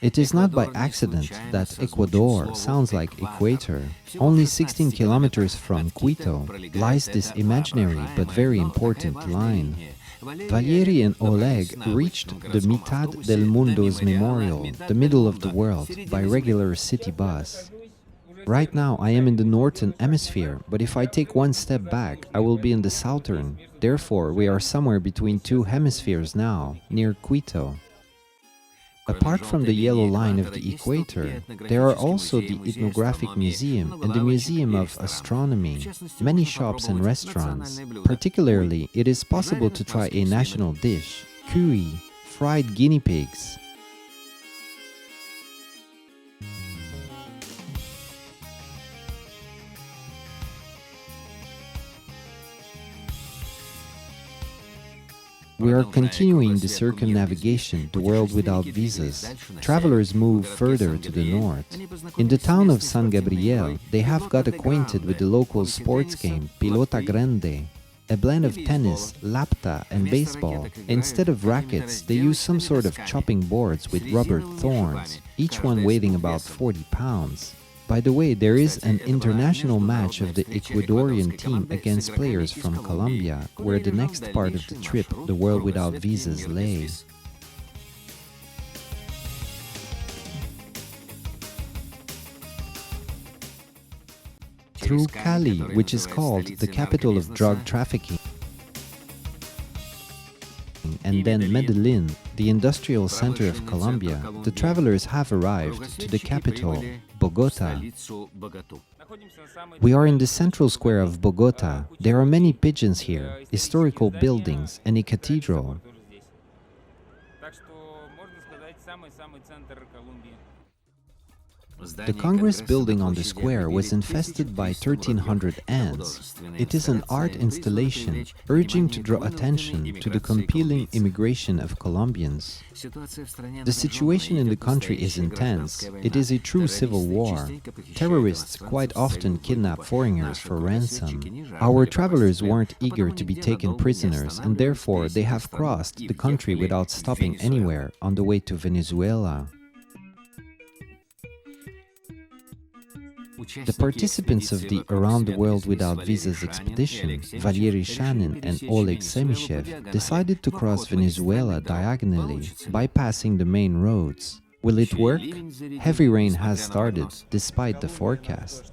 It is not by accident that Ecuador sounds like equator. Only 16 kilometers from Quito lies this imaginary but very important line. Valery and Oleg reached the Mitad del Mundo's memorial, the middle of the world, by regular city bus. Right now I am in the northern hemisphere, but if I take one step back, I will be in the southern. Therefore, we are somewhere between two hemispheres now, near Quito. Apart from the yellow line of the equator, there are also the Ethnographic Museum and the Museum of Astronomy, many shops and restaurants. Particularly, it is possible to try a national dish, cuy, fried guinea pigs. We are continuing the circumnavigation, the world without visas. Travelers move further to the north. In the town of San Gabriel, they have got acquainted with the local sports game, Pelota Grande, a blend of tennis, lapta and baseball. Instead of rackets, they use some sort of chopping boards with rubber thorns, each one weighing about 40 pounds. By the way, there is an international match of the Ecuadorian team against players from Colombia, where the next part of the trip, the world without visas, lay. Through Cali, which is called the capital of drug trafficking, and then Medellin, the industrial center of Colombia, the travelers have arrived to the capital, Bogota. We are in the central square of Bogota. There are many pigeons here, historical buildings, and a cathedral. The Congress building on the square was infested by 1,300 ants. It is an art installation urging to draw attention to the compelling immigration of Colombians. The situation in the country is intense. It is a true civil war. Terrorists quite often kidnap foreigners for ransom. Our travelers weren't eager to be taken prisoners, and therefore they have crossed the country without stopping anywhere on the way to Venezuela. The participants of the Around the World Without Visas expedition, Valery Shanin and Oleg Semishev, decided to cross Venezuela diagonally, bypassing the main roads. Will it work? Heavy rain has started, despite the forecast.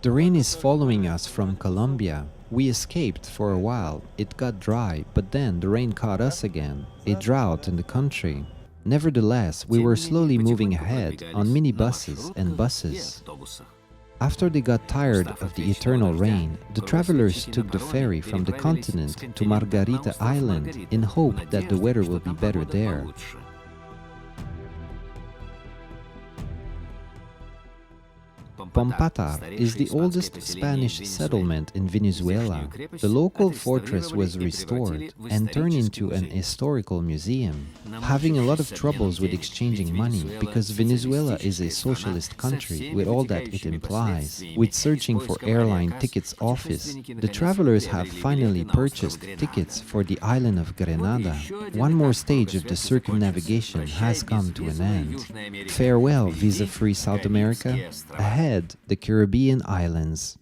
The rain is following us from Colombia. We escaped for a while. It got dry, but then the rain caught us again. A drought in the country. Nevertheless, we were slowly moving ahead on minibuses and buses. After they got tired of the eternal rain, the travelers took the ferry from the continent to Margarita Island in hope that the weather will be better there. Pampatar is the oldest Spanish settlement in Venezuela. The local fortress was restored and turned into an historical museum, having a lot of troubles with exchanging money because Venezuela is a socialist country with all that it implies. With searching for airline tickets office, the travelers have finally purchased tickets for the island of Grenada. One more stage of the circumnavigation has come to an end. Farewell, visa-free South America. Ahead, the Caribbean islands.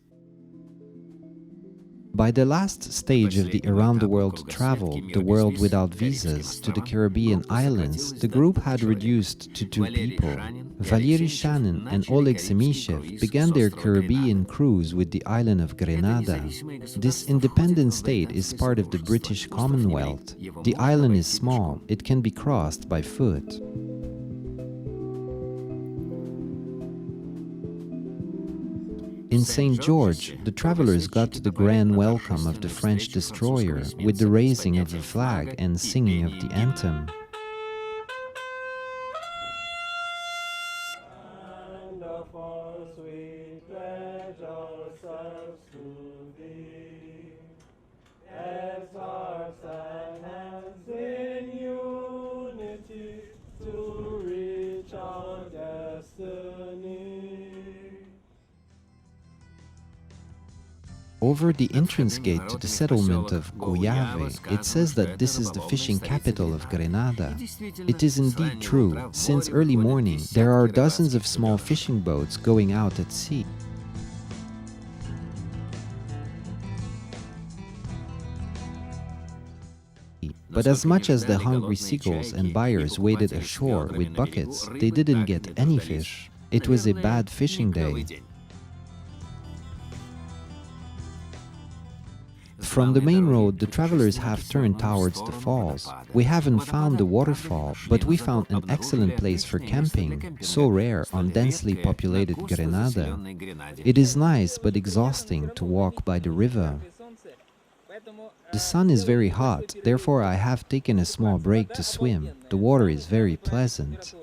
By the last stage of the Around the World travel, the world without visas, to the Caribbean islands, the group had reduced to 2 people. Valery Shanin and Oleg Semishev began their Caribbean cruise with the island of Grenada. This independent state is part of the British Commonwealth. The island is small, it can be crossed by foot. In St. George, the travelers got the grand welcome of the French destroyer with the raising of the flag and singing of the anthem. Over the entrance gate to the settlement of Goyave, it says that this is the fishing capital of Grenada. It is indeed true. Since early morning, there are dozens of small fishing boats going out at sea. But as much as the hungry seagulls and buyers waded ashore with buckets, they didn't get any fish. It was a bad fishing day. From the main road, the travelers have turned towards the falls. We haven't found the waterfall, but we found an excellent place for camping, so rare on densely populated Grenada. It is nice but exhausting to walk by the river. The sun is very hot, therefore I have taken a small break to swim. The water is very pleasant.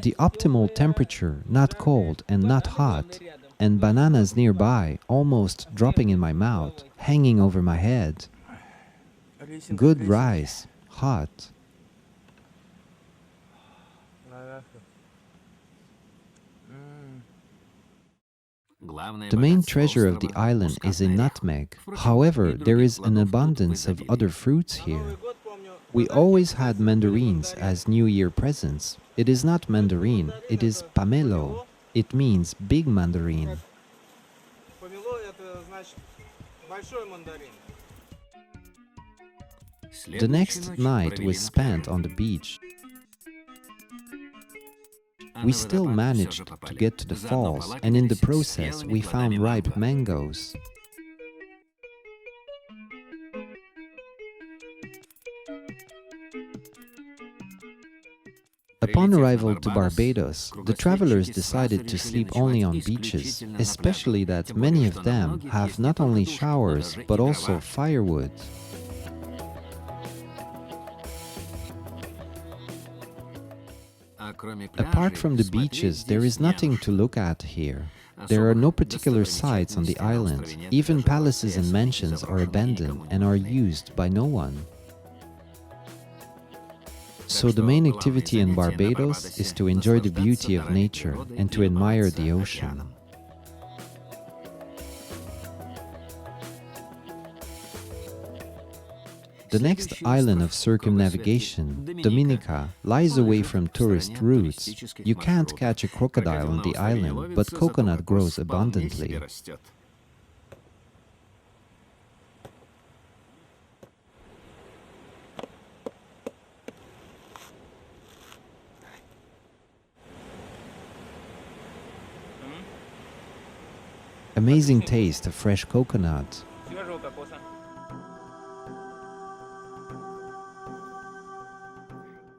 The optimal temperature, not cold and not hot, and bananas nearby, almost dropping in my mouth, hanging over my head. Good rice, hot. The main treasure of the island is a nutmeg. However, there is an abundance of other fruits here. We always had mandarins as New Year presents. It is not mandarin, it is pamelo. It means big mandarin. The next night was spent on the beach. We still managed to get to the falls, and in the process we found ripe mangoes. Upon arrival to Barbados, the travelers decided to sleep only on beaches, especially that many of them have not only showers but also firewood. Apart from the beaches, there is nothing to look at here. There are no particular sites on the island. Even palaces and mansions are abandoned and are used by no one. So the main activity in Barbados is to enjoy the beauty of nature and to admire the ocean. The next island of circumnavigation, Dominica, lies away from tourist routes. You can't catch a crocodile on the island, but coconut grows abundantly. Amazing taste of fresh coconut.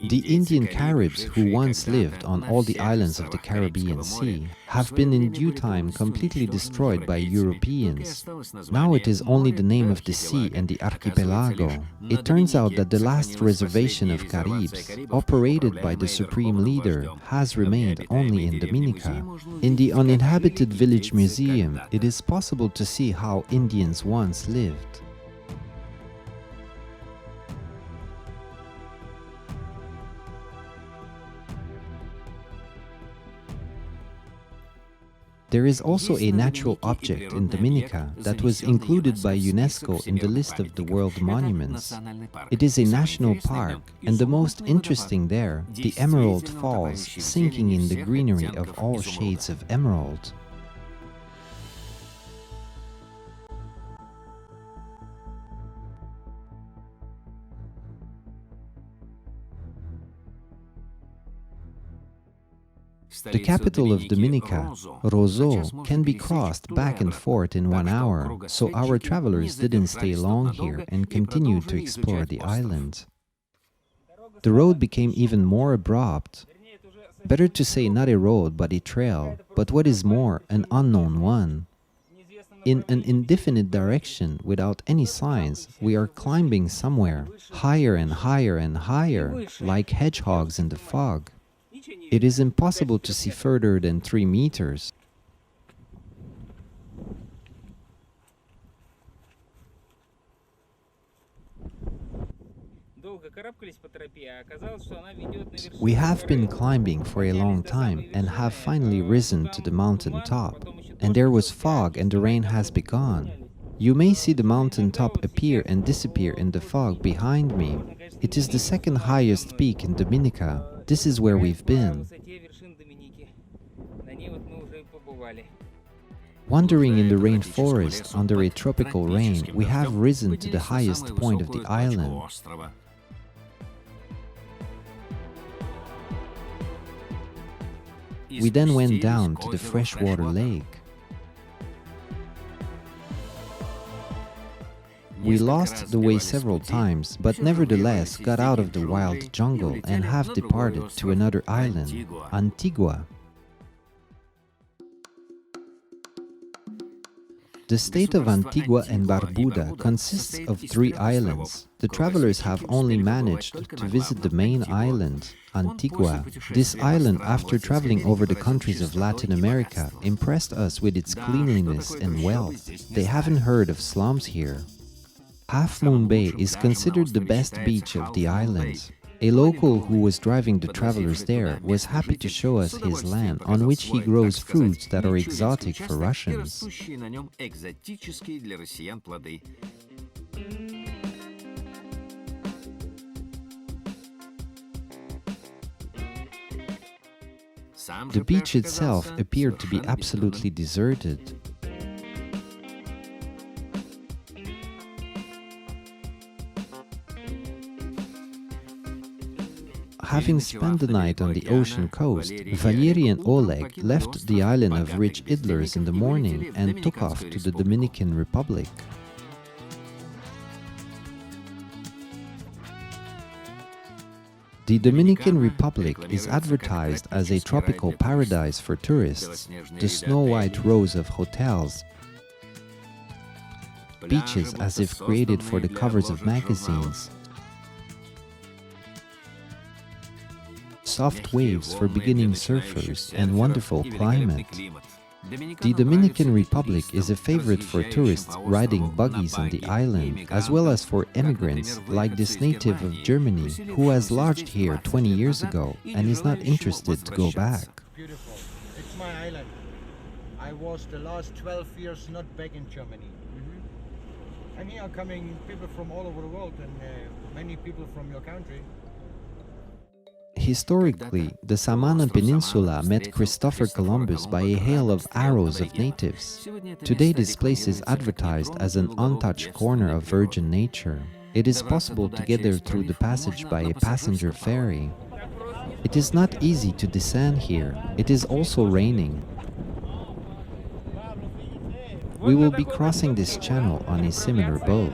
The Indian Caribs, who once lived on all the islands of the Caribbean Sea, have been in due time completely destroyed by Europeans. Now it is only the name of the sea and the archipelago. It turns out that the last reservation of Caribs, operated by the supreme leader, has remained only in Dominica. In the uninhabited village museum, it is possible to see how Indians once lived. There is also a natural object in Dominica that was included by UNESCO in the list of the world monuments. It is a national park, and the most interesting there, the Emerald Falls, sinking in the greenery of all shades of emerald. The capital of Dominica, Roseau, can be crossed back and forth in 1 hour, so our travelers didn't stay long here and continued to explore the island. The road became even more abrupt. Better to say not a road but a trail, but what is more, an unknown one. In an indefinite direction, without any signs, we are climbing somewhere, higher and higher and higher, like hedgehogs in the fog. It is impossible to see further than 3 meters. We have been climbing for a long time and have finally risen to the mountain top. And there was fog and the rain has begun. You may see the mountain top appear and disappear in the fog behind me. It is the second highest peak in Dominica. This is where we've been. Wandering in the rainforest under a tropical rain, we have risen to the highest point of the island. We then went down to the freshwater lake. We lost the way several times, but nevertheless got out of the wild jungle and have departed to another island, Antigua. The state of Antigua and Barbuda consists of 3 islands. The travelers have only managed to visit the main island, Antigua. This island, after traveling over the countries of Latin America, impressed us with its cleanliness and wealth. They haven't heard of slums here. Half Moon Bay is considered the best beach of the island. A local who was driving the travelers there was happy to show us his land on which he grows fruits that are exotic for Russians. The beach itself appeared to be absolutely deserted. Having spent the night on the ocean coast, Valery and Oleg left the island of rich idlers in the morning and took off to the Dominican Republic. The Dominican Republic is advertised as a tropical paradise for tourists, the snow-white rows of hotels, beaches as if created for the covers of magazines, soft waves for beginning surfers, and wonderful climate. The Dominican Republic is a favorite for tourists riding buggies on the island, as well as for emigrants like this native of Germany who has lodged here 20 years ago and is not interested to go back. Beautiful. It's my island. I was the last 12 years not back in Germany. And here are coming people from all over the world and many people from your country. Historically, the Samana Peninsula met Christopher Columbus by a hail of arrows of natives. Today this place is advertised as an untouched corner of virgin nature. It is possible to get there through the passage by a passenger ferry. It is not easy to descend here. It is also raining. We will be crossing this channel on a similar boat.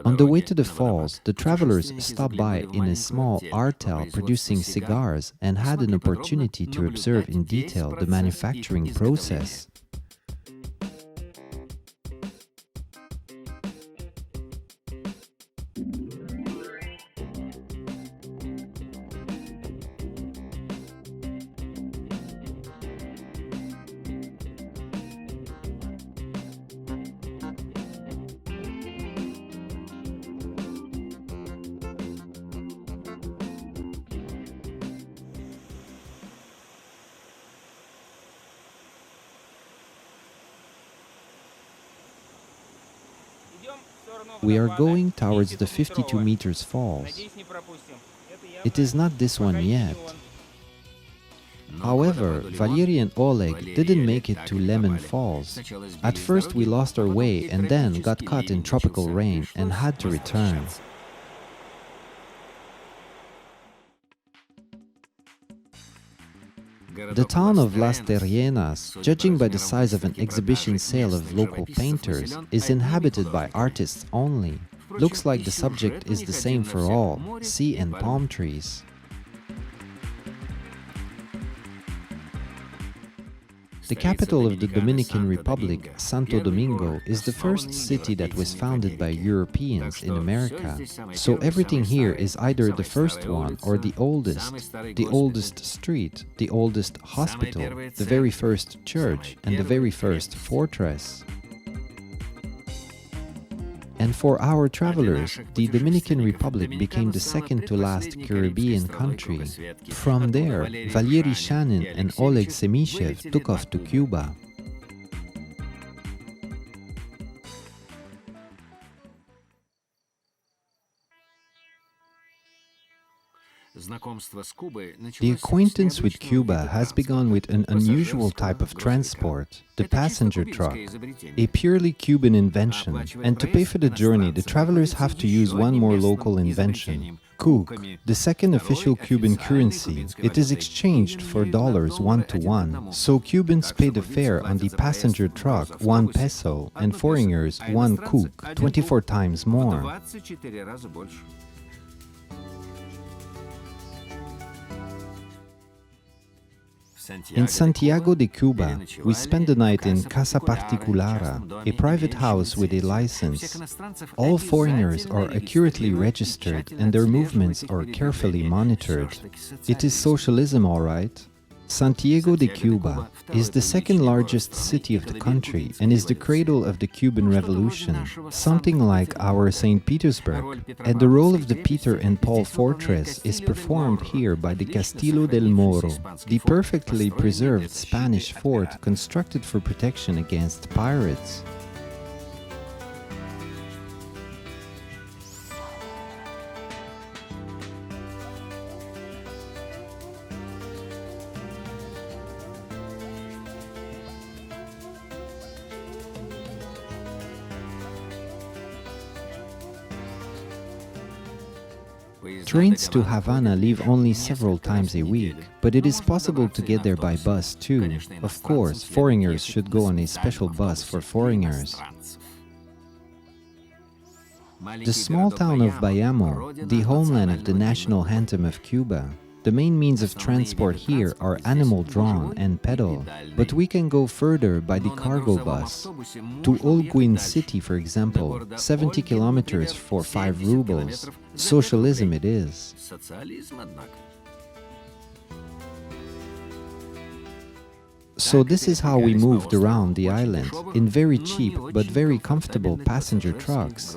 On the way to the falls, the travelers stopped by in a small artel producing cigars and had an opportunity to observe in detail the manufacturing process. We are going towards the 52 meters falls. It is not this one yet. However, Valery and Oleg didn't make it to Lemon Falls. At first we lost our way and then got caught in tropical rain and had to return. The town of Las Terrenas, judging by the size of an exhibition sale of local painters, is inhabited by artists only. Looks like the subject is the same for all, sea and palm trees. The capital of the Dominican Republic, Santo Domingo, is the first city that was founded by Europeans in America. So everything here is either the first one or the oldest street, the oldest hospital, the very first church, and the very first fortress. And for our travelers, the Dominican Republic became the second to last Caribbean country. From there, Valery Shanin and Oleg Semishev took off to Cuba. The acquaintance with Cuba has begun with an unusual type of transport, the passenger truck, a purely Cuban invention, and to pay for the journey, the travelers have to use one more local invention, cook, the second official Cuban currency. It is exchanged for dollars 1-to-1, so Cubans pay the fare on the passenger truck 1 peso and foreigners 1 cook, 24 times more. In Santiago de Cuba, we spend the night in Casa Particulara, a private house with a license. All foreigners are accurately registered and their movements are carefully monitored. It is socialism, all right. Santiago de Cuba is the second largest city of the country and is the cradle of the Cuban Revolution, something like our St. Petersburg. And the role of the Peter and Paul fortress is performed here by the Castillo del Moro, the perfectly preserved Spanish fort constructed for protection against pirates. Trains to Havana leave only several times a week, but it is possible to get there by bus too. Of course, foreigners should go on a special bus for foreigners. The small town of Bayamo, the homeland of the national anthem of Cuba. The main means of transport here are animal-drawn and pedal, but we can go further by the cargo bus. To Holguin City, for example, 70 kilometers for 5 rubles. Socialism it is. So this is how we moved around the island, in very cheap but very comfortable passenger trucks.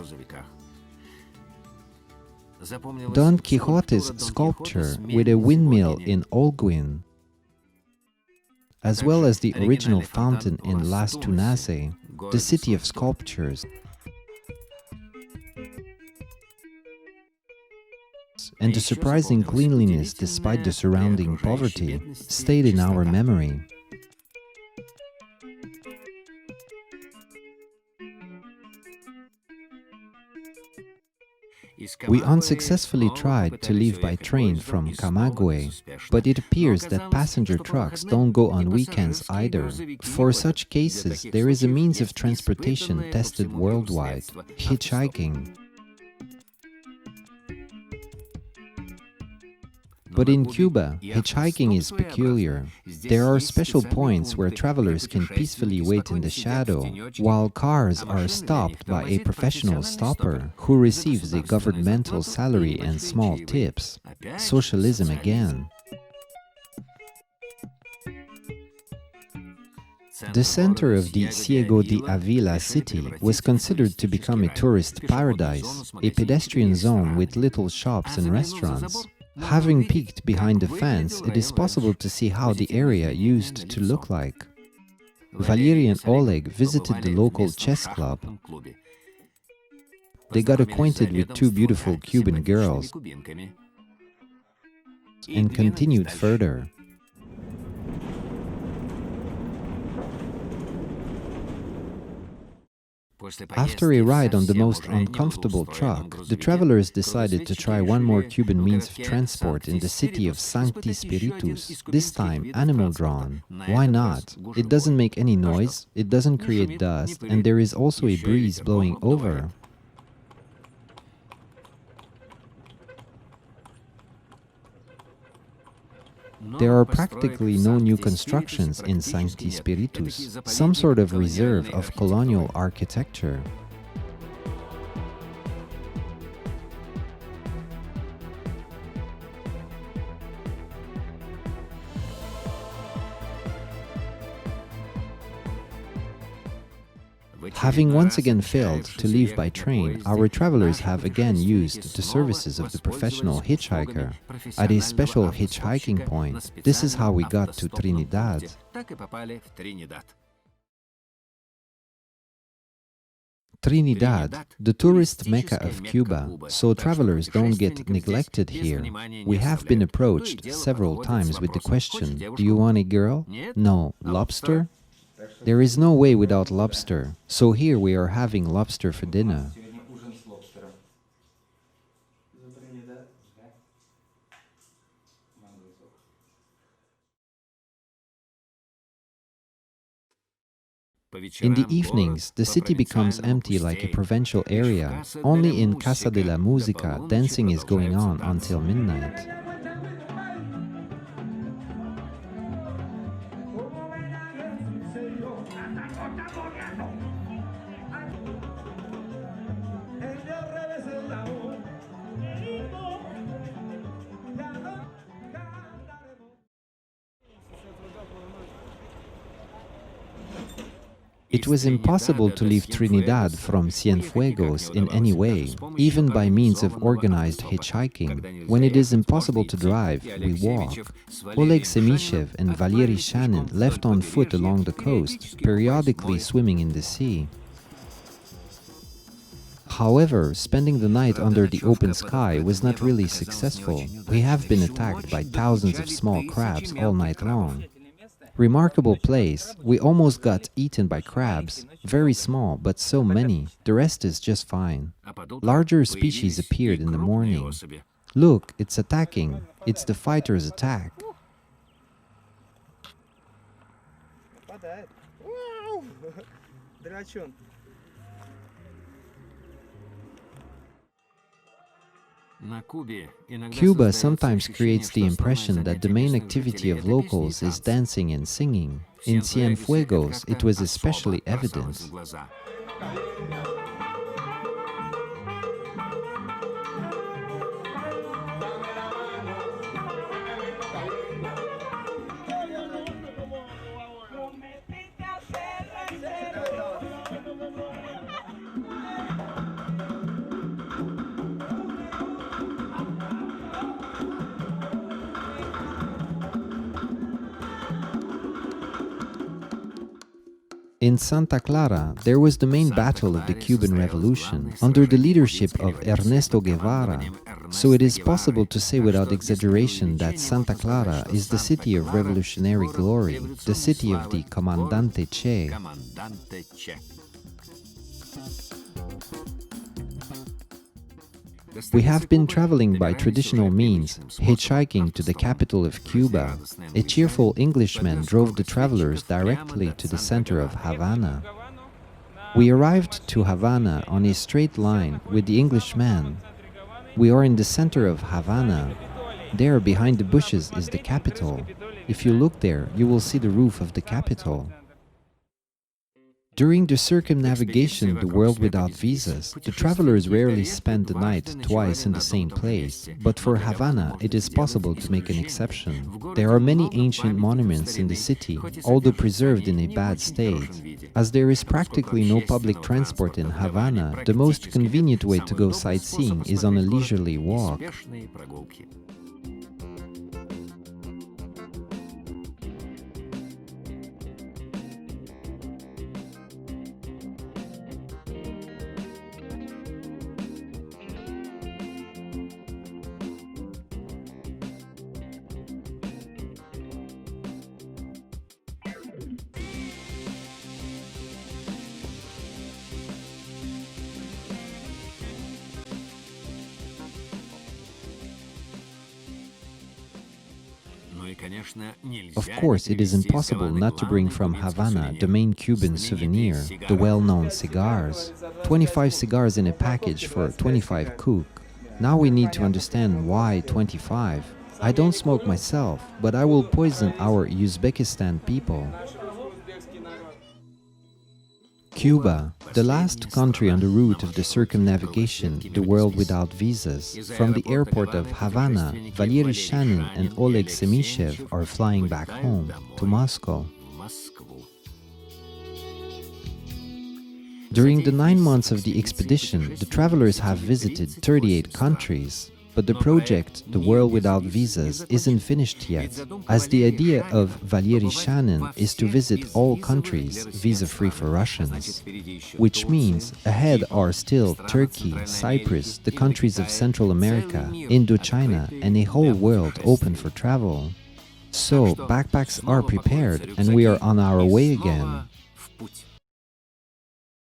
Don Quixote's sculpture with a windmill in Holguin, as well as the original fountain in Las Tunas, the city of sculptures, and the surprising cleanliness despite the surrounding poverty, stayed in our memory. We unsuccessfully tried to leave by train from Camagüey, but it appears that passenger trucks don't go on weekends either. For such cases, there is a means of transportation tested worldwide: hitchhiking. But in Cuba, hitchhiking is peculiar. There are special points where travelers can peacefully wait in the shadow, while cars are stopped by a professional stopper who receives a governmental salary and small tips. Socialism again. The center of the Ciego de Avila city was considered to become a tourist paradise, a pedestrian zone with little shops and restaurants. Having peeked behind the fence, it is possible to see how the area used to look like. Valery and Oleg visited the local chess club. They got acquainted with 2 beautiful Cuban girls and continued further. After a ride on the most uncomfortable truck, the travelers decided to try one more Cuban means of transport in the city of Sancti Spiritus, this time animal-drawn. Why not? It doesn't make any noise, it doesn't create dust, and there is also a breeze blowing over. There are practically no new constructions in Sancti Spiritus, some sort of reserve of colonial architecture. Having once again failed to leave by train, our travelers have again used the services of the professional hitchhiker at a special hitchhiking point. This is how we got to Trinidad. Trinidad, the tourist mecca of Cuba, so travelers don't get neglected here. We have been approached several times with the question, "Do you want a girl?" No. Lobster? There is no way without lobster, so here we are having lobster for dinner. In the evenings, the city becomes empty like a provincial area. Only in Casa de la Música, dancing is going on until midnight. It was impossible to leave Trinidad from Cienfuegos in any way, even by means of organized hitchhiking. When it is impossible to drive, we walk. Oleg Semishev and Valery Shanin left on foot along the coast, periodically swimming in the sea. However, spending the night under the open sky was not really successful. We have been attacked by thousands of small crabs all night long. Remarkable place, we almost got eaten by crabs, very small, but so many, the rest is just fine. Larger species appeared in the morning. Look, it's attacking, it's the fighter's attack. Cuba sometimes creates the impression that the main activity of locals is dancing and singing. In Cienfuegos, it was especially evident. In Santa Clara, there was the main battle of the Cuban Revolution, under the leadership of Ernesto Guevara. So it is possible to say without exaggeration that Santa Clara is the city of revolutionary glory, the city of the Comandante Che. We have been traveling by traditional means, hitchhiking to the capital of Cuba. A cheerful Englishman drove the travelers directly to the center of Havana. We arrived to Havana on a straight line with the Englishman. We are in the center of Havana. There, behind the bushes, is the capital. If you look there, you will see the roof of the capital. During the circumnavigation, the world without visas, the travelers rarely spend the night twice in the same place, but for Havana it is possible to make an exception. There are many ancient monuments in the city, although preserved in a bad state. As there is practically no public transport in Havana, the most convenient way to go sightseeing is on a leisurely walk. Of course, it is impossible not to bring from Havana the main Cuban souvenir, the well-known cigars. 25 cigars in a package for 25 kuk. Now we need to understand why 25. I don't smoke myself, but I will poison our Uzbekistan people. Cuba, the last country on the route of the circumnavigation, the world without visas. From the airport of Havana, Valery Shanin and Oleg Semishev are flying back home, to Moscow. During the 9 months of the expedition, the travelers have visited 38 countries. But the project, The World Without Visas, isn't finished yet, as the idea of Valery Shanin is to visit all countries visa-free for Russians. Which means ahead are still Turkey, Cyprus, the countries of Central America, Indochina, and a whole world open for travel. So, backpacks are prepared and we are on our way again.